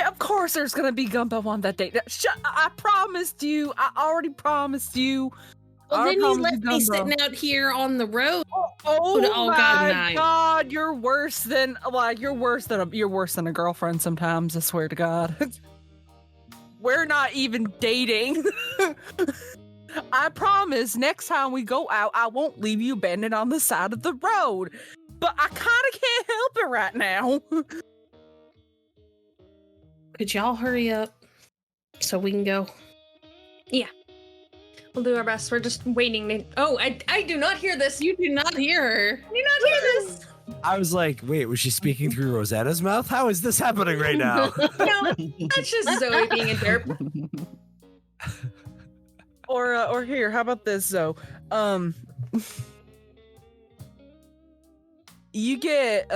Of course there's gonna be gumbo on that date. I promised you. I already promised you. Well, then you left me sitting out here on the road. Oh my God, God, you're worse than a girlfriend sometimes, I swear to God. We're not even dating. I promise next time we go out, I won't leave you abandoned on the side of the road. But I kind of can't help it right now. Could y'all hurry up so we can go? Yeah. We'll do our best. We're just waiting to... Oh, I do not hear this. You do not hear her. I do not hear this. I was like, wait, was she speaking through Rosanna's mouth? How is this happening right now? No, that's just Zoe being a derp. Or here, how about this, Zoe? You get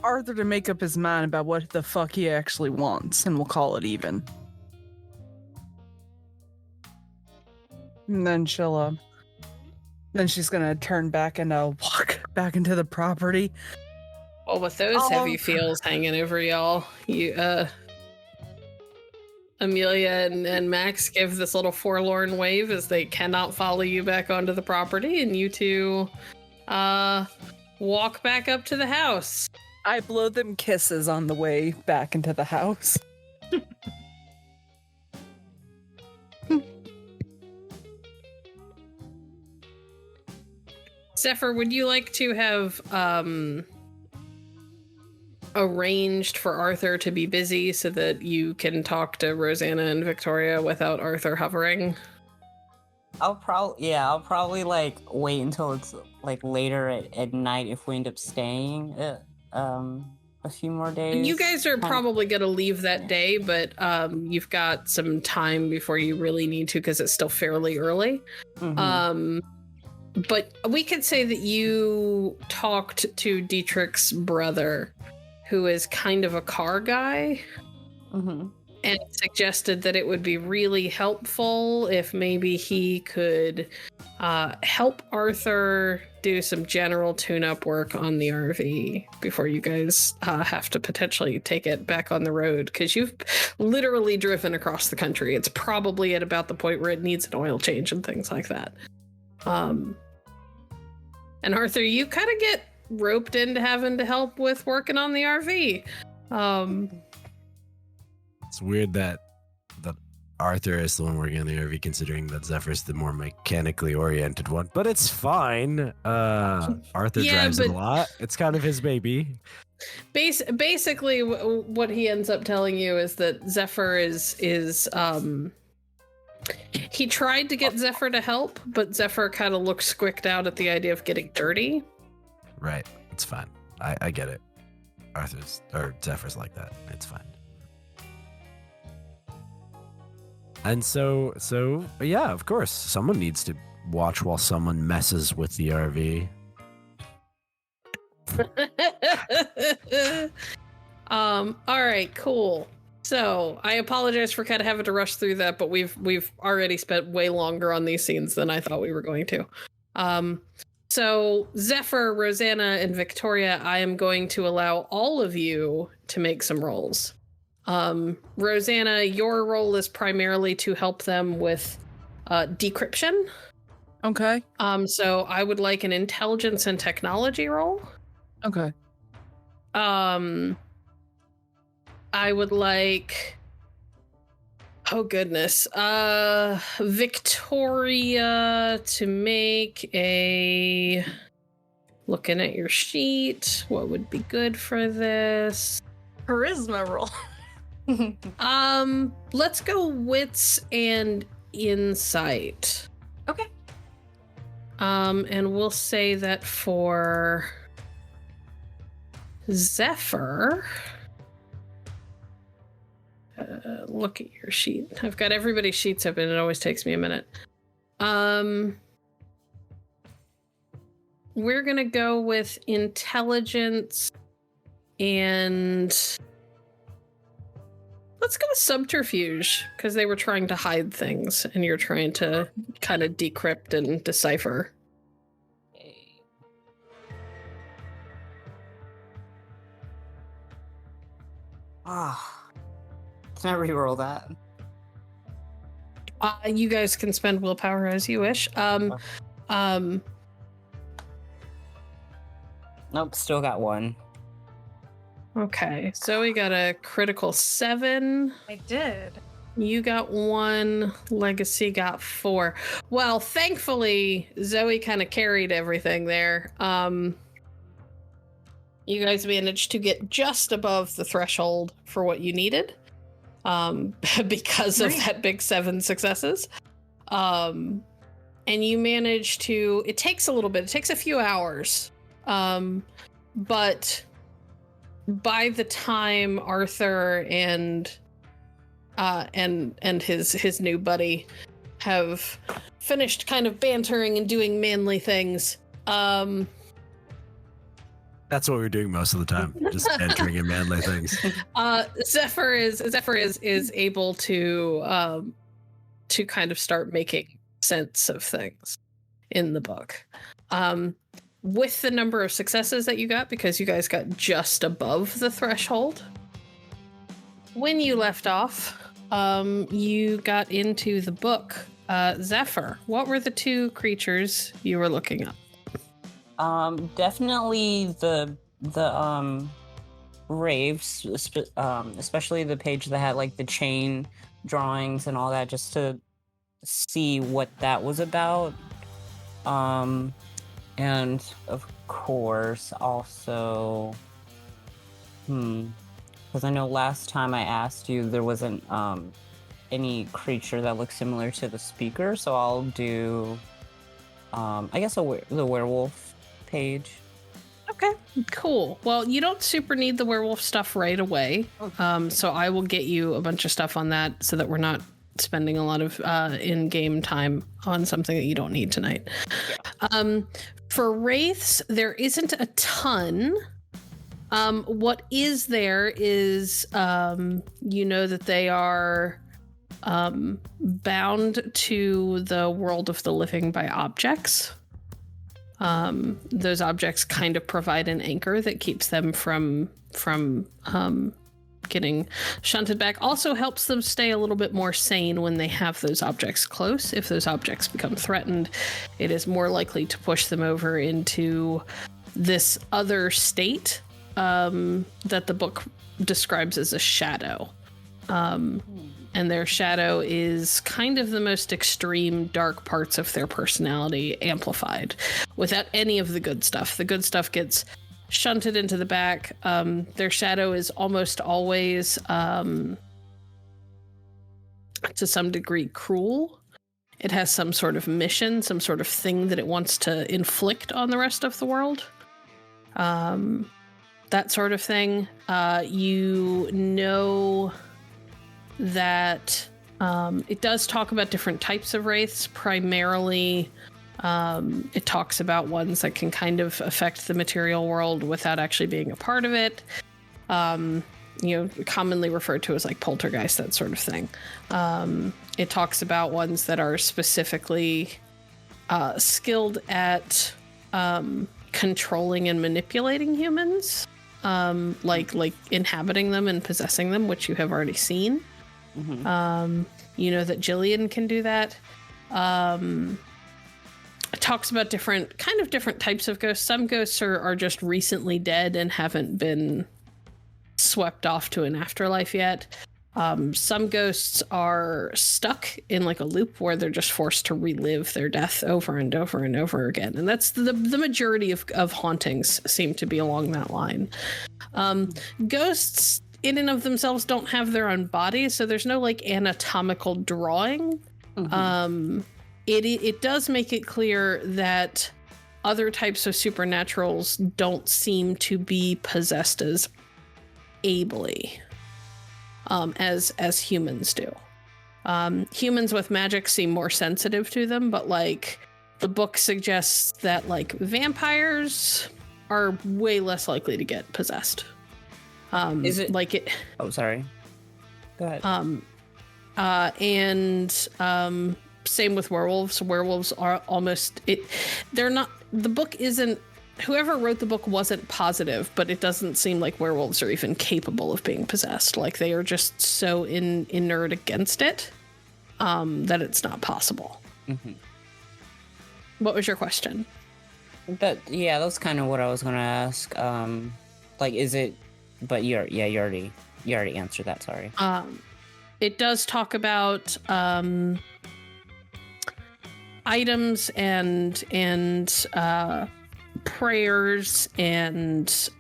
Arthur to make up his mind about what the fuck he actually wants, and we'll call it even. And then she's gonna turn back and walk back into the property. Well, with those heavy feels hanging over y'all, you Amelia and Max give this little forlorn wave as they cannot follow you back onto the property, and you two walk back up to the house. I blow them kisses on the way back into the house. Zephyr, would you like to have arranged for Arthur to be busy so that you can talk to Rosanna and Viktoria without Arthur hovering? I'll probably wait until it's later at night if we end up staying a few more days. You guys are probably going to leave that day, but you've got some time before you really need to because it's still fairly early. Mm-hmm. But we could say that you talked to Dietrich's brother, who is kind of a car guy, mm-hmm. and suggested that it would be really helpful if maybe he could help Arthur do some general tune-up work on the RV before you guys have to potentially take it back on the road, because you've literally driven across the country. It's probably at about the point where it needs an oil change and things like that. And Arthur, you kind of get roped into having to help with working on the RV. It's weird that Arthur is the one working on the RV, considering that Zephyr's the more mechanically oriented one. But it's fine. Arthur drives it a lot. It's kind of his baby. Basically, what he ends up telling you is that Zephyr is he tried to get Zephyr to help, but Zephyr kind of looked squicked out at the idea of getting dirty. Right. It's fine. I get it. Zephyr's like that. It's fine. And so yeah, of course, someone needs to watch while someone messes with the RV. All right, cool. So I apologize for kind of having to rush through that, but we've already spent way longer on these scenes than I thought we were going to. So Zephyr, Rosanna, and Viktoria, I am going to allow all of you to make some rolls. Rosanna, your role is primarily to help them with decryption. Okay. So I would like an intelligence and technology roll. Okay. I would like, oh goodness, Viktoria to make a, looking at your sheet, what would be good for this? Charisma roll. Let's go wits and insight. Okay. And we'll say that for Zephyr, look at your sheet. I've got everybody's sheets open. It always takes me a minute. We're gonna go with intelligence and let's go with subterfuge, because they were trying to hide things and you're trying to kind of decrypt and decipher. Can I reroll that? You guys can spend willpower as you wish. Nope, still got one. Okay, so we got a critical 7. I did. You got 1. Legacy got 4. Well, thankfully, Zoe kind of carried everything there. You guys managed to get just above the threshold for what you needed, because of that big 7 successes. And you managed to, it takes a little bit, it takes a few hours. But by the time Arthur and his new buddy have finished kind of bantering and doing manly things, That's what we're doing most of the time, just entering in manly things. Zephyr is able to kind of start making sense of things in the book. With the number of successes that you got, because you guys got just above the threshold. When you left off, you got into the book. Zephyr, what were the 2 creatures you were looking up? Definitely the wraiths, especially the page that had like the chain drawings and all that, just to see what that was about. And of course, also, because I know last time I asked you, there wasn't any creature that looked similar to the speaker, so I'll do, I guess, the werewolf page. Okay, cool. Well, you don't super need the werewolf stuff right away, so I will get you a bunch of stuff on that so that we're not spending a lot of in-game time on something that you don't need tonight. Yeah. For wraiths, there isn't a ton. What is there is, you know that they are bound to the world of the living by objects. Those objects kind of provide an anchor that keeps them from getting shunted back. Also helps them stay a little bit more sane when they have those objects close. If those objects become threatened, it is more likely to push them over into this other state that the book describes as a shadow. And their shadow is kind of the most extreme dark parts of their personality amplified without any of the good stuff. The good stuff gets shunted into the back. Their shadow is almost always, to some degree, cruel. It has some sort of mission, some sort of thing that it wants to inflict on the rest of the world. That sort of thing. You know that it does talk about different types of wraiths. Primarily, it talks about ones that can kind of affect the material world without actually being a part of it. Commonly referred to as like poltergeist, that sort of thing. It talks about ones that are specifically skilled at controlling and manipulating humans, like inhabiting them and possessing them, which you have already seen. Mm-hmm. You know that Jillian can do that. It talks about different types of ghosts. Some ghosts are just recently dead and haven't been swept off to an afterlife yet. Some ghosts are stuck in like a loop where they're just forced to relive their death over and over and over again. And that's the majority of hauntings seem to be along that line. Ghosts in and of themselves don't have their own bodies, so there's no like anatomical drawing. Mm-hmm. It does make it clear that other types of supernaturals don't seem to be possessed as ably as humans do. Humans with magic seem more sensitive to them, but like the book suggests that like vampires are way less likely to get possessed. Is it like it? Oh, sorry. Go ahead. Same with werewolves. Werewolves are almost it. They're not. The book isn't. Whoever wrote the book wasn't positive, but it doesn't seem like werewolves are even capable of being possessed. Like they are just so inert against it that it's not possible. Mm-hmm. What was your question? That's kind of what I was gonna ask. Like, is it? But you already answered that. Sorry. It does talk about items and prayers and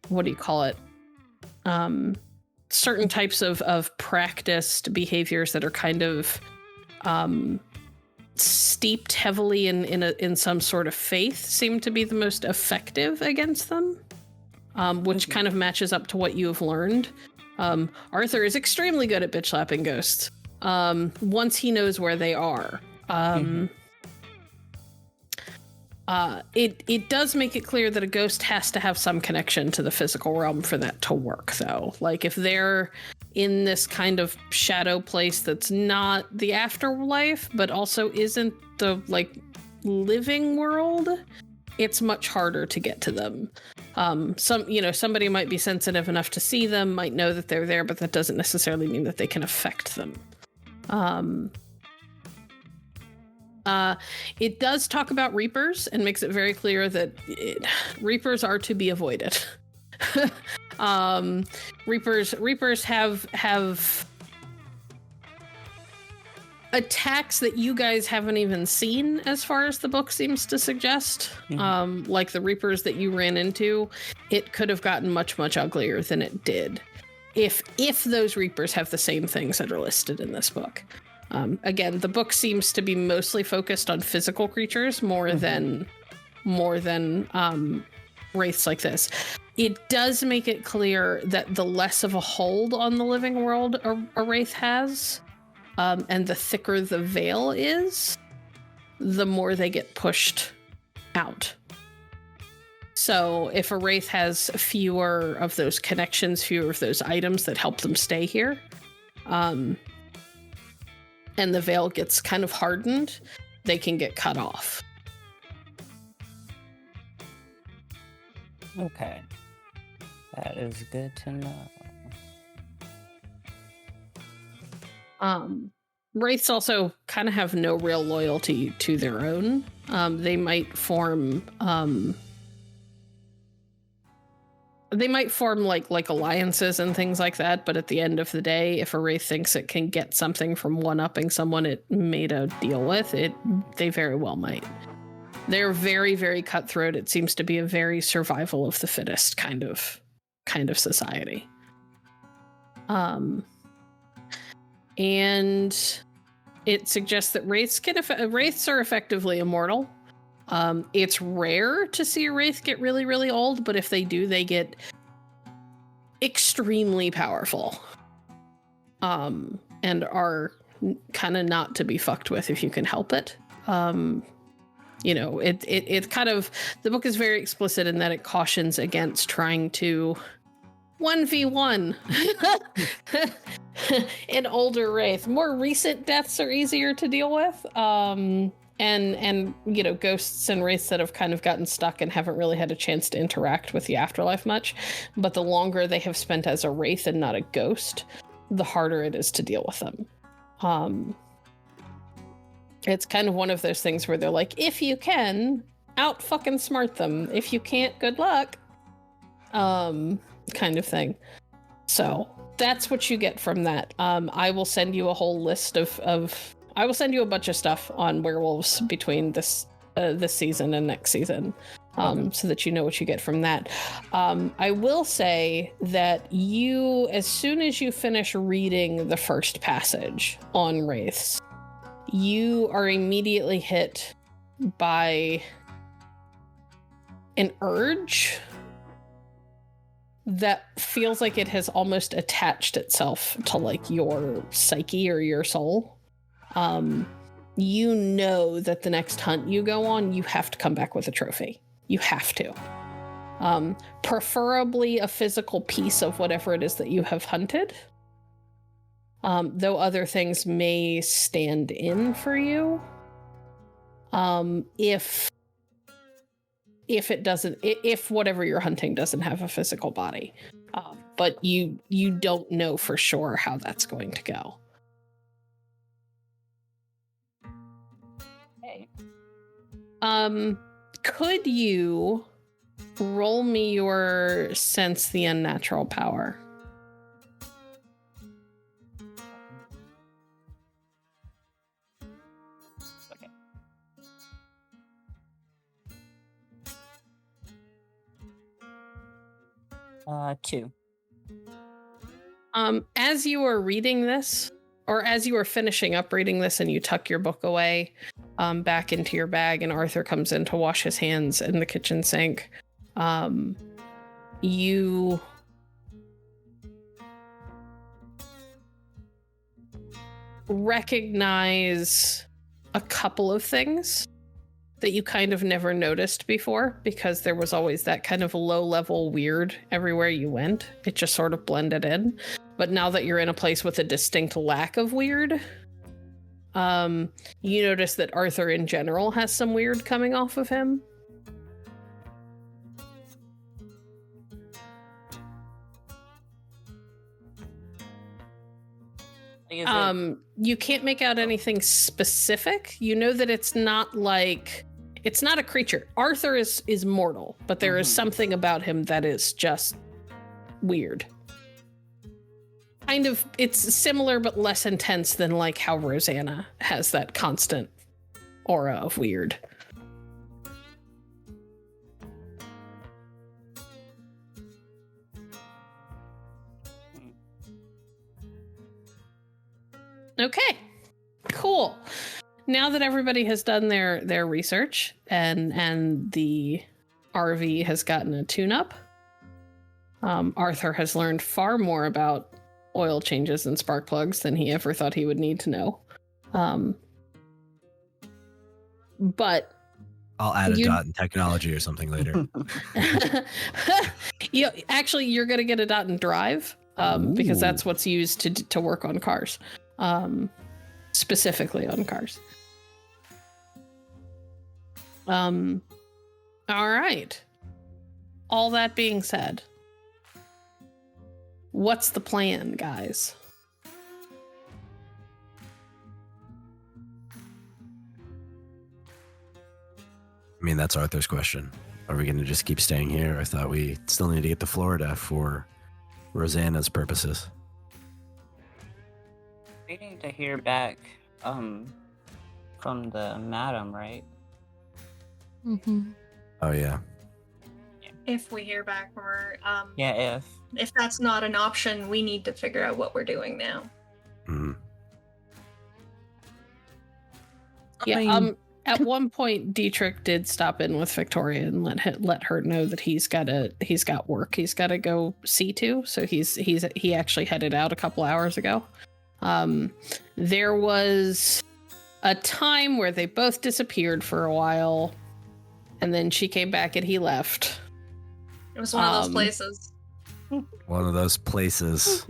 what do you call it? Certain types of practiced behaviors that are kind of steeped heavily in some sort of faith seem to be the most effective against them, which kind of matches up to what you have learned. Arthur is extremely good at bitch slapping ghosts once he knows where they are. It does make it clear that a ghost has to have some connection to the physical realm for that to work, though. Like if they're in this kind of shadow place that's not the afterlife, but also isn't the like living world, it's much harder to get to them. Somebody might be sensitive enough to see them, might know that they're there, but that doesn't necessarily mean that they can affect them. It does talk about reapers and makes it very clear that reapers are to be avoided. Reapers have attacks that you guys haven't even seen, as far as the book seems to suggest. Like the reapers that you ran into, it could have gotten much uglier than it did if those reapers have the same things that are listed in this book. Again, the book seems to be mostly focused on physical creatures more than wraiths like this. It does make it clear that the less of a hold on the living world a wraith has, and the thicker the veil is, the more they get pushed out. So if a wraith has fewer of those connections, fewer of those items that help them stay here, and the veil gets kind of hardened, they can get cut off. Okay. That is good to know. Wraiths also kind of have no real loyalty to their own. They might form like alliances and things like that, but at the end of the day, if a wraith thinks it can get something from one-upping someone it made a deal with, they very well might. They're very, very cutthroat. It seems to be a very survival of the fittest kind of society. And it suggests that wraiths are effectively immortal. It's rare to see a wraith get really, really old, but if they do, they get extremely powerful. And are kind of not to be fucked with if you can help it. It kind of, the book is very explicit in that it cautions against trying to 1v1 an older wraith. More recent deaths are easier to deal with. And ghosts and wraiths that have kind of gotten stuck and haven't really had a chance to interact with the afterlife much. But the longer they have spent as a wraith and not a ghost, the harder it is to deal with them. It's kind of one of those things where they're like, if you can, out fucking smart them. If you can't, good luck. Kind of thing. So that's what you get from that. I will send you a whole list I will send you a bunch of stuff on werewolves between this season and next season, so that you know what you get from that. I will say that as soon as you finish reading the first passage on wraiths, you are immediately hit by an urge that feels like it has almost attached itself to like your psyche or your soul. You know that the next hunt you go on, you have to come back with a trophy. You have to. Preferably a physical piece of whatever it is that you have hunted. Though other things may stand in for you. If whatever you're hunting doesn't have a physical body. But you don't know for sure how that's going to go. Hey. Could you roll me your sense the unnatural power? Okay. Two. As you are reading this, or as you are finishing up reading this and you tuck your book away back into your bag and Arthur comes in to wash his hands in the kitchen sink, you recognize a couple of things that you kind of never noticed before because there was always that kind of low-level weird everywhere you went. It just sort of blended in. But now that you're in a place with a distinct lack of weird, you notice that Arthur in general has some weird coming off of him. You can't make out anything specific. You know that it's not a creature. Arthur is mortal, but there is something about him that is just weird. Kind of, it's similar but less intense than like how Rosanna has that constant aura of weird. Okay, cool. Now that everybody has done their research and the RV has gotten a tune-up, Arthur has learned far more about oil changes and spark plugs than he ever thought he would need to know. But I'll add a dot in technology or something later. Actually, you're going to get a dot in drive because that's what's used to work on cars, specifically on cars. All right. All that being said, what's the plan, guys? I mean, that's Arthur's question. Are we going to just keep staying here? I thought we still need to get to Florida for Rosanna's purposes. We need to hear back from the madam, right? Mm-hmm. Oh, yeah. If we hear back from her, Yeah, if that's not an option, we need to figure out what we're doing now. Mm-hmm. Yeah, at one point, Dietrich did stop in with Viktoria and let her know that he's got work he's got to go see to. So he actually headed out a couple hours ago. There was a time where they both disappeared for a while, and then she came back and he left. It was one of those places. One of those places.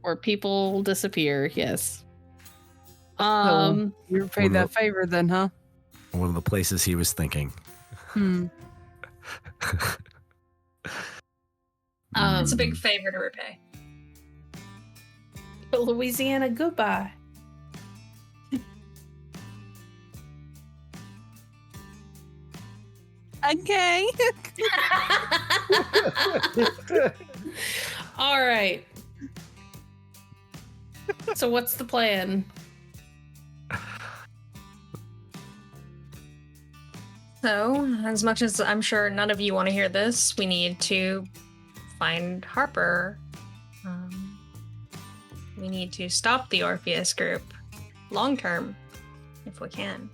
Where people disappear. Yes. You paid that favor then, huh? One of the places he was thinking. It's a big favor to repay. But Louisiana, goodbye. Okay. All right. So what's the plan? So, as much as I'm sure none of you want to hear this, we need to find Harper. We need to stop the Orpheus group long term, if we can.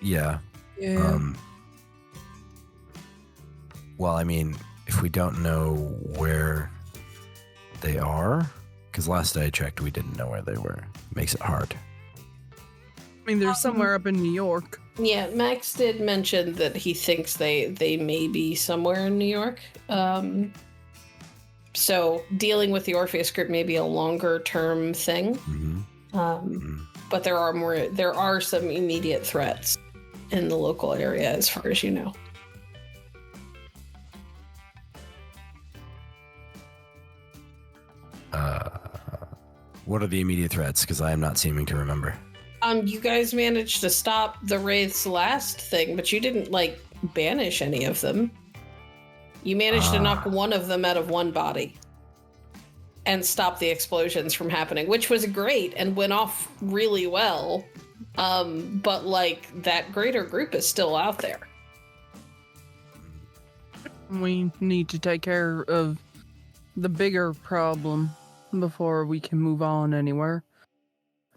Yeah. Well, I mean, if we don't know where they are, because last I checked, we didn't know where they were. Makes it hard. I mean, they're somewhere up in New York. Yeah, Max did mention that he thinks they may be somewhere in New York. So dealing with the Orpheus group may be a longer term thing. Mm-hmm. But there are some immediate threats in the local area, as far as you know. What are the immediate threats? Because I am not seeming to remember. You guys managed to stop the wraiths' last thing, but you didn't banish any of them. You managed to knock one of them out of one body and stop the explosions from happening, which was great and went off really well. But that greater group is still out there. We need to take care of the bigger problem before we can move on anywhere.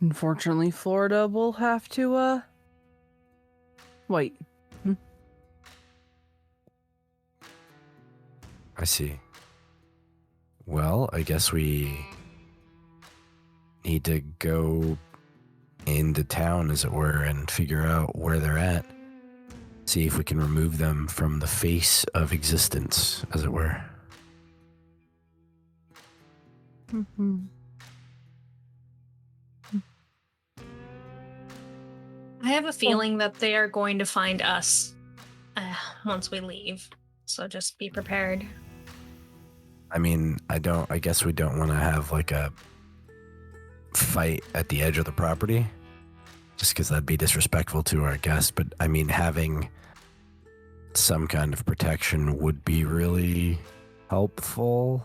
Unfortunately, Florida will have to, wait. I see. Well, I guess we need to go into town, as it were, and figure out where they're at. See if we can remove them from the face of existence, as it were. Mm-hmm. I have a feeling that they are going to find us once we leave. So just be prepared. I mean, I guess we don't want to have a fight at the edge of the property, just because that'd be disrespectful to our guests. But I mean, having some kind of protection would be really helpful.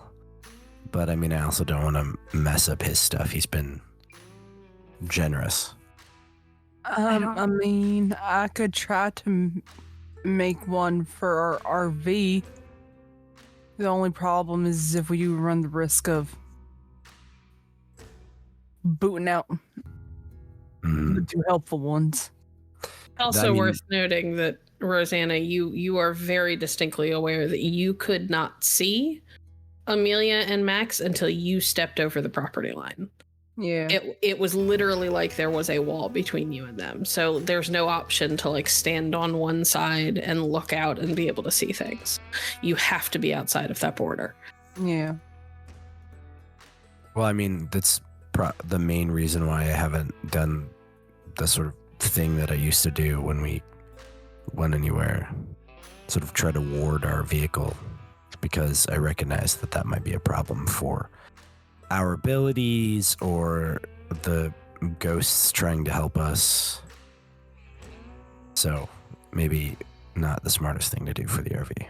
But I mean, I also don't want to mess up his stuff. He's been generous. I mean, I could try to make one for our RV. The only problem is if we do run the risk of booting out the two helpful ones. Also worth noting that, Rosanna, you are very distinctly aware that you could not see Amelia and Max until you stepped over the property line. Yeah. It was literally like there was a wall between you and them. So there's no option to stand on one side and look out and be able to see things. You have to be outside of that border. Yeah. Well, I mean, that's the main reason why I haven't done the sort of thing that I used to do when we went anywhere. sort of try to ward our vehicle, because I recognize that might be a problem for our abilities or the ghosts trying to help us. So maybe not the smartest thing to do for the RV.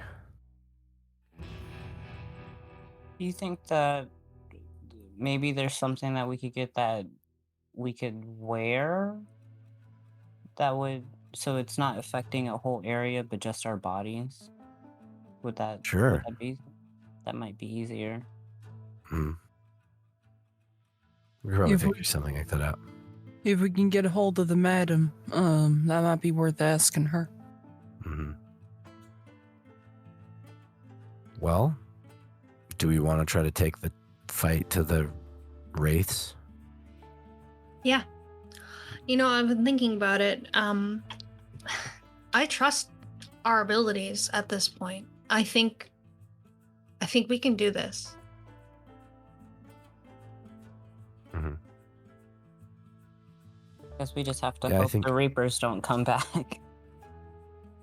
Do you think that maybe there's something that we could get that we could wear that would, so it's not affecting a whole area but just our bodies? Would Sure. That might be easier. We could probably If we- figure something like that out. If we can get a hold of the madam, that might be worth asking her. Mm-hmm. Well, do we want to try to take the fight to the wraiths? Yeah. You know, I've been thinking about it. I trust our abilities at this point. I think we can do this. Mm-hmm. Guess we just have to Yeah, I hope think- the Reapers don't come back.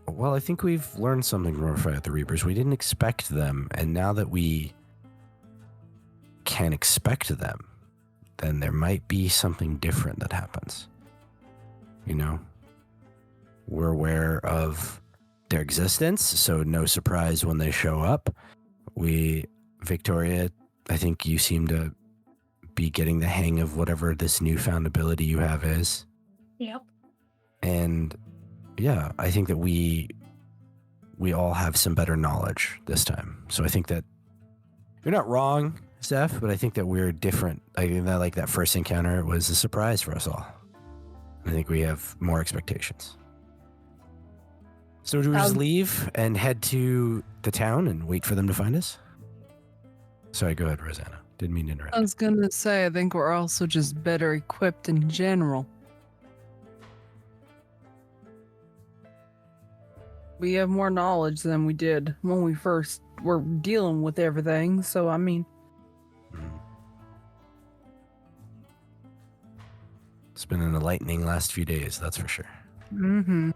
Well, I think we've learned something from our fight with the Reapers. We didn't expect them, and now that we can expect them, then there might be something different that happens. You know? We're aware of their existence, so no surprise when they show up. Viktoria, I think you seem to be getting the hang of whatever this newfound ability you have is. Yep. And yeah, I think that we all have some better knowledge this time. So I think that you're not wrong, Zeph, but I think that we're different. I think that like that first encounter was a surprise for us all. I think we have more expectations. So do we just leave and head to the town and wait for them to find us? Sorry, go ahead, Rosanna. Didn't mean to interrupt. I was gonna say, I think we're also just better equipped in general. We have more knowledge than we did when we first were dealing with everything, so I mean... Mhm. It's been an enlightening last few days, that's for sure. Mm-hmm.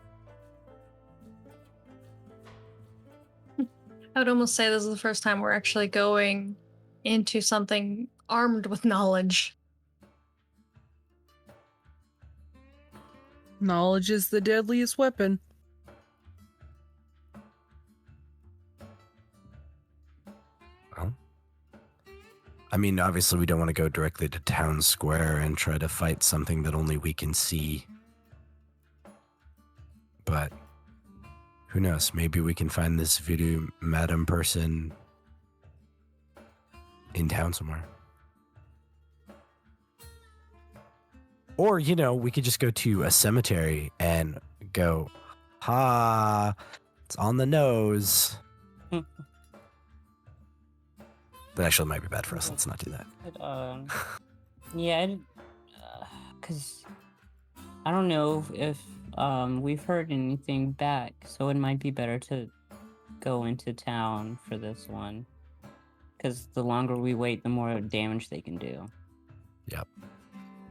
I would almost say this is the first time we're actually going into something armed with knowledge. Knowledge is the deadliest weapon. Well, I mean, obviously we don't want to go directly to town square and try to fight something that only we can see. But who knows? Maybe we can find this voodoo madam person in town somewhere. Or, you know, we could just go to a cemetery and go, ha, it's on the nose. That actually might be bad for us. Let's not do that. But, yeah, because I don't know if we've heard anything back, so it might be better to go into town for this one. Because the longer we wait, the more damage they can do. Yep.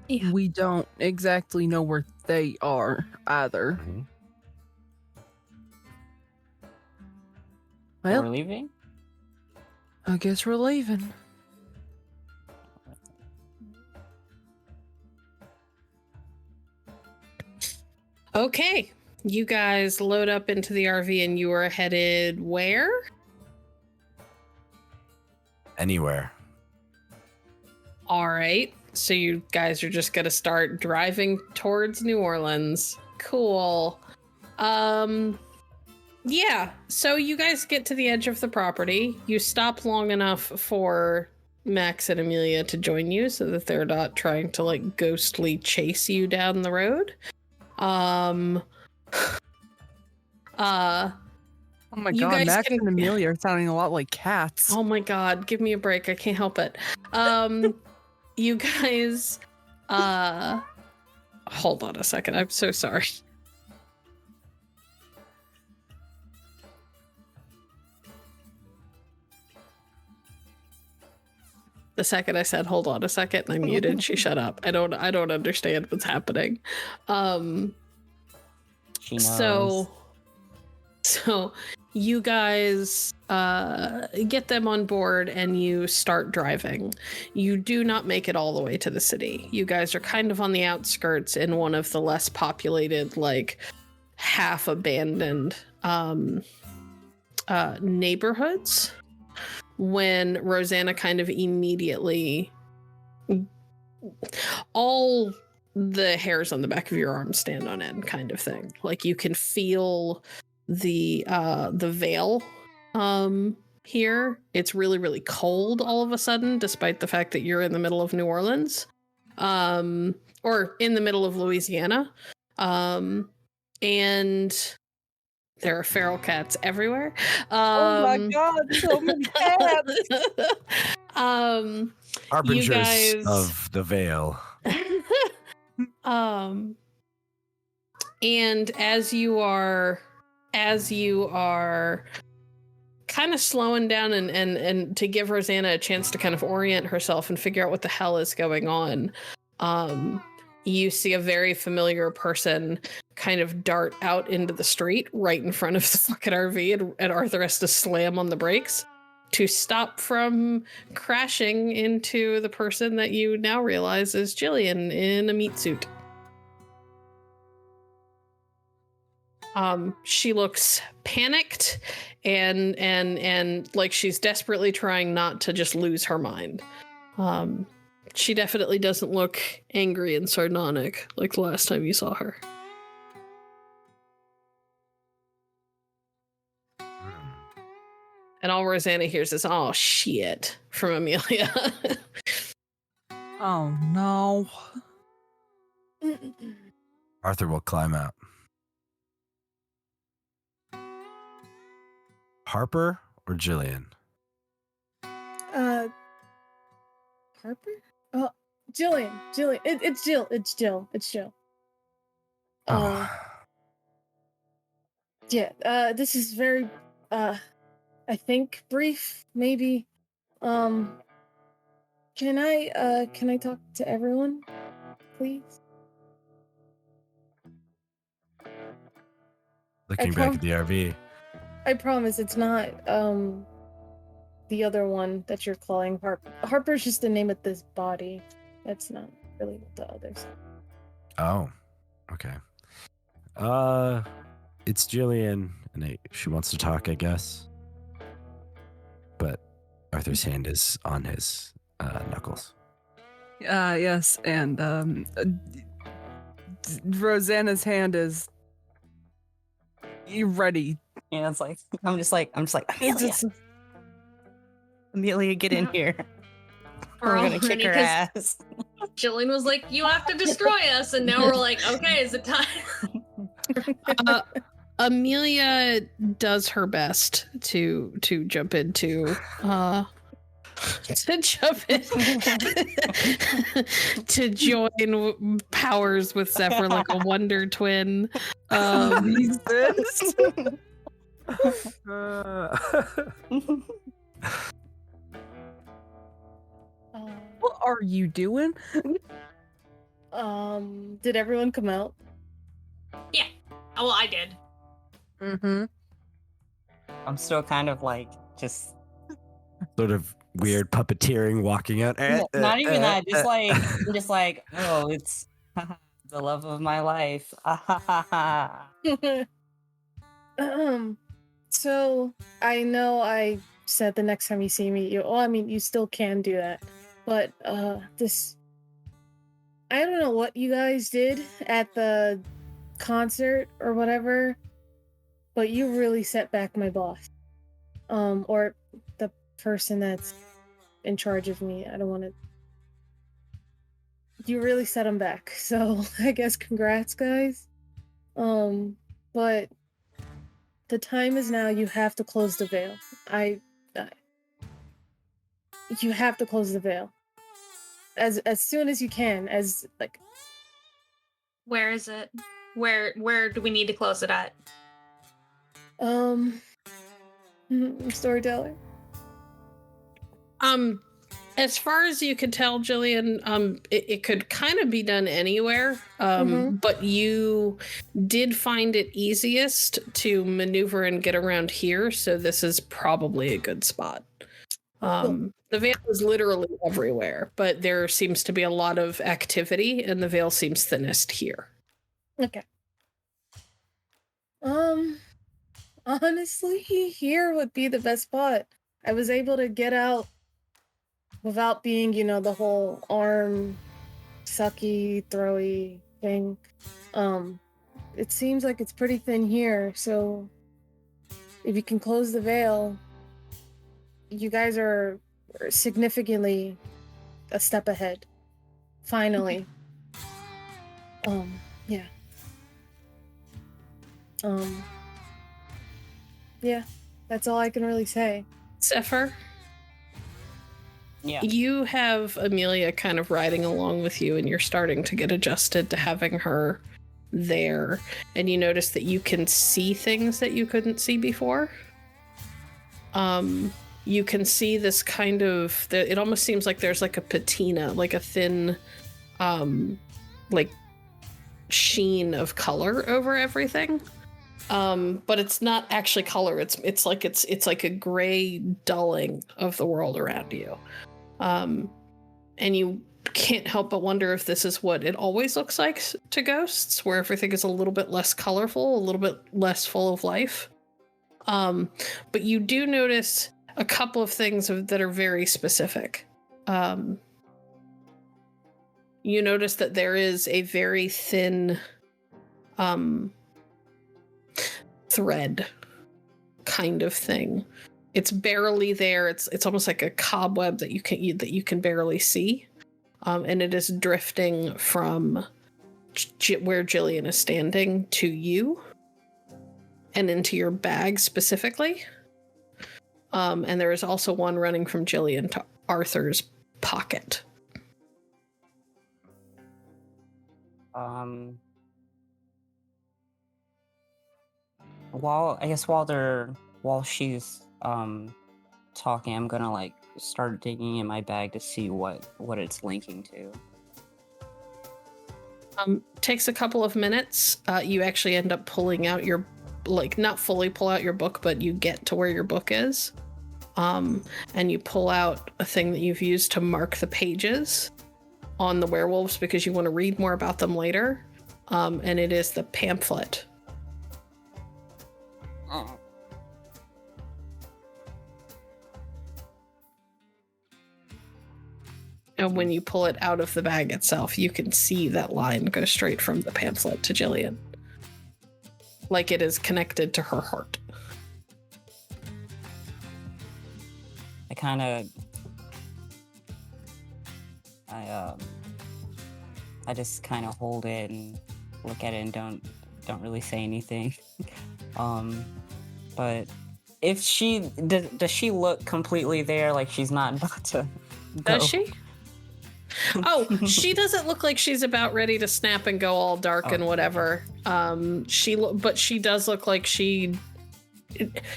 Yeah. We don't exactly know where they are either. Mm-hmm. We're Well, leaving? I guess we're leaving. Okay. You guys load up into the RV and you are headed where? Anywhere. All right. So you guys are just going to start driving towards New Orleans. Cool. Yeah. So you guys get to the edge of the property. You stop long enough for Max and Amelia to join you so that they're not trying to like ghostly chase you down the road. Oh my You god, guys Max can- and Amelia are sounding a lot like cats. Oh my god, give me a break. I can't help it. You guys hold on a second. I'm so sorry. The second I said hold on a second and I muted, she shut up. I don't understand what's happening. She knows. So you guys get them on board and you start driving. You do not make it all the way to the city. You guys are kind of on the outskirts in one of the less populated, like half abandoned neighborhoods when Rosanna kind of immediately, all the hairs on the back of your arm stand on end kind of thing. Like you can feel the veil here. It's really, really cold all of a sudden, despite the fact that you're in the middle of New Orleans, or in the middle of Louisiana. And there are feral cats everywhere. Oh my god, so many cats! Harbingers of the veil. And as you are kind of slowing down and to give Rosanna a chance to kind of orient herself and figure out what the hell is going on, you see a very familiar person kind of dart out into the street right in front of the fucking RV, and Arthur has to slam on the brakes to stop from crashing into the person that you now realize is Jillian in a meat suit. She looks panicked and like she's desperately trying not to just lose her mind. She definitely doesn't look angry and sardonic like the last time you saw her. And all Rosanna hears is, "Oh, shit," from Amelia. Oh, no. Arthur will climb out. Harper or Jillian? Harper? Oh, Jillian. It's Jill. Yeah, this is very, I think brief, maybe. Can I talk to everyone, please? Looking back at the RV. I promise it's not, the other one that you're calling Harper. Harper's just the name of this body. That's not really what the others. Oh, okay. It's Jillian, and she wants to talk, I guess. But Arthur's hand is on his knuckles. Yes, and Rosanna's hand is ready. Yeah, it's like I'm just like Amelia, get in here. We're gonna kick her ass. Jillian was like, "You have to destroy us," and now we're like, "Okay, is it time?" Amelia does her best to jump into to join powers with Zephyr like a wonder twin. What are you doing? Did everyone come out? Yeah. Oh, well, I did. Mm-hmm. I'm still kind of like just Sort of weird puppeteering, walking out. not even that. Just like, oh, it's the love of my life. So I know I said the next time you see me, you still can do that. But this, I don't know what you guys did at the concert or whatever, but you really set back my boss. Or the person that's in charge of me. I don't want to. You really set him back. So I guess congrats, guys. But the time is now. You have to close the veil. You have to close the veil as soon as you can. Where is it? Where do we need to close it at? Storyteller. As far as you could tell, Jillian, it could kind of be done anywhere, but you did find it easiest to maneuver and get around here, so this is probably a good spot. The veil is literally everywhere, but there seems to be a lot of activity, and the veil seems thinnest here. Okay. Honestly, here would be the best spot. I was able to get out without being, the whole arm sucky, throwy thing. It seems like it's pretty thin here, so if you can close the veil, you guys are significantly a step ahead. Finally. Yeah. Yeah, that's all I can really say. Zephyr? Yeah. You have Amelia kind of riding along with you, and you're starting to get adjusted to having her there. And you notice that you can see things that you couldn't see before. You can see this kind of... it almost seems like there's like a patina, like a thin, like sheen of color over everything. But it's not actually color. It's like a gray dulling of the world around you. And you can't help but wonder if this is what it always looks like to ghosts, where everything is a little bit less colorful, a little bit less full of life. But you do notice a couple of things that are very specific. You notice that there is a very thin thread kind of thing. It's barely there. It's almost like a cobweb that you can barely see, and it is drifting from where Jillian is standing to you and into your bag specifically. And there is also one running from Jillian to Arthur's pocket. While she's talking, I'm gonna start digging in my bag to see what it's linking to. Takes a couple of minutes. You actually end up pulling out your, not fully pull out your book, but you get to where your book is. And you pull out a thing that you've used to mark the pages on the werewolves because you want to read more about them later. And it is the pamphlet. Oh. And when you pull it out of the bag itself, you can see that line go straight from the pamphlet to Jillian. Like it is connected to her heart. I just kind of hold it and look at it and don't really say anything. But if does she look completely there, like she's not about to go? Does she? Oh, she doesn't look like she's about ready to snap and go all dark and whatever. But she does look like she...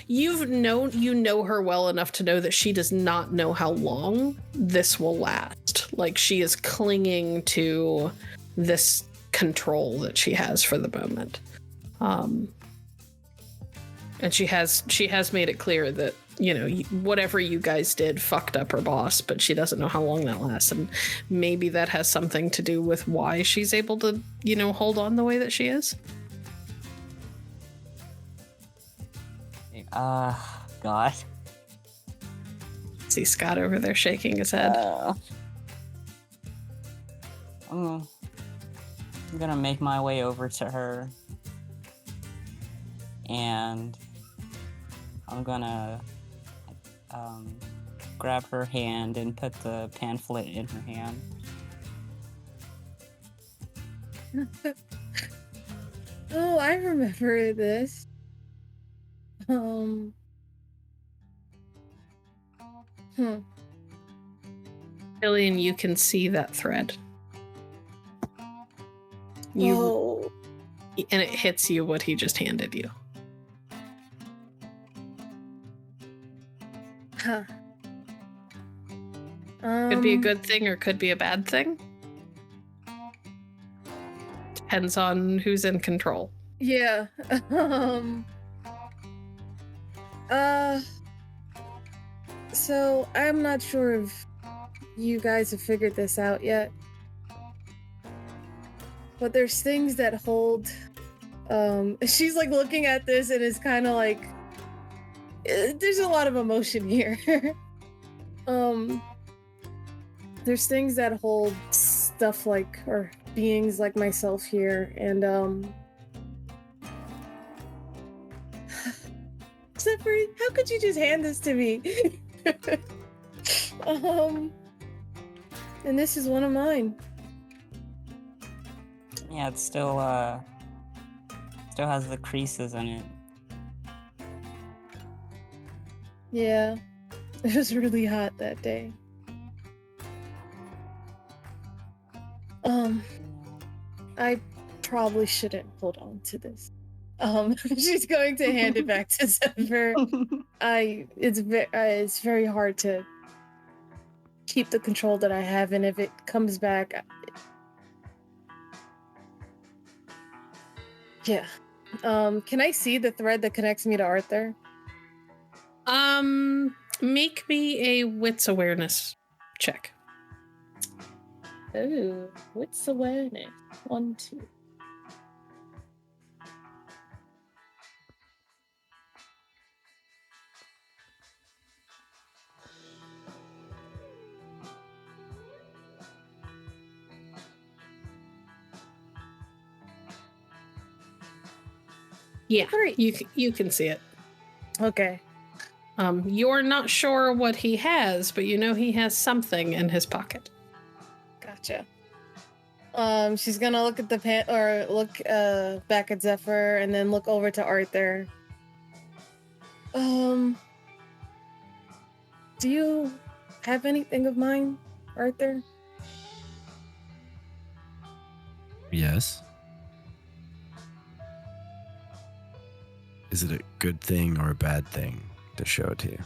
You know her well enough to know that she does not know how long this will last. Like, she is clinging to this control that she has for the moment. And she has made it clear that, whatever you guys did fucked up her boss, but she doesn't know how long that lasts. And maybe that has something to do with why she's able to, hold on the way that she is. God. See Scott over there shaking his head. I'm gonna make my way over to her. And I'm gonna grab her hand and put the pamphlet in her hand. Oh, I remember this. Jillian, you can see that thread. And it hits you what he just handed you. Huh. Could be a good thing or could be a bad thing. Depends on who's in control. Yeah. So I'm not sure if you guys have figured this out yet. But there's things that hold she's like looking at this and is kind of like there's a lot of emotion here. There's things that hold stuff like or beings like myself here and Zephyr, how could you just hand this to me? And this is one of mine. Yeah, it's still has the creases in it. Yeah. It was really hot that day. I probably shouldn't hold on to this. She's going to hand it back to Zephyr. It's very hard to keep the control that I have, and if it comes back, yeah. Can I see the thread that connects me to Arthur? Make me a wits awareness check. Oh, wits awareness. 1, 2. Yeah, 3. you can see it. Okay. You're not sure what he has, but you know he has something in his pocket. Gotcha. She's gonna look at the look back at Zephyr and then look over to Arthur. Do you have anything of mine, Arthur? Yes. Is it a good thing or a bad thing to show it to you?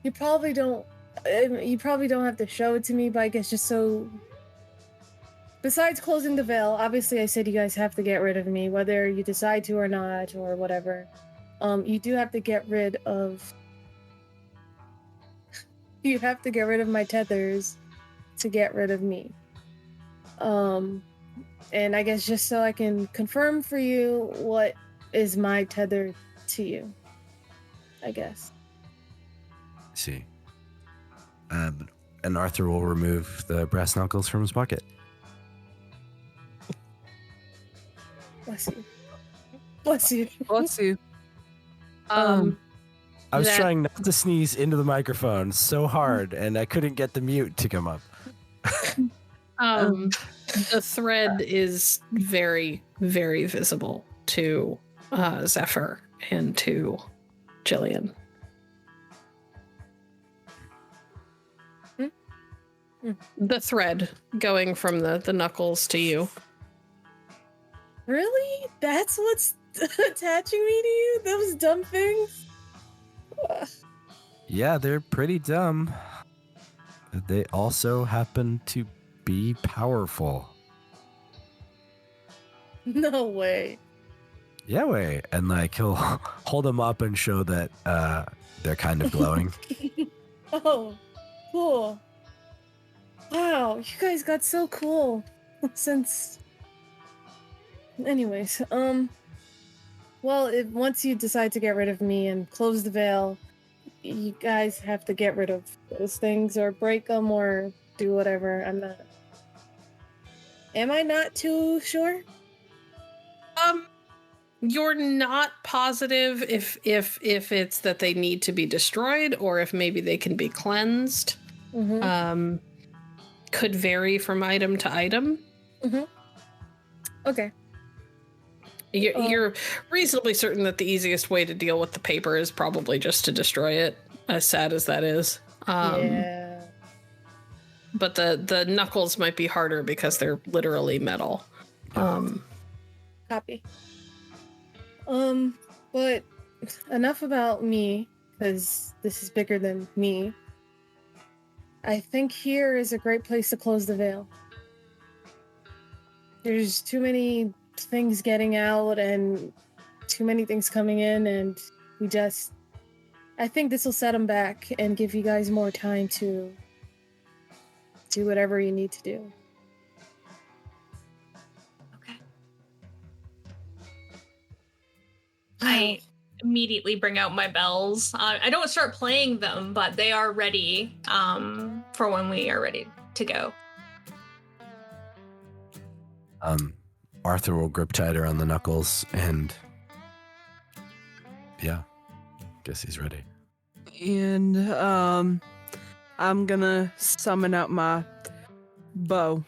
You probably don't. You probably don't have to show it to me, but I guess just so. Besides closing the veil, obviously I said you guys have to get rid of me, whether you decide to or not, or whatever. You do have to get rid of. You have to get rid of my tethers to get rid of me. And I guess just so I can confirm for you what is my tether to you. I guess. See. And Arthur will remove the brass knuckles from his pocket. Bless you. Bless you. Bless you. I was That- trying not to sneeze into the microphone so hard, and I couldn't get the mute to come up. The thread is very, very visible to Zephyr and to Jillian. The thread going from the knuckles to you. Really? That's what's attaching me to you? Those dumb things? Ugh. Yeah, they're pretty dumb. They also happen to be powerful. No way. Yeah, way. And like he'll hold them up and show that they're kind of glowing. Oh, cool. Wow, you guys got so cool since. Anyways, well, once you decide to get rid of me and close the veil, you guys have to get rid of those things or break them or do whatever. I'm not. Am I not too sure? You're not positive if it's that they need to be destroyed or if maybe they can be cleansed. Mm-hmm. Could vary from item to item. Mm-hmm. Okay. You're reasonably certain that the easiest way to deal with the paper is probably just to destroy it, as sad as that is. Yeah. But the knuckles might be harder because they're literally metal. Copy. But enough about me, because this is bigger than me. I think here is a great place to close the veil. There's too many things getting out and too many things coming in, and I think this will set them back and give you guys more time to do whatever you need to do. Okay. I immediately bring out my bells. I don't start playing them, but they are ready for when we are ready to go. Arthur will grip tighter on the knuckles and yeah, guess he's ready. And I'm gonna summon out my bow.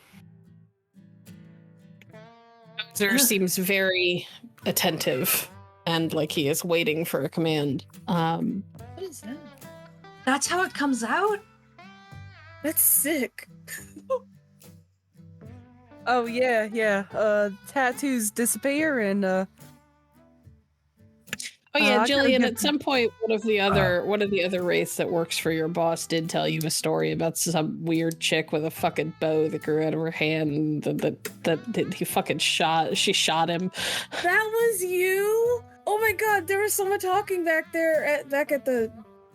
Bowser seems very attentive and like he is waiting for a command. What is that? That's how it comes out? That's sick. Oh yeah. Tattoos disappear and Oh yeah, I gotta Jillian, get at some point one of the other wraiths that works for your boss did tell you a story about some weird chick with a fucking bow that grew out of her hand that he fucking she shot him. That was you? Oh my god, there was someone talking back there back at the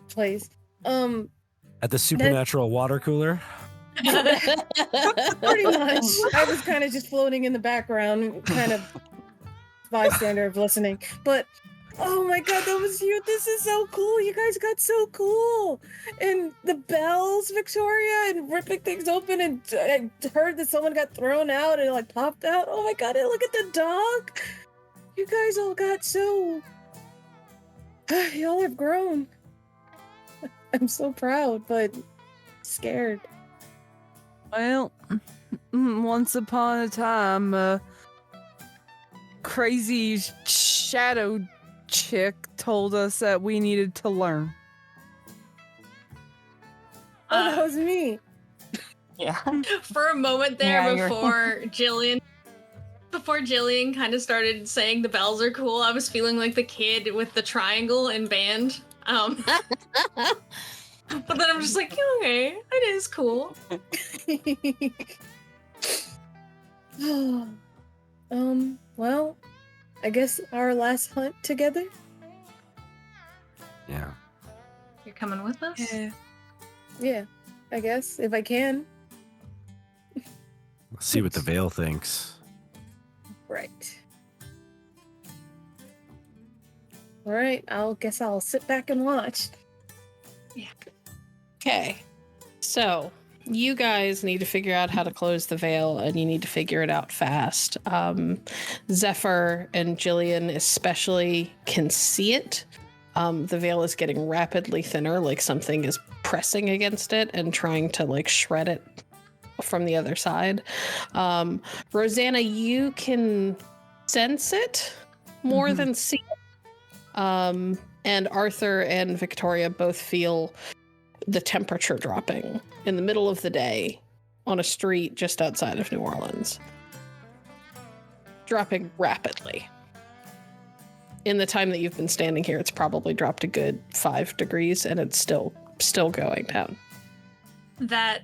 place. At the supernatural water cooler? Pretty much. I was kind of just floating in the background, kind of bystander of listening. But oh my god, that was you. This is so cool. You guys got so cool. And the bells, Viktoria, and ripping things open. And I heard that someone got thrown out and it like popped out. Oh my god, and look at the dog. You guys all got so... Y'all have grown. I'm so proud, but scared. well, once upon a time, crazy shadow chick told us that we needed to learn. Oh, that was me. Yeah. For a moment there, Yeah, you're- before Jillian kind of started saying the bells are cool, I was feeling like the kid with the triangle in band. But then I'm just like, okay, it is cool. Well, I guess our last hunt together? Yeah. You're coming with us? Yeah, I guess, if I can. Let's see what the veil thinks. Right. Alright, guess I'll sit back and watch. Okay, so you guys need to figure out how to close the veil, and you need to figure it out fast. Zephyr and Jillian especially can see it. The veil is getting rapidly thinner, like something is pressing against it and trying to like shred it from the other side. Rosanna, you can sense it more than see it. And Arthur and Viktoria both feel the temperature dropping in the middle of the day on a street just outside of New Orleans. Dropping rapidly. In the time that you've been standing here, it's probably dropped a good 5 degrees, and it's still going down. That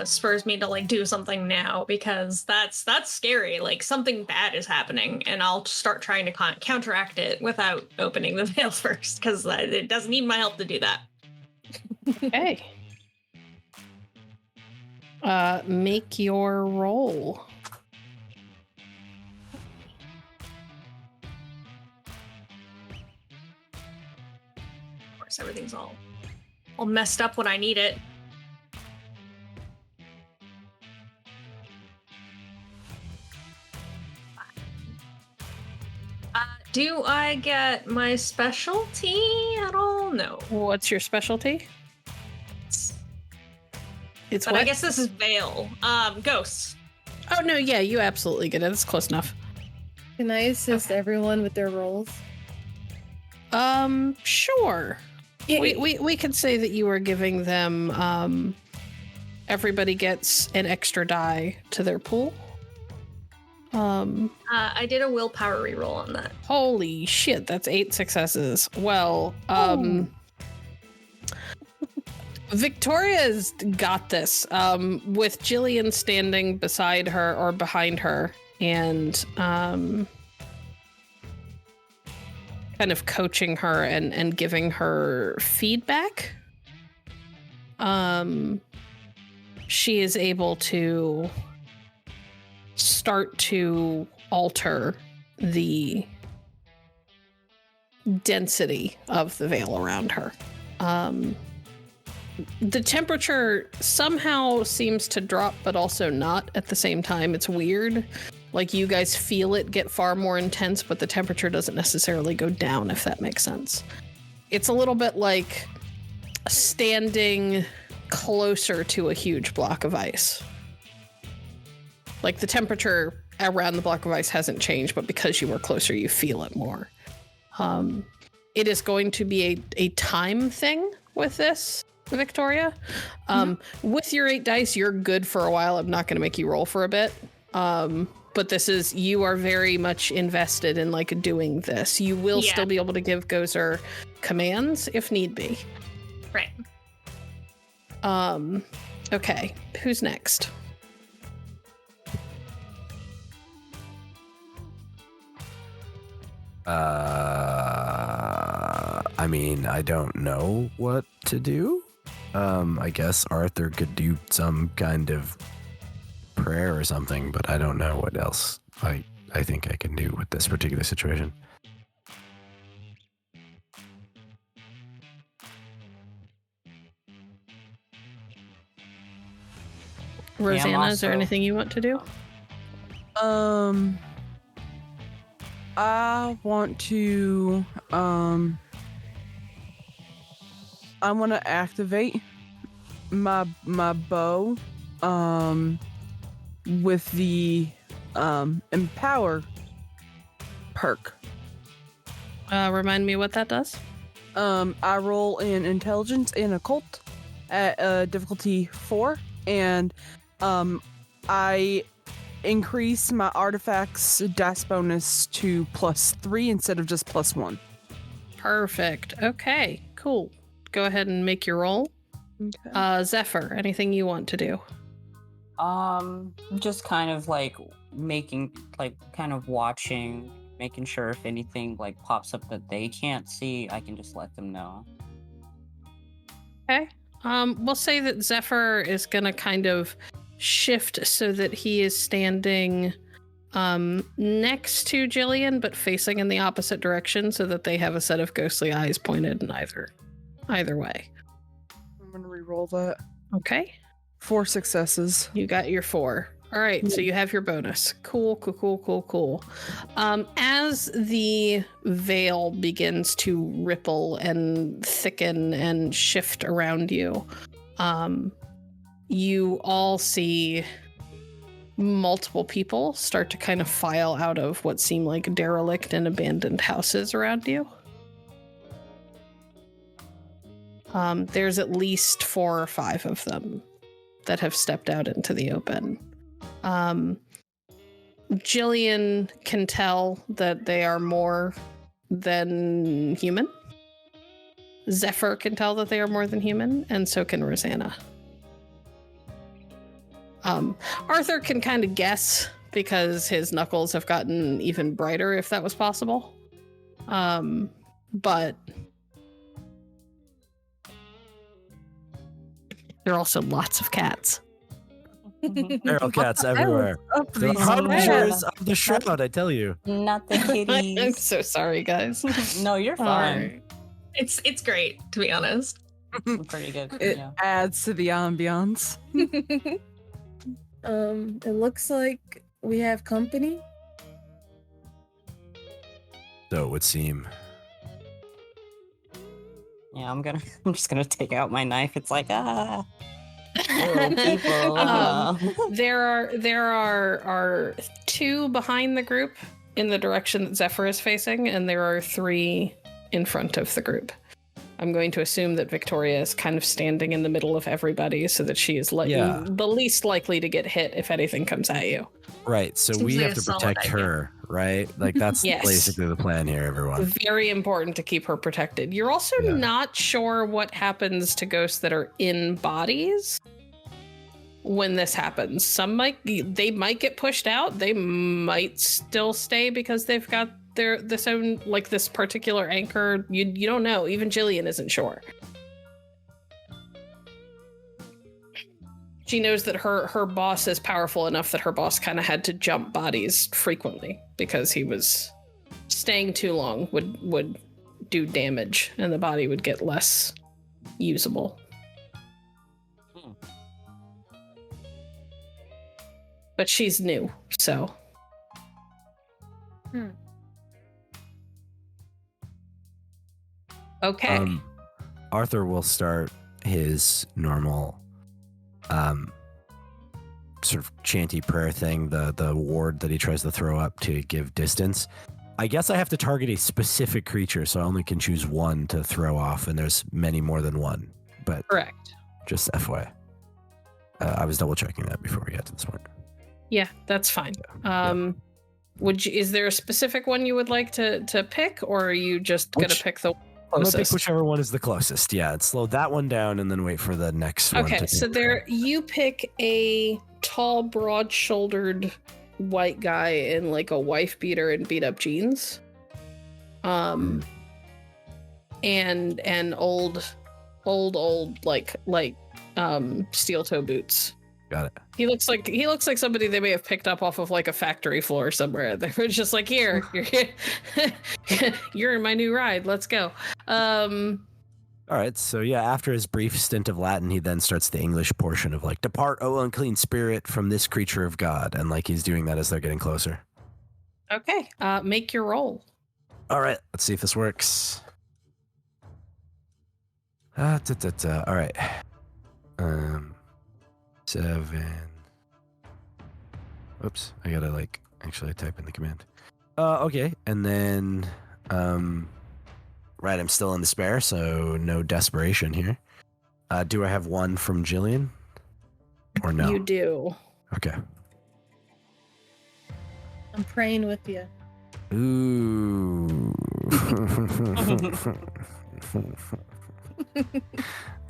spurs me to like do something now, because that's scary. Like something bad is happening, and I'll start trying to counteract it without opening the veil first, because it doesn't need my help to do that. Okay. Make your roll. Of course, everything's all messed up when I need it. Do I get my specialty at all? No. What's your specialty? It's But what? I guess this is Veil. Ghosts. Oh no, yeah, you absolutely get it. It's close enough. Can I assist everyone with their roles? Sure. Yeah, We could say that you are giving them everybody gets an extra die to their pool. I did a willpower reroll on that. Holy shit, that's 8 successes. Well, Victoria's got this. With Jillian standing beside her or behind her and kind of coaching her and giving her feedback. She is able to start to alter the density of the veil around her. The temperature somehow seems to drop, but also not at the same time. It's weird. Like, you guys feel it get far more intense, but the temperature doesn't necessarily go down, if that makes sense. It's a little bit like standing closer to a huge block of ice. Like, the temperature around the block of ice hasn't changed, but because you were closer, you feel it more. It is going to be a time thing with this, Victoria. With your 8 dice, you're good for a while. I'm not going to make you roll for a bit. But this is, you are very much invested in like doing this. You will still be able to give Gozer commands if need be. Right. Okay, who's next? I mean, I don't know what to do. I guess Arthur could do some kind of prayer or something, but I don't know what else I think I can do with this particular situation. Rosanna, is there anything you want to do? I want to I want to activate my bow with the empower perk. Remind me what that does. I roll in intelligence and occult at difficulty 4, and I increase my artifacts dice bonus to +3 instead of just +1. Perfect. Okay, cool. Go ahead and make your roll. Okay. Zephyr, anything you want to do? Just kind of like making, like, kind of watching, making sure if anything like pops up that they can't see, I can just let them know. Okay. We'll say that Zephyr is gonna kind of shift so that he is standing next to Jillian, but facing in the opposite direction so that they have a set of ghostly eyes pointed in either way. I'm gonna re-roll that. Okay. 4 successes. You got your 4. All right, so you have your bonus. Cool. As the veil begins to ripple and thicken and shift around you, you all see multiple people start to kind of file out of what seem like derelict and abandoned houses around you. There's at least 4 or 5 of them that have stepped out into the open. Jillian can tell that they are more than human. Zephyr can tell that they are more than human, and so can Rosanna. Arthur can kind of guess because his knuckles have gotten even brighter, if that was possible. But there are also lots of cats. Feral cats everywhere. The harbingers of the shroud, I tell you. Not the kitties. I'm so sorry, guys. No, you're fine. It's great, to be honest. Pretty good. It Yeah. adds to the ambiance. It looks like we have company. So it would seem. Yeah, I'm just gonna take out my knife. It's like, little people. There are 2 behind the group in the direction that Zephyr is facing, and there are 3 in front of the group. I'm going to assume that Viktoria is kind of standing in the middle of everybody so that she is the least likely to get hit if anything comes at you. Right. So Seems we like have a to solid protect idea. her, right? Like that's Yes. basically the plan here, everyone. Very important to keep her protected. You're also not sure what happens to ghosts that are in bodies when this happens. They might get pushed out. They might still stay because they've got this particular anchor. You don't know. Even Jillian isn't sure. She knows that her boss is powerful enough that her boss kind of had to jump bodies frequently because he was staying too long would do damage and the body would get less usable. But she's new, so. Okay. Arthur will start his normal sort of chanty prayer thing, the ward that he tries to throw up to give distance. I guess I have to target a specific creature, so I only can choose one to throw off, and there's many more than one. But Correct. Just FYI. I was double checking that before we got to this point. Yeah, that's fine. Is there a specific one you would like to pick, or are you just gonna pick the I'm closest? gonna pick whichever one is the closest. Yeah, slow that one down and then wait for the next one. Okay, so you pick a tall, broad-shouldered white guy in like a wife beater and beat up jeans, and old like steel toe boots. Got it. He looks like somebody they may have picked up off of like a factory floor somewhere. They were just like, here, you're in my new ride. Let's go. All right, so yeah, after his brief stint of Latin, he then starts the English portion of like, "Depart, O unclean spirit, from this creature of God," and like he's doing that as they're getting closer. Okay, make your roll. All right, let's see if this works. All right. 7. Oops, I gotta actually type in the command. Okay, and then right, I'm still in despair, so no desperation here. Do I have one from Jillian? Or no? You do. Okay. I'm praying with you. Ooh.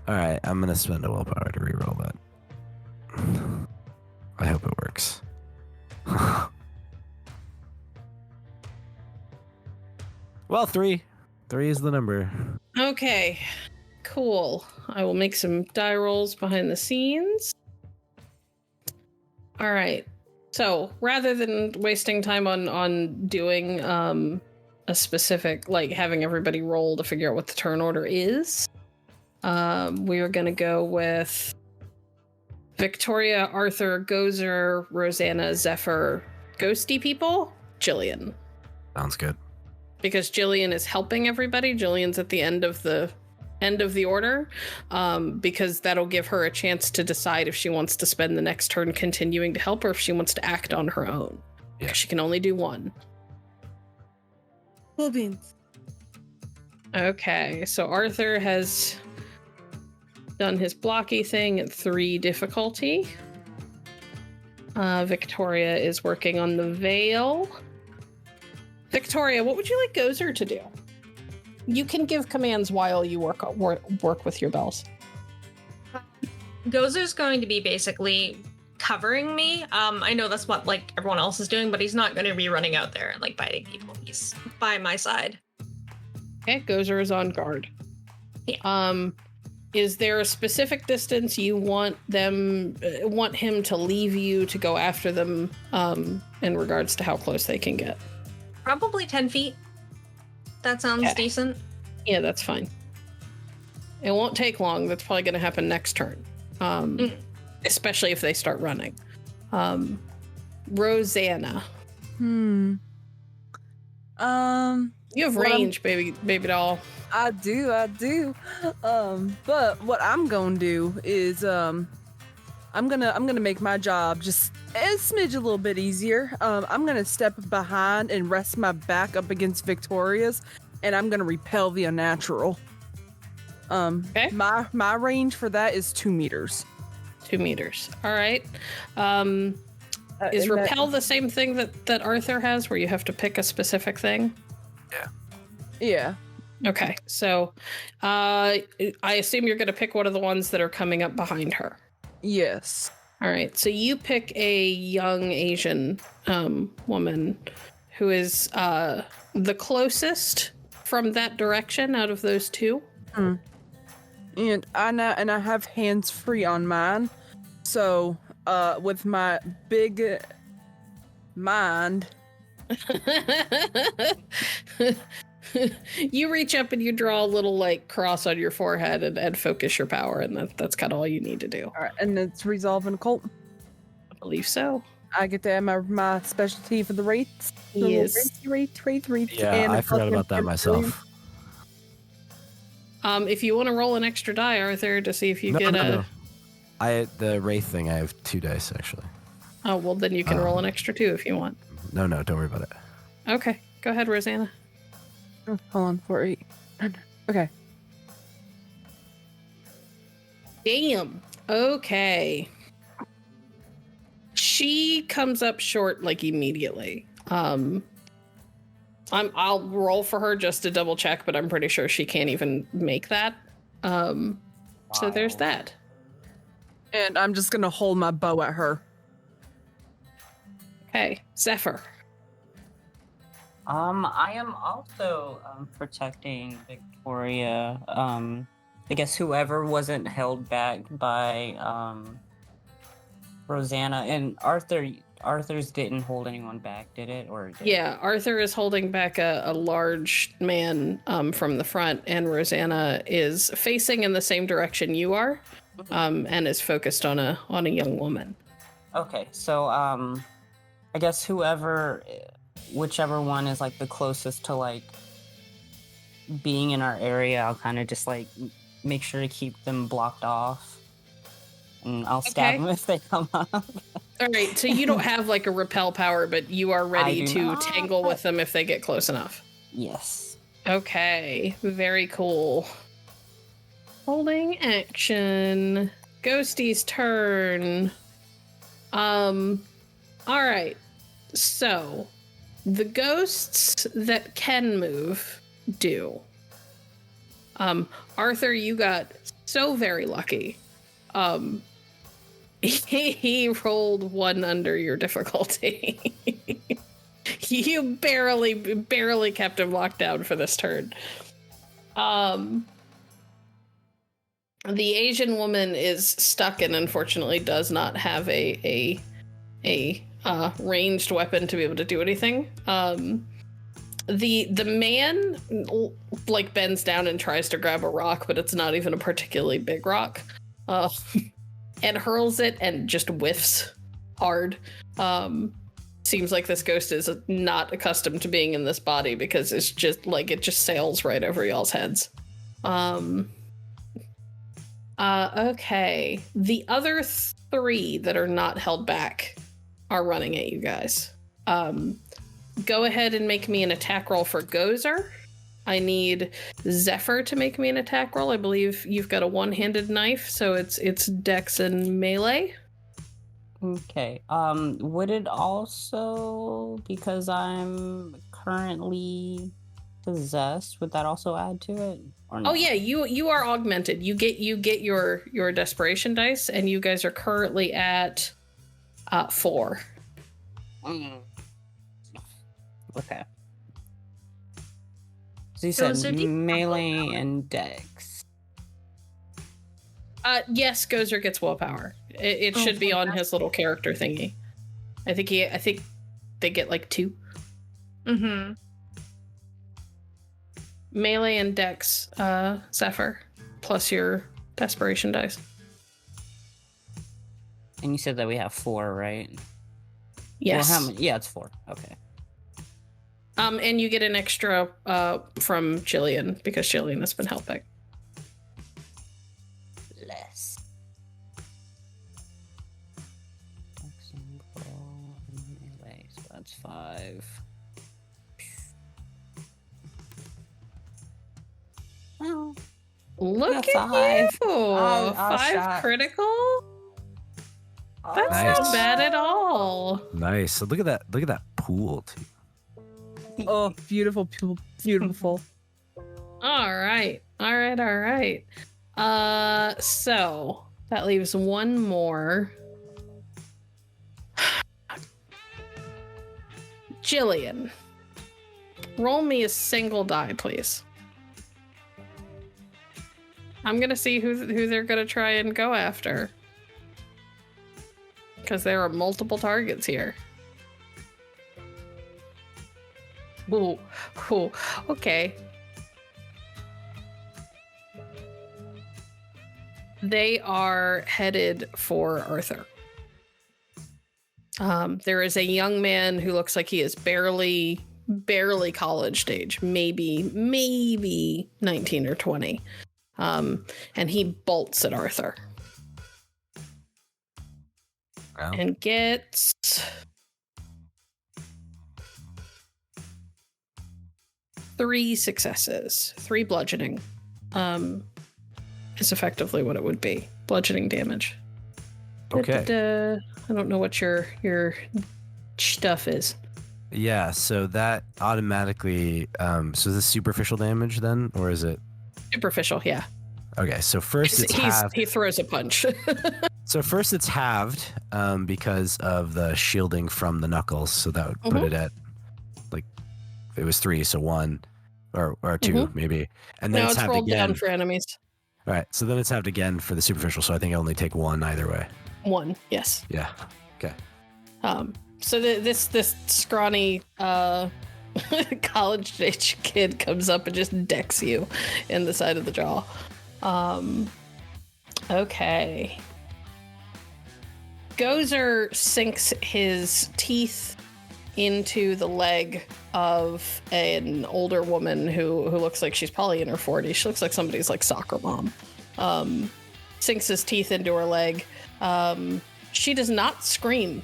All right, I'm gonna spend a willpower to reroll that. I hope it works. Well, 3. 3 is the number. Okay, cool. I will make some die rolls behind the scenes. All right. So rather than wasting time on doing a specific, like having everybody roll to figure out what the turn order is, we are going to go with Viktoria, Arthur, Gozer, Rosanna, Zephyr, ghosty people, Jillian. Sounds good. Because Jillian is helping everybody. Jillian's at the end of the order, because that'll give her a chance to decide if she wants to spend the next turn continuing to help or if she wants to act on her own. Yeah. She can only do one. Cool beans. Okay, so Arthur has done his blocky thing at 3 difficulty. Viktoria is working on the veil. Victoria, what would you like Gozer to do? You can give commands while you work with your bells. Gozer's going to be basically covering me. I know that's what everyone else is doing, but he's not going to be running out there and biting people. He's by my side. Okay, Gozer is on guard. Yeah. Is there a specific distance you want him to leave you to go after them in regards to how close they can get? Probably 10 feet. That sounds decent. Yeah, that's fine. It won't take long. That's probably going to happen next turn. Especially if they start running. Rosanna. You You have range, baby doll. I do. But what I'm gonna do is I'm gonna make my job just a smidge a little bit easier. I'm gonna step behind and rest my back up against Victoria's, and I'm gonna repel the unnatural. Okay. My range for that is 2 meters. 2 meters. All right. Is And repel the same thing that Arthur has, where you have to pick a specific thing? Yeah. Okay, so I assume you're going to pick one of the ones that are coming up behind her. Yes. All right, so you pick a young Asian woman who is the closest from that direction out of those two. And I have hands free on mine, so with my big mind, you reach up and you draw a little like cross on your forehead and focus your power, and that's kind of all you need to do. all right, and it's resolve and occult. I believe so. I get to add my specialty for the wraiths. Yes. Wraith. Yeah, and I forgot about that myself. If you want to roll an extra die, Arthur, to see if you No, get no, a. no. The wraith thing, I have 2 dice actually. Oh well, then you can roll an extra 2 if you want. No, don't worry about it. Okay, go ahead, Rosanna. Hold on, 4, 8. Okay. Damn. Okay. She comes up short like immediately. I'll roll for her just to double check, but I'm pretty sure she can't even make that. So there's that. And I'm just gonna hold my bow at her. Okay, Zephyr. I am also protecting Viktoria. I guess whoever wasn't held back by Rosanna and Arthur's didn't hold anyone back, did it? Or did Yeah, Arthur is holding back a large man from the front, and Rosanna is facing in the same direction you are, and is focused on a young woman. Okay, so I guess whichever one is like the closest to like being in our area, I'll kind of just like make sure to keep them blocked off, and I'll stab them if they come up. All right, so you don't have like a repel power, but you are ready to not. tangle with them if they get close enough. Yes. Okay, very cool. Holding action. Ghosty's turn. All right. So, the ghosts that can move do. Arthur, you got so very lucky. He rolled 1 under your difficulty. You barely kept him locked down for this turn. The Asian woman is stuck and unfortunately does not have a ranged weapon to be able to do anything. The man like bends down and tries to grab a rock, but it's not even a particularly big rock. And hurls it and just whiffs hard. Seems like this ghost is not accustomed to being in this body because it's just like it just sails right over y'all's heads. Okay. The other 3 that are not held back are running at you guys. Go ahead and make me an attack roll for Gozer. I need Zephyr to make me an attack roll. I believe you've got a one-handed knife, so it's dex and melee. Okay. Would it also, because I'm currently possessed, would that also add to it? Or no? Oh yeah, you are augmented. You get your desperation dice, and you guys are currently at 4. Okay. So you said Gozer, do you- melee and dex. Yes, Gozer gets willpower. It should be on his little character thingy. I think they get like 2. Mm-hmm. Melee and dex, Zephyr, plus your desperation dice. And you said that we have 4, right? Yes. Well, how many? Yeah, it's 4. Okay. And you get an extra from Jillian because Jillian has been helping. Less. Melee, so that's 5. Well, Look Yeah, at five. you! I'll 5 shot. critical? That's Nice. not bad at all. Nice. So look at that. Look at that pool too. Oh, beautiful, beautiful. All right. So that leaves one more. Jillian, roll me a single die, please. I'm gonna see who they're gonna try and go after, because there are multiple targets here. Ooh, okay. They are headed for Arthur. There is a young man who looks like he is barely college age, maybe 19 or 20. And he bolts at Arthur. Wow. And gets 3 successes, 3 bludgeoning. Is effectively what it would be. Bludgeoning damage. Okay. I don't know what your stuff is. Yeah. So that automatically. So is this superficial damage then, or is it? Superficial, yeah. Okay. So first it's halved. He throws a punch. So first it's halved because of the shielding from the knuckles. So that would put it at like it was 3, so 1 or 2 maybe, and then no, it's it's halved rolled again down for enemies. All right. So then it's halved again for the superficial. So I think I only take 1 either way. 1, yes. Yeah. Okay. So this scrawny college age kid comes up and just decks you in the side of the jaw. Okay. Gozer sinks his teeth into the leg of an older woman who looks like she's probably in her 40s. She looks like somebody's like soccer mom. Sinks his teeth into her leg. She does not scream.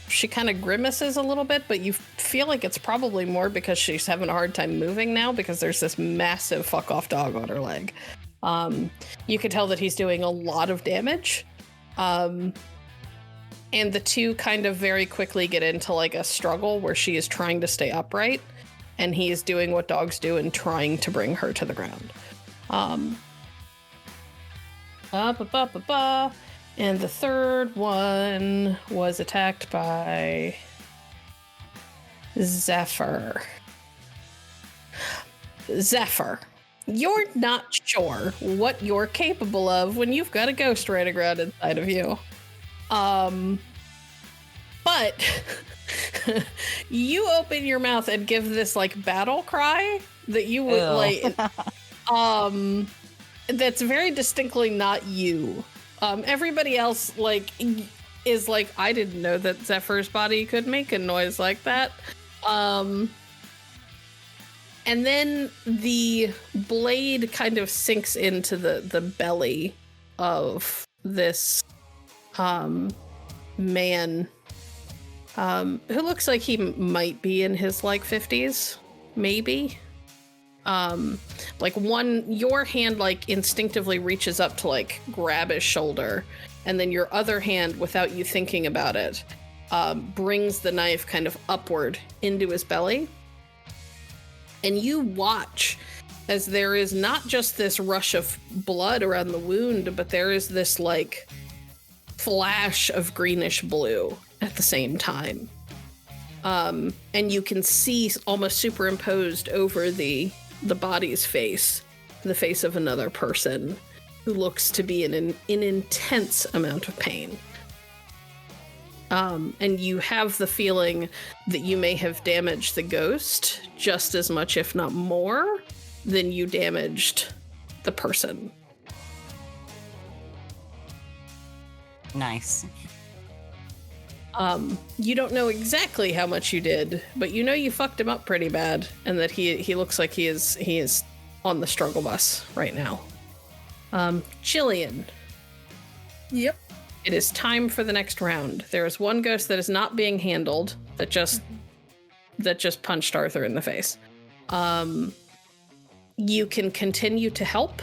She kind of grimaces a little bit, but you feel like it's probably more because she's having a hard time moving now because there's this massive fuck off dog on her leg. You can tell that he's doing a lot of damage. And the two kind of very quickly get into like a struggle where she is trying to stay upright and he is doing what dogs do and trying to bring her to the ground. And the third one was attacked by Zephyr. Zephyr, you're not sure what you're capable of when you've got a ghost riding around inside of you. But you open your mouth and give this like battle cry that you would like that's very distinctly not you. Everybody else like is like, I didn't know that Zephyr's body could make a noise like that. And then the blade kind of sinks into the belly of this man who looks like he might be in his like 50s, maybe. Like your hand like instinctively reaches up to like grab his shoulder, and then your other hand, without you thinking about it, brings the knife kind of upward into his belly. And you watch as there is not just this rush of blood around the wound, but there is this like flash of greenish blue at the same time. And you can see almost superimposed over the body's face, the face of another person who looks to be in an intense amount of pain. And you have the feeling that you may have damaged the ghost just as much, if not more, than you damaged the person. Nice. You don't know exactly how much you did, but you know you fucked him up pretty bad, and that he looks like he is on the struggle bus right now. Jillian. Yep. It is time for the next round. There is one ghost that is not being handled that just punched Arthur in the face. You can continue to help,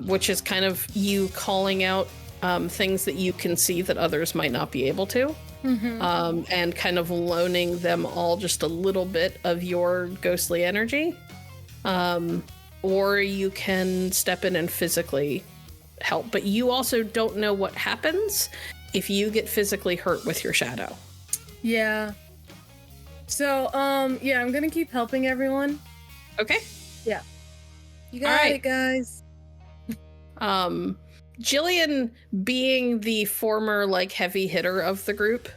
which is kind of you calling out things that you can see that others might not be able to, and kind of loaning them all just a little bit of your ghostly energy. Or you can step in and physically help, but you also don't know what happens if you get physically hurt with your shadow. Yeah. So, yeah, I'm gonna keep helping everyone. Okay. Yeah. You got it, guys. Jillian, being the former like heavy hitter of the group,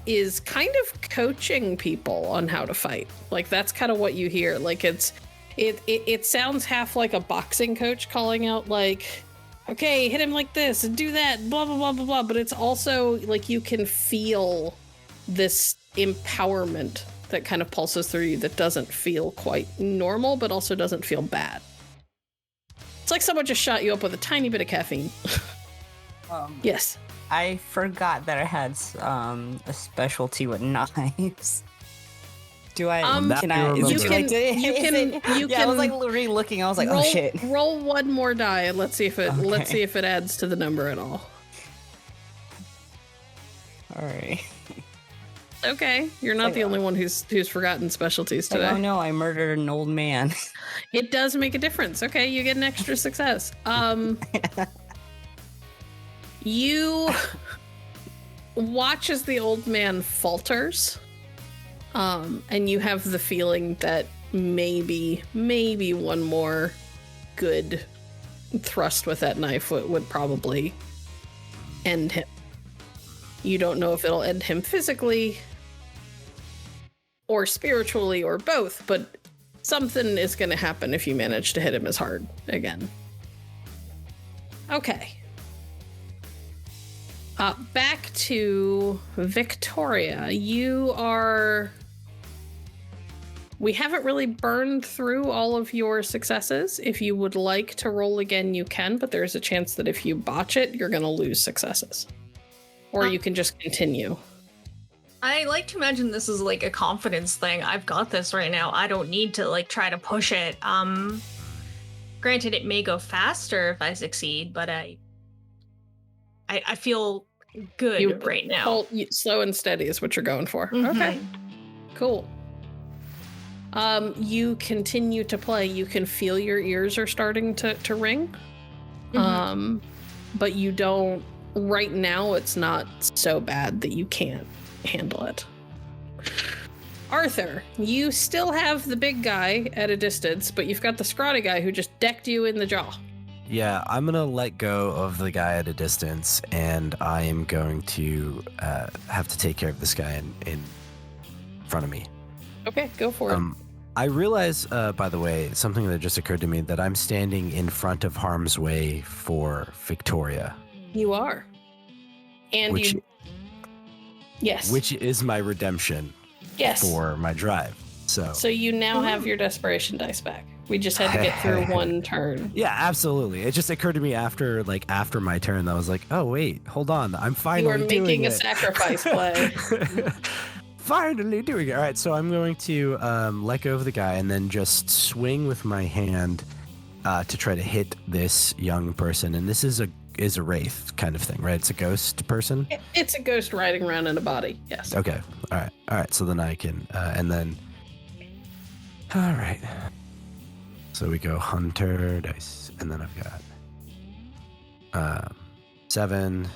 is kind of coaching people on how to fight. Like that's kind of what you hear. Like it sounds half like a boxing coach calling out like, okay, hit him like this and do that, blah blah blah blah blah. But it's also like you can feel this empowerment that kind of pulses through you that doesn't feel quite normal, but also doesn't feel bad. It's like someone just shot you up with a tiny bit of caffeine. Yes. I forgot that I had a specialty with knives. Do I? Can I? Is it too late to- You yeah, can. I was like re-looking. I was like, roll, oh shit. Roll one more die and let's see if it adds to the number at all. All right. Okay, you're not the only one who's forgotten specialties today. Oh no, I murdered an old man. It does make a difference. Okay, you get an extra success. You watch as the old man falters, and you have the feeling that maybe one more good thrust with that knife would probably end him. You don't know if it'll end him physically or spiritually or both, but something is going to happen if you manage to hit him as hard again. Okay. Back to Viktoria. We haven't really burned through all of your successes. If you would like to roll again, you can, but there's a chance that if you botch it, you're going to lose successes. Or you can just continue. I like to imagine this is like a confidence thing. I've got this right now. I don't need to like try to push it. Granted, it may go faster if I succeed, but I feel good right now. Slow and steady is what you're going for. Mm-hmm. Okay, cool. You continue to play. You can feel your ears are starting to ring. Mm-hmm. But you don't. Right now, it's not so bad that you can't handle it. Arthur, you still have the big guy at a distance, but you've got the scrawny guy who just decked you in the jaw. Yeah, I'm going to let go of the guy at a distance, and I am going to have to take care of this guy in front of me. Okay, go for it. I realize, by the way, something that just occurred to me, that I'm standing in front of harm's way for Viktoria. You are. And Yes. Which is my redemption. Yes. For my drive. So you now have your desperation dice back. We just had to get through one turn. Yeah, absolutely. It just occurred to me after my turn that I was like, oh wait, hold on. I'm finally doing it. You were making a sacrifice play. Finally doing it. All right, so I'm going to let go of the guy and then just swing with my hand to try to hit this young person. And this is a wraith kind of thing, right? It's a ghost person? It's a ghost riding around in a body, yes. Okay, all right. So then I can, and then, all right. So we go hunter dice, and then I've got 7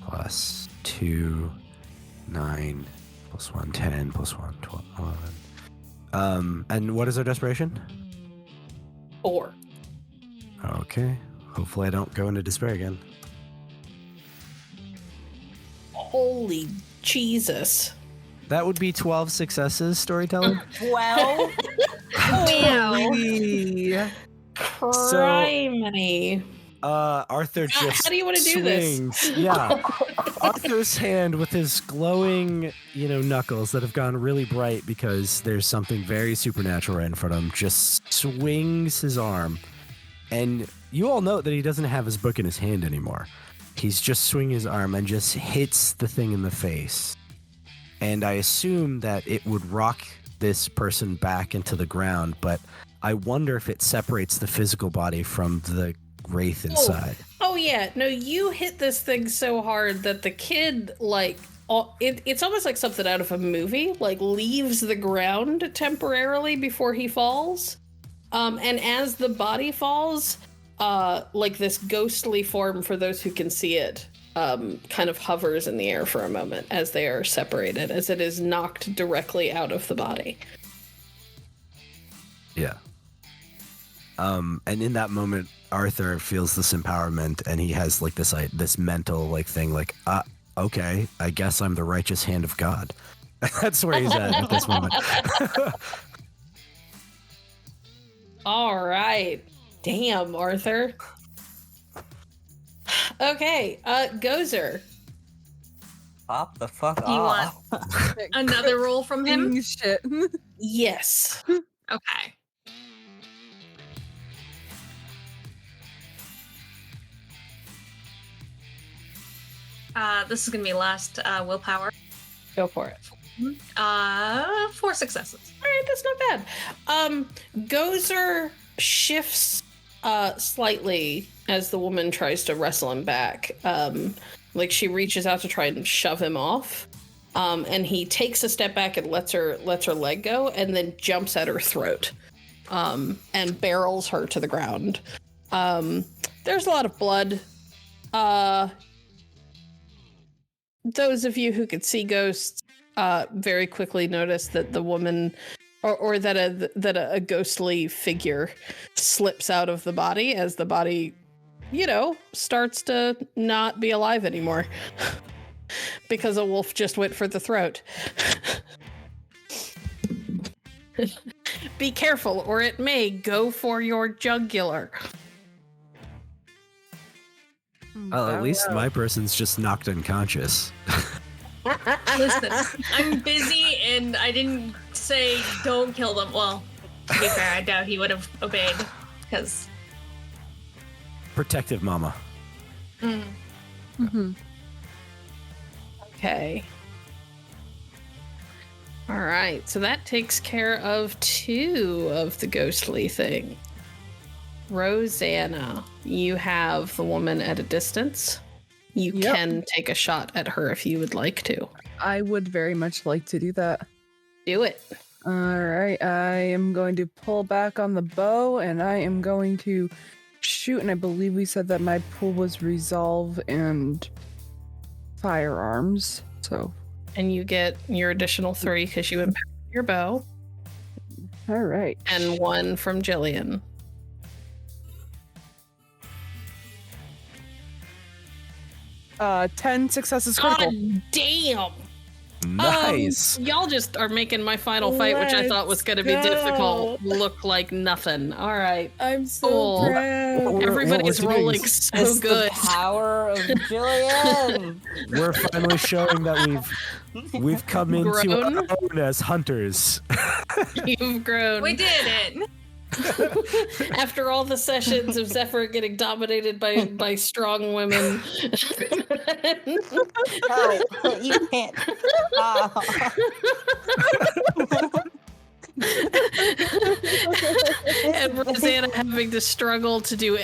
plus 2, 9 plus 1, 10 plus 1, 12, 11. And what is our desperation? 4. Okay. Hopefully I don't go into despair again. Holy Jesus. That would be 12 successes, Storyteller. 12? Wow. Criminy. Arthur just how do you want to do swings. Yeah. Arthur's hand with his glowing, knuckles that have gone really bright because there's something very supernatural right in front of him, just swings his arm. And you all know that he doesn't have his book in his hand anymore. He's just swinging his arm and just hits the thing in the face. And I assume that it would rock this person back into the ground, but I wonder if it separates the physical body from the wraith inside. Oh yeah, no, you hit this thing so hard that the kid, like, it's almost like something out of a movie, like leaves the ground temporarily before he falls. And as the body falls, like this ghostly form, for those who can see it, kind of hovers in the air for a moment as they are separated, as it is knocked directly out of the body. Yeah. And in that moment, Arthur feels this empowerment, and he has like this mental like thing, like, okay, I guess I'm the righteous hand of God. That's where he's at this moment. All right. Damn, Arthur. Okay, Gozer. Pop the fuck Do you off. want another roll from him? Shit. Yes. Okay. This is gonna be last willpower. Go for it. 4 successes. All right, that's not bad. Gozer shifts slightly as the woman tries to wrestle him back. Like she reaches out to try and shove him off. And he takes a step back and lets her leg go, and then jumps at her throat. And barrels her to the ground. There's a lot of blood. Those of you who could see ghosts very quickly notice that the woman, or that a ghostly figure slips out of the body as the body, starts to not be alive anymore. Because a wolf just went for the throat. Be careful, or it may go for your jugular. Well, at least my person's just knocked unconscious. Listen, I'm busy and I didn't say don't kill them. Well, to be fair, I doubt he would have obeyed because Protective mama. Mm-hmm. Okay. All right, so that takes care of 2 of the ghostly thing. Rosanna, you have the woman at a distance. You can take a shot at her if you would like to. I would very much like to do that. Do it. All right, I am going to pull back on the bow, and I am going to shoot. And I believe we said that my pool was resolve and firearms. So, And you get your additional 3 because you empowered your bow. all right, And 1 from Jillian. 10 successes critical. God damn! Nice. Y'all just are making my final fight, which I thought was going to be Let's difficult, go. look like nothing. All right. I'm so Cool. proud. What Everybody's we're doing rolling is- so It's good. the power of Jillian. We're finally showing that we've come into Grown. our own as hunters. You've grown. we did it. After all the sessions of Zephyr getting dominated by strong women. No, you can't. And Rosanna having to struggle to do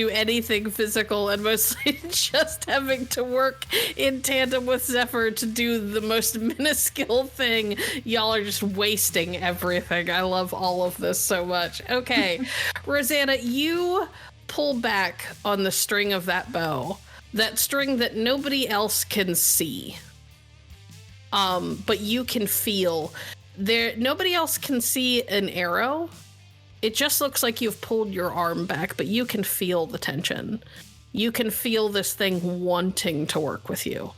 anything physical, and mostly just having to work in tandem with Zephyr to do the most minuscule thing. Y'all are just wasting everything. I love all of this so much. Okay, Rosanna, you pull back on the string of that bow, that string that nobody else can see. But you can feel. Nobody else can see an arrow. It just looks like you've pulled your arm back, but you can feel the tension. You can feel this thing wanting to work with you.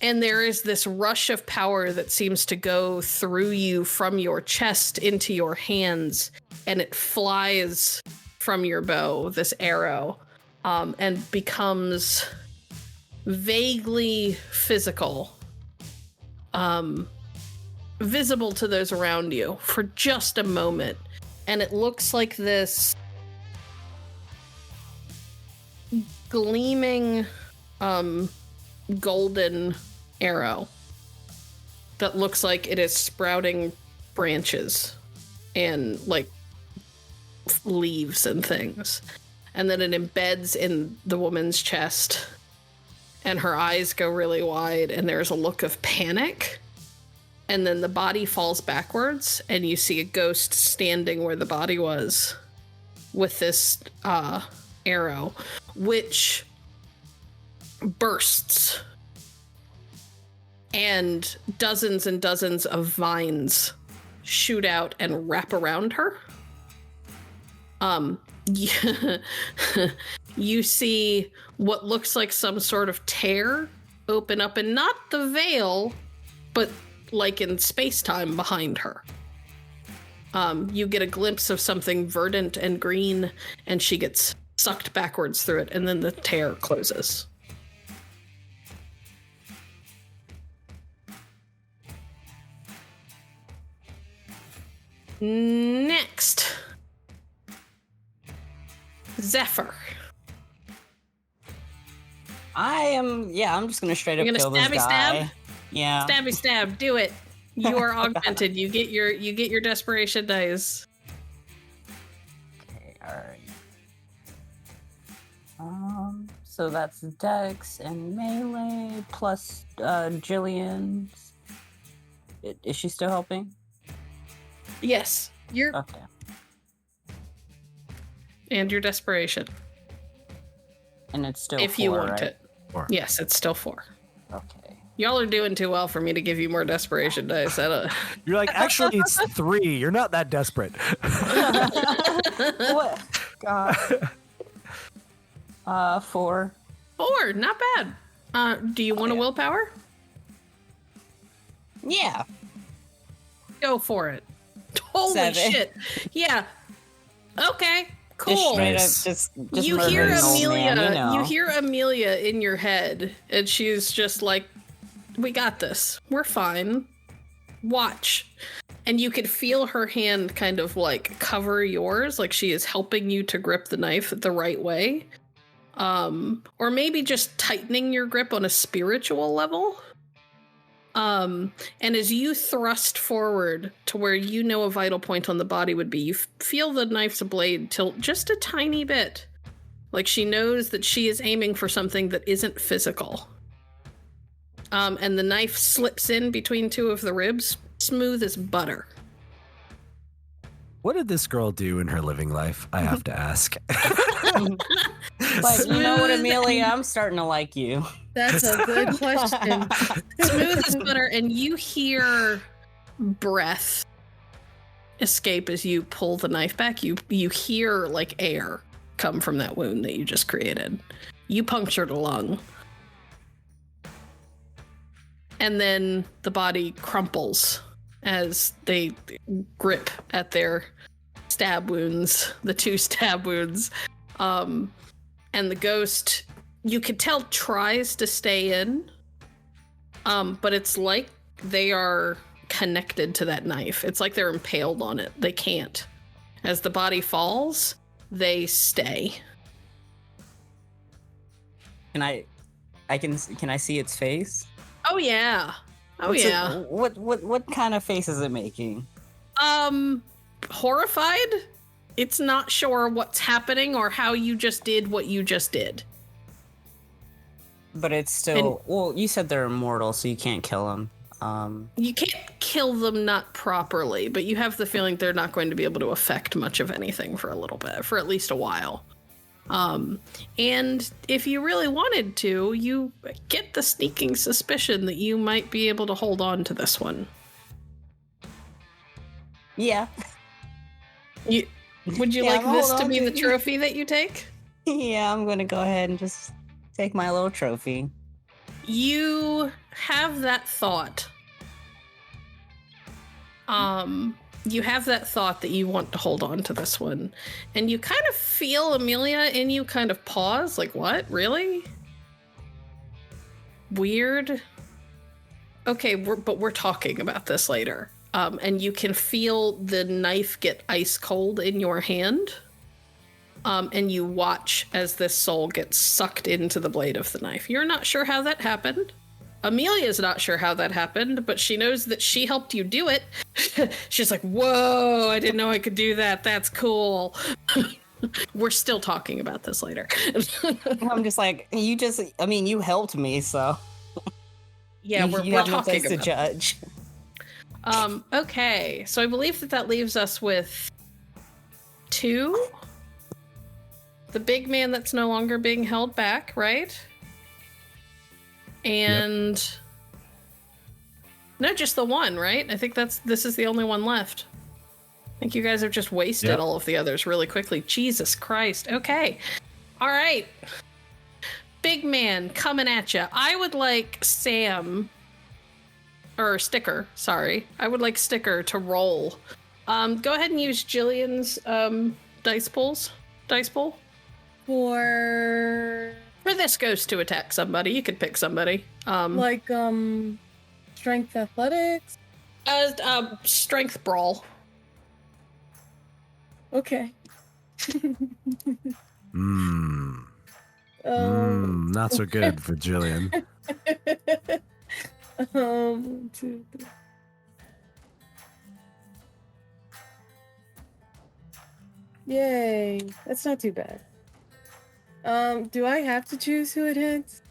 And there is this rush of power that seems to go through you from your chest into your hands, and it flies from your bow, this arrow, and becomes vaguely physical. Visible to those around you for just a moment, and it looks like this gleaming golden arrow that looks like it is sprouting branches and like leaves and things. And then it embeds in the woman's chest, and her eyes go really wide, and there's a look of panic. And then the body falls backwards, and you see a ghost standing where the body was with this arrow, which bursts. And dozens of vines shoot out and wrap around her. You see what looks like some sort of tear open up, and not the veil, but like in space-time behind her. You get a glimpse of something verdant and green, and she gets sucked backwards through it, and then the tear closes. Next, Zephyr. I'm just gonna straight up You're kill gonna this stabby guy. stab? Yeah. Stabby stab, do it. You are augmented. You get your desperation dice. Okay, alright. So that's Dex and melee plus Jillian's. Is she still helping? Yes. Okay. And your desperation. And it's still If 4, you want right? it. 4. Yes, it's still 4. Okay. Y'all are doing too well for me to give you more desperation dice. You're like, actually, it's 3. You're not that desperate. What? God. 4. 4, not bad. Do you want a willpower? Yeah. Go for it. Holy 7. shit. Yeah. Okay. Cool. Just straight Nice. up, just You murdering hear an old Amelia. man, you know. You hear Amelia in your head, and she's just like, "We got this. We're fine. Watch." And you could feel her hand kind of like cover yours, like she is helping you to grip the knife the right way. Or maybe just tightening your grip on a spiritual level. And as you thrust forward to where you know a vital point on the body would be, you feel the knife's blade tilt just a tiny bit. Like she knows that she is aiming for something that isn't physical. And the knife slips in between 2 of the ribs, smooth as butter. What did this girl do in her living life? I have to ask. But you know what, Amelia? I'm starting to like you. That's a good question. Smooth as butter, and you hear breath escape as you pull the knife back. You hear like air come from that wound that you just created. You punctured a lung. And then the body crumples as they grip at their stab wounds, the 2 stab wounds. And the ghost, you could tell, tries to stay in, but it's like they are connected to that knife. It's like they're impaled on it. They can't. As the body falls, they stay. Can I see its face? Oh yeah. Oh What's yeah. What kind of face is it making? Horrified. It's not sure what's happening or how you just did what you just did. But it's still. Well, you said they're immortal, so you can't kill them. You can't kill them, not properly, but you have the feeling they're not going to be able to affect much of anything for a little bit, for at least a while. And if you really wanted to, you get the sneaking suspicion that you might be able to hold on to this one. Yeah. Would you Yeah, like I'm this hold to on be to the it. trophy that you take? Yeah, I'm gonna go ahead and just take my little trophy. You have that thought. You have that thought that you want to hold on to this one. And you kind of feel Amelia in you kind of pause, like, what? Really? Weird. Okay, but we're talking about this later. And you can feel the knife get ice cold in your hand. And you watch as this soul gets sucked into the blade of the knife. You're not sure how that happened. Amelia's not sure how that happened, but she knows that she helped you do it. She's like, whoa, I didn't know I could do that. That's cool. We're still talking about this later. I'm just like, you helped me, so. Yeah, we're have no talking place to about judge. Okay, so I believe that leaves us with 2. The big man that's no longer being held back, right? And no, just the one, right? I think this is the only one left. I think you guys have just wasted all of the others really quickly. Jesus Christ. Okay. All right. Big man coming at you. I would like Sticker, sorry. I would like Sticker to roll. Go ahead and use Jillian's dice pool. For this ghost to attack somebody, you could pick somebody. Strength athletics? Strength brawl. Okay. Not so good for Jillian. 2, 3. Yay. That's not too bad. Do I have to choose who it hits?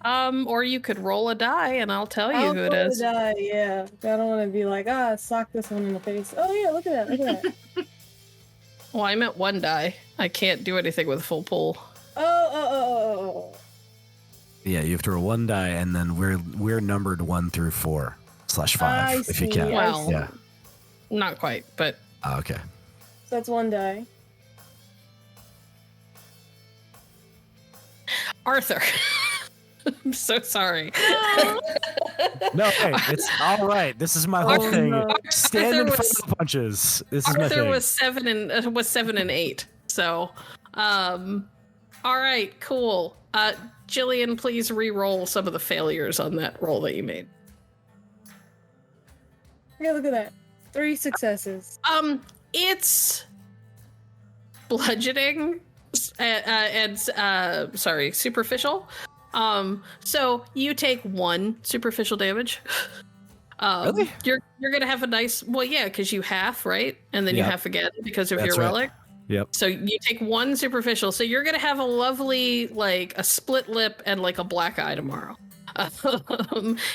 Or you could roll a die and I'll tell you who it is. Roll a die, yeah. I don't want to be like, sock this one in the face. Oh yeah, look at that. Well, I meant 1 die. I can't do anything with full pool. Oh. Yeah, you have to roll 1 die, and then we're numbered 1 through 4/5 if you can. Well, yeah, not quite, but okay. So that's 1 die. Arthur. I'm so sorry. No, hey, it's all right. This is my whole thing. Stand in front of the punches. This is my thing. Arthur was 7 and 8. So, all right, cool. Jillian, please re-roll some of the failures on that roll that you made. Yeah, look at that. 3 successes. It's bludgeoning and superficial. So you take 1 superficial damage. Really? You're gonna have a nice, well, yeah, because you half, right? And then you half again because of That's your right. relic. Yep. So you take 1 superficial. So you're gonna have a lovely, like, a split lip and like a black eye tomorrow.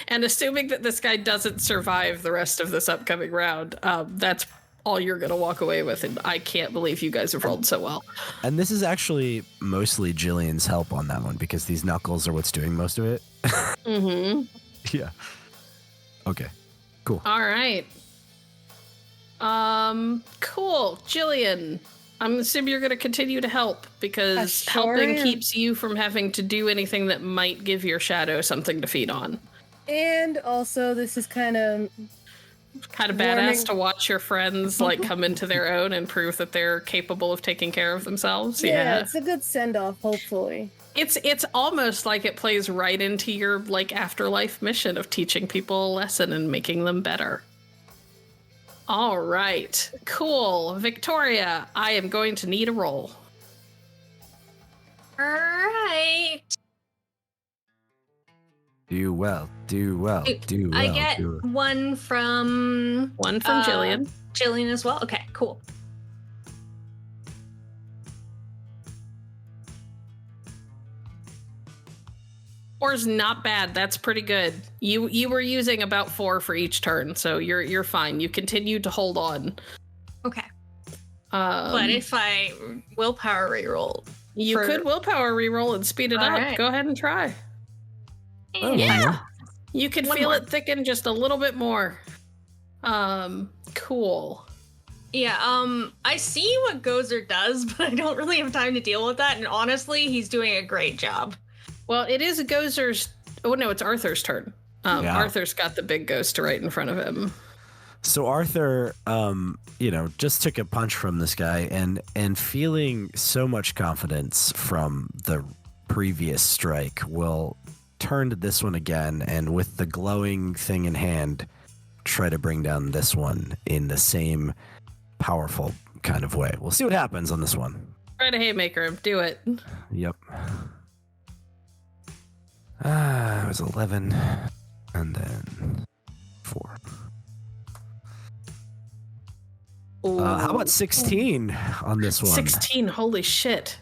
And assuming that this guy doesn't survive the rest of this upcoming round, that's all you're gonna walk away with. And I can't believe you guys have rolled so well. And this is actually mostly Jillian's help on that one because these knuckles are what's doing most of it. Mm-hmm. Yeah. Okay. Cool. All right. Cool. Jillian, I'm assuming you're going to continue to help because helping keeps you from having to do anything that might give your shadow something to feed on. And also, this is kind of badass to watch your friends like come into their own and prove that they're capable of taking care of themselves. Yeah, it's a good send-off, hopefully. It's almost like it plays right into your like afterlife mission of teaching people a lesson and making them better. All right, cool. Viktoria, I am going to need a roll. All right. Do well. I get one from Jillian. Jillian as well. Okay, cool. Four's not bad. That's pretty good. You were using about 4 for each turn, so you're fine. You continue to hold on. Okay. But if I willpower reroll, you could willpower reroll and speed it up. Right. Go ahead and try. Oh, yeah. You can feel it thicken just a little bit more. Cool. Yeah, I see what Gozer does, but I don't really have time to deal with that, and honestly, he's doing a great job. Well, it is Gozer's... Oh, no, it's Arthur's turn. Arthur's got the big ghost right in front of him. So Arthur, just took a punch from this guy and feeling so much confidence from the previous strike will turn to this one again and with the glowing thing in hand, try to bring down this one in the same powerful kind of way. We'll see what happens on this one. Try to haymaker him. Do it. Yep. It was 11, and then 4. How about 16 on this one? 16, holy shit.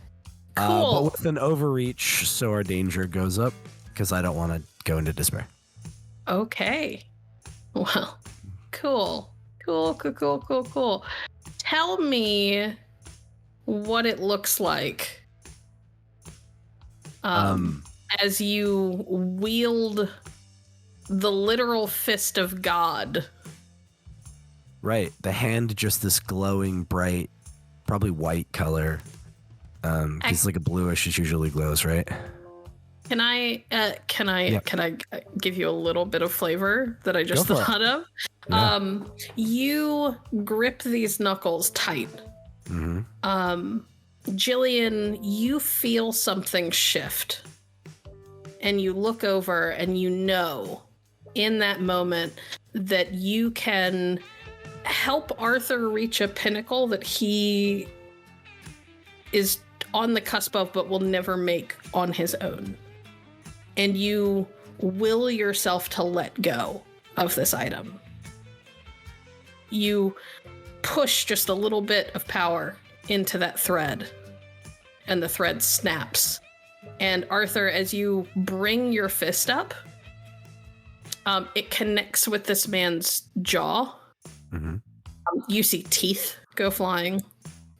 But Cool. with an overreach, so our danger goes up, because I don't want to go into despair. Okay. Well, cool. Cool. Tell me what it looks like as you wield the literal fist of God. Right. The hand, just this glowing, bright, probably white color. It's like a bluish, it usually glows, right? Can I give you a little bit of flavor that I just Go for it. thought of? Yeah. You grip these knuckles tight. Mm-hmm. Jillian, you feel something shift. And you look over and you know in that moment that you can help Arthur reach a pinnacle that he is on the cusp of but will never make on his own. And you will yourself to let go of this item. You push just a little bit of power into that thread, and the thread snaps. And Arthur, as you bring your fist up, it connects with this man's jaw. Mm-hmm. You see teeth go flying.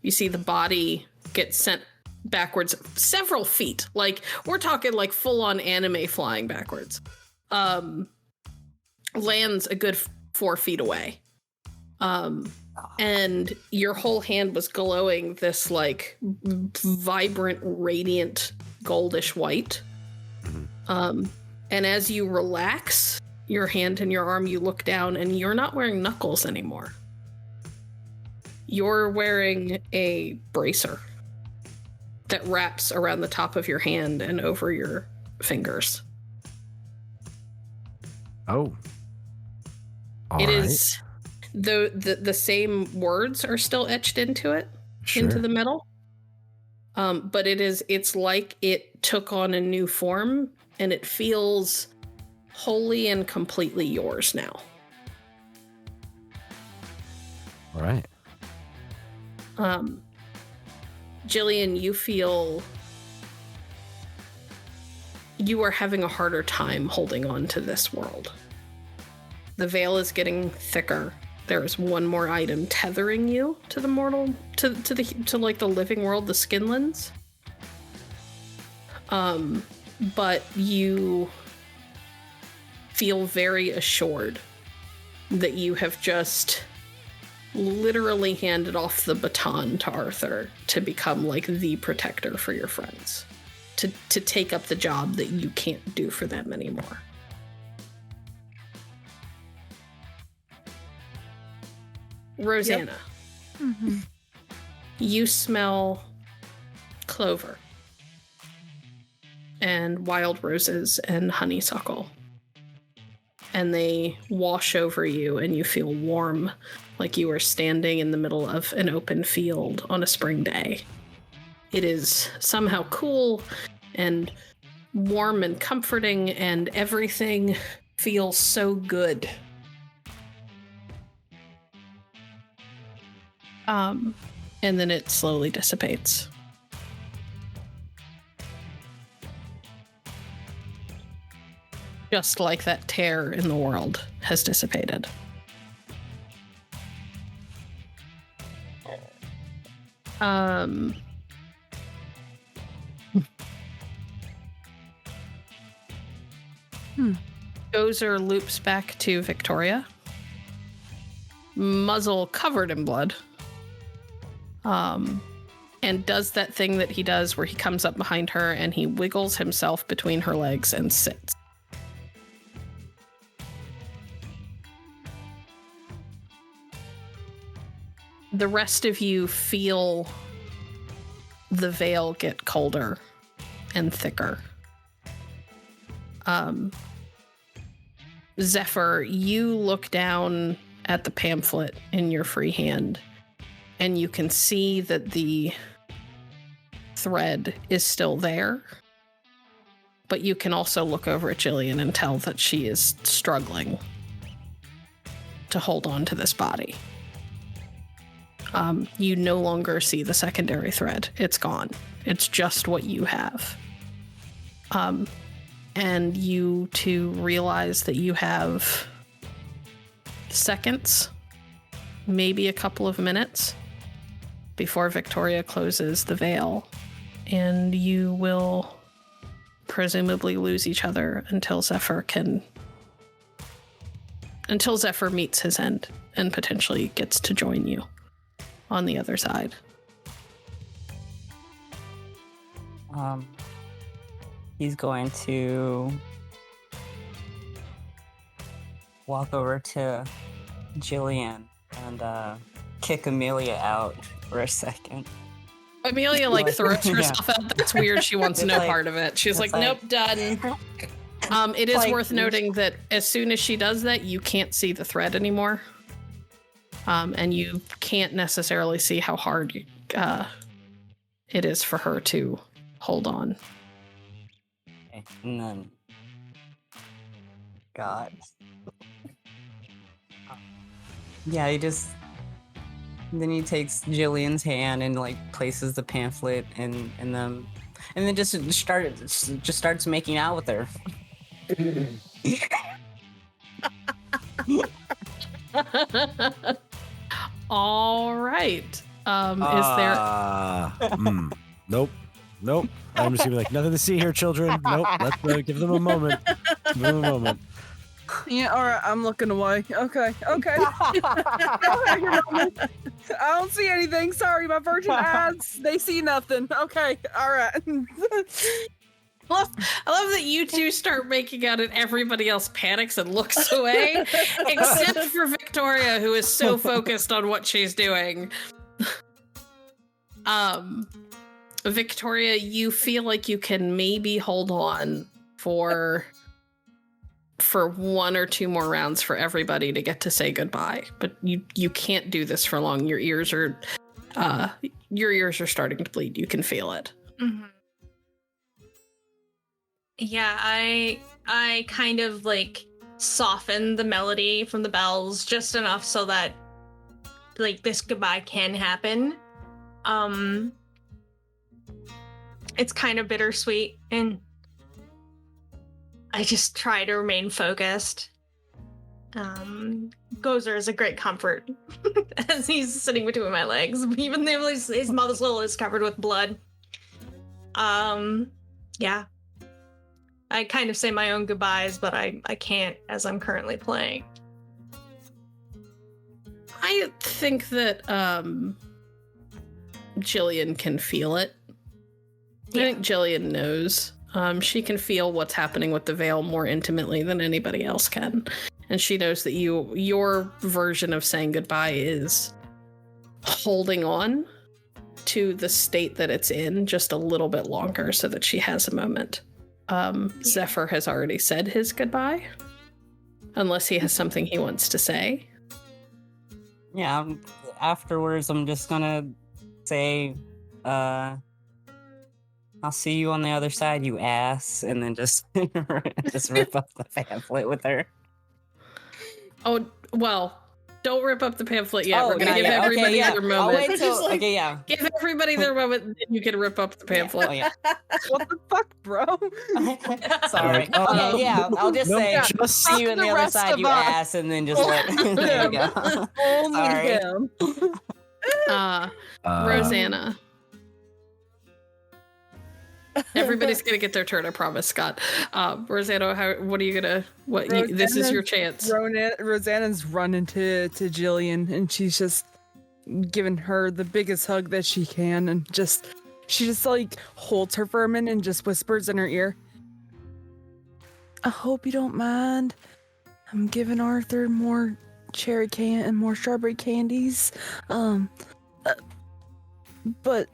You see the body get sent backwards several feet. Like, we're talking like full-on anime flying backwards. Lands a good 4 feet away. And your whole hand was glowing this like vibrant, radiant, goldish white. And as you relax your hand and your arm, you look down and you're not wearing knuckles anymore. You're wearing a bracer that wraps around the top of your hand and over your fingers. Oh. It is the same words are still etched into it, into the metal. But it's like it took on a new form, and it feels wholly and completely yours now. All right. Jillian, you feel you are having a harder time holding on to this world. The veil is getting thicker. There is one more item tethering you to the mortal, to the living world, the skinlands. But you feel very assured that you have just literally handed off the baton to Arthur to become like the protector for your friends, to take up the job that you can't do for them anymore. Rosanna, Yep. Mm-hmm. you smell clover and wild roses and honeysuckle, and they wash over you and you feel warm, like you are standing in the middle of an open field on a spring day. It is somehow cool and warm and comforting, and everything feels so good. And then it slowly dissipates. Just like that tear in the world has dissipated. Gozer loops back to Viktoria. Muzzle covered in blood. And does that thing that he does where he comes up behind her and he wiggles himself between her legs and sits. The rest of you feel the veil get colder and thicker. Zephyr, you look down at the pamphlet in your free hand, and you can see that the thread is still there, but you can also look over at Jillian and tell that she is struggling to hold on to this body. You no longer see the secondary thread. It's gone. It's just what you have. And you two realize that you have seconds, maybe a couple of minutes before Viktoria closes the veil, and you will presumably lose each other until Zephyr meets his end and potentially gets to join you on the other side. He's going to walk over to Jillian and kick Amelia out for a second. Amelia throws herself out. That's weird. She wants no part of it. She's like, nope, done. It is worth noting that as soon as she does that, you can't see the thread anymore. And you can't necessarily see how hard it is for her to hold on. Okay, and then... God. Yeah, then he takes Jillian's hand and places the pamphlet in them, and then just starts making out with her. All right. Is there? Nope. I'm just gonna be like, nothing to see here, children. Nope. Let's give them a moment. Give them a moment. Yeah, all right, I'm looking away. Okay. I don't see anything. Sorry, my virgin eyes, they see nothing. Okay, all right. I love that you two start making out and everybody else panics and looks away, except for Viktoria, who is so focused on what she's doing. Viktoria, you feel like you can maybe hold on for one or two more rounds for everybody to get to say goodbye, but you can't do this for long. Your ears are starting to bleed. You can feel it. Mm-hmm. Yeah, I kind of soften the melody from the bells just enough so that this goodbye can happen. It's kind of bittersweet, and I just try to remain focused. Gozer is a great comfort as he's sitting between my legs, even though his mother's little is covered with blood. Yeah. I kind of say my own goodbyes, but I can't as I'm currently playing. I think that Jillian can feel it. Yeah. I think Jillian knows. She can feel what's happening with the veil more intimately than anybody else can. And she knows that your version of saying goodbye is holding on to the state that it's in just a little bit longer so that she has a moment. Zephyr has already said his goodbye, unless he has something he wants to say. Yeah, afterwards I'm just gonna say, I'll see you on the other side, you ass, and then just rip up the pamphlet with her. Oh, well, don't rip up the pamphlet yet. We're going to give everybody their moment. I'll wait till, Give everybody their moment, and then you can rip up the pamphlet. What the fuck, bro? Sorry. I'll just say, see you on the other side, you ass, and then just let... There you go. Sorry. Rosanna. Everybody's gonna get their turn, I promise, Scott. Rosanna, what are you gonna? This is your chance. Rosanna's running to Jillian, and she's just giving her the biggest hug that she can, and she just holds her for a minute and just whispers in her ear, "I hope you don't mind. I'm giving Arthur more cherry and more strawberry candies, but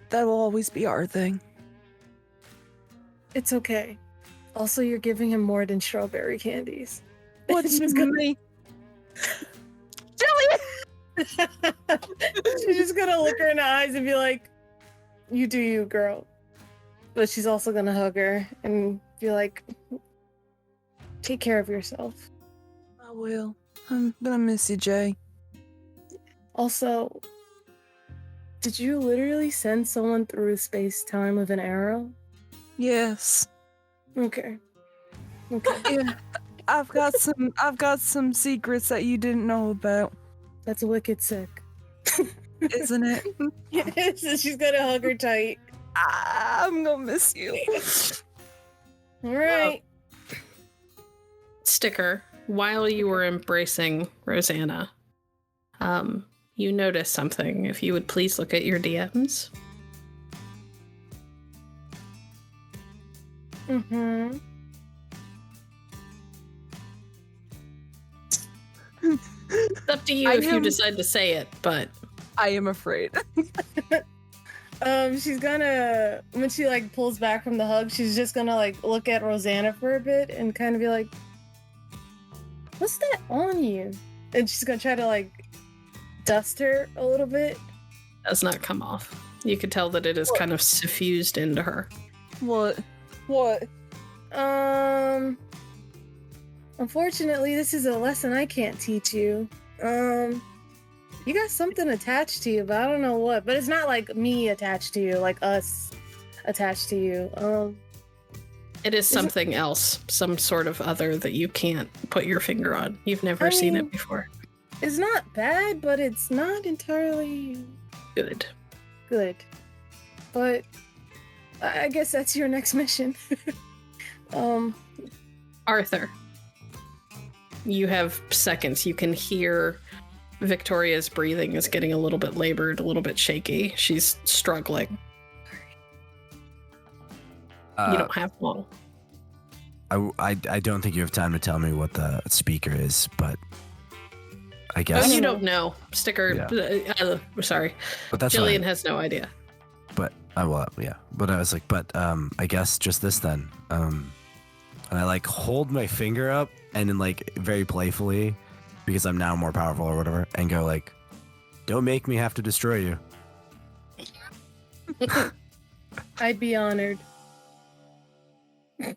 that'll always be our thing." It's okay. Also, you're giving him more than strawberry candies. What's me? Jillian! She's just gonna look her in the eyes and be like, "You do you, girl." but she's also gonna hug her and be like, take care of yourself. I will. I'm gonna miss you, Jay. Also, did you literally send someone through space-time with an arrow? Yes. Okay. Yeah. I've got some secrets that you didn't know about, That's wicked sick. isn't it? Yes, she's gonna hug her tight. I'm gonna miss you. All right. Sticker, while you were embracing Rosanna, you noticed something. If you would please look at your DMs. Mm-hmm. It's up to you if you decide to say it, but I am afraid. She's gonna, when she like pulls back from the hug, she's just gonna like look at Rosanna for a bit and kind of be like, what's that on you? And she's gonna try to like dust her a little bit. does not come off. You could tell that it is kind of suffused into her. What? Unfortunately, this is a lesson I can't teach you. You got something attached to you, but I don't know what. But it's not like me attached to you, like us attached to you. It is something else, some sort of other that you can't put your finger on. You've never seen it before. It's not bad, but it's not entirely Good. But I guess that's your next mission. Arthur, you have seconds. You can hear Viktoria's breathing is getting a little bit labored, a little bit shaky. She's struggling. You don't have long. I don't think you have time to tell me what the speaker is, but I guess You don't know. Sticker. Sorry. But that's Jillian fine. has no idea. But yeah. But I was like, I guess just this then. And I like hold my finger up and then like very playfully, because I'm now more powerful or whatever, and go like, "Don't make me have to destroy you." I'd be honored.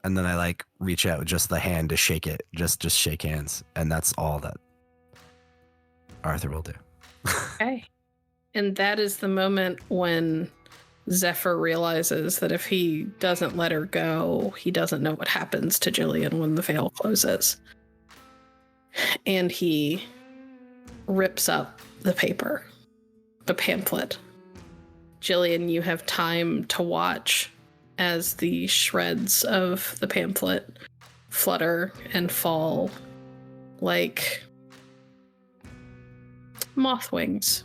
And then I like reach out just the hand to shake it, just shake hands, and that's all that Arthur will do. Okay. And that is the moment when Zephyr realizes that if he doesn't let her go, he doesn't know what happens to Jillian when the veil closes. And he rips up the paper, the pamphlet. Jillian, you have time to watch as the shreds of the pamphlet flutter and fall like moth wings.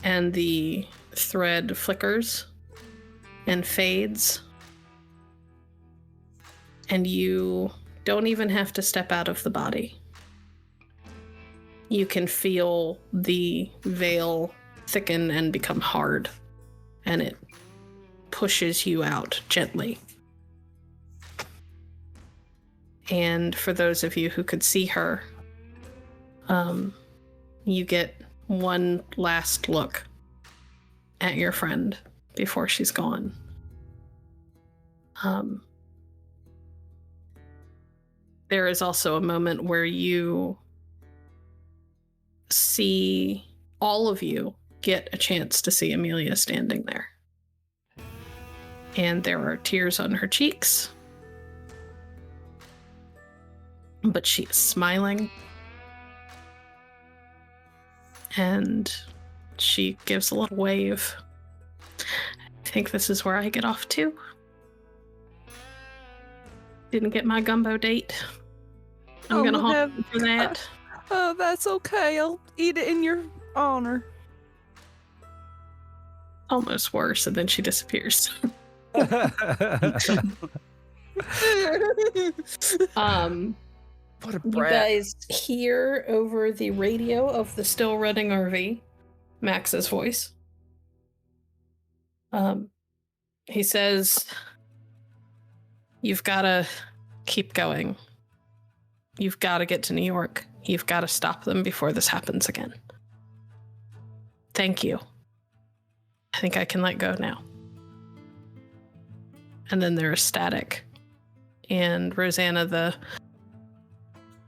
And the thread flickers and fades. And you don't even have to step out of the body. You can feel the veil thicken and become hard, and it pushes you out gently. And for those of you who could see her, you get one last look at your friend before she's gone. There is also a moment where you see, all of you get a chance to see Amelia standing there. And there are tears on her cheeks, but she is smiling. And she gives a little wave. I think this is where I get off to. Didn't get my gumbo date. I'm gonna haunt for that. Oh, that's okay. I'll eat it in your honor. Almost worse, and then she disappears. What a You brat. guys hear over the radio of the still running RV Max's voice. He says, "You've got to keep going. You've got to get to New York. You've got to stop them before this happens again." Thank you. I think I can let go now. And then there is static. And Rosanna, the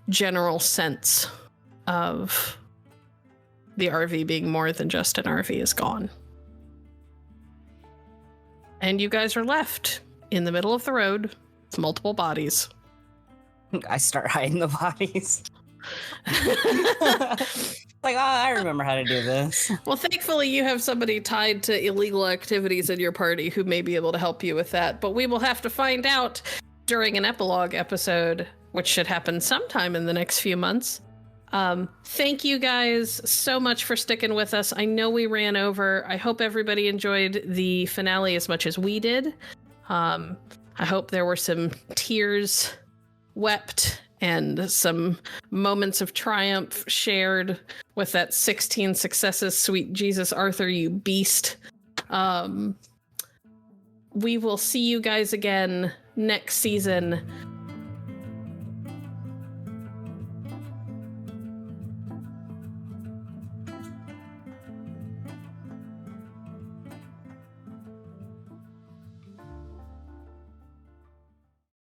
general sense of the RV being more than just an RV is gone. And you guys are left in the middle of the road with multiple bodies. I start hiding the bodies. Like, oh, I remember how to do this. Well, thankfully, you have somebody tied to illegal activities in your party who may be able to help you with that. But we will have to find out during an epilogue episode, which should happen sometime in the next few months. Thank you guys so much for sticking with us. I know we ran over. I hope everybody enjoyed the finale as much as we did. I hope there were some tears wept and some moments of triumph shared with that 16 successes. Sweet Jesus, Arthur, you beast. We will see you guys again next season.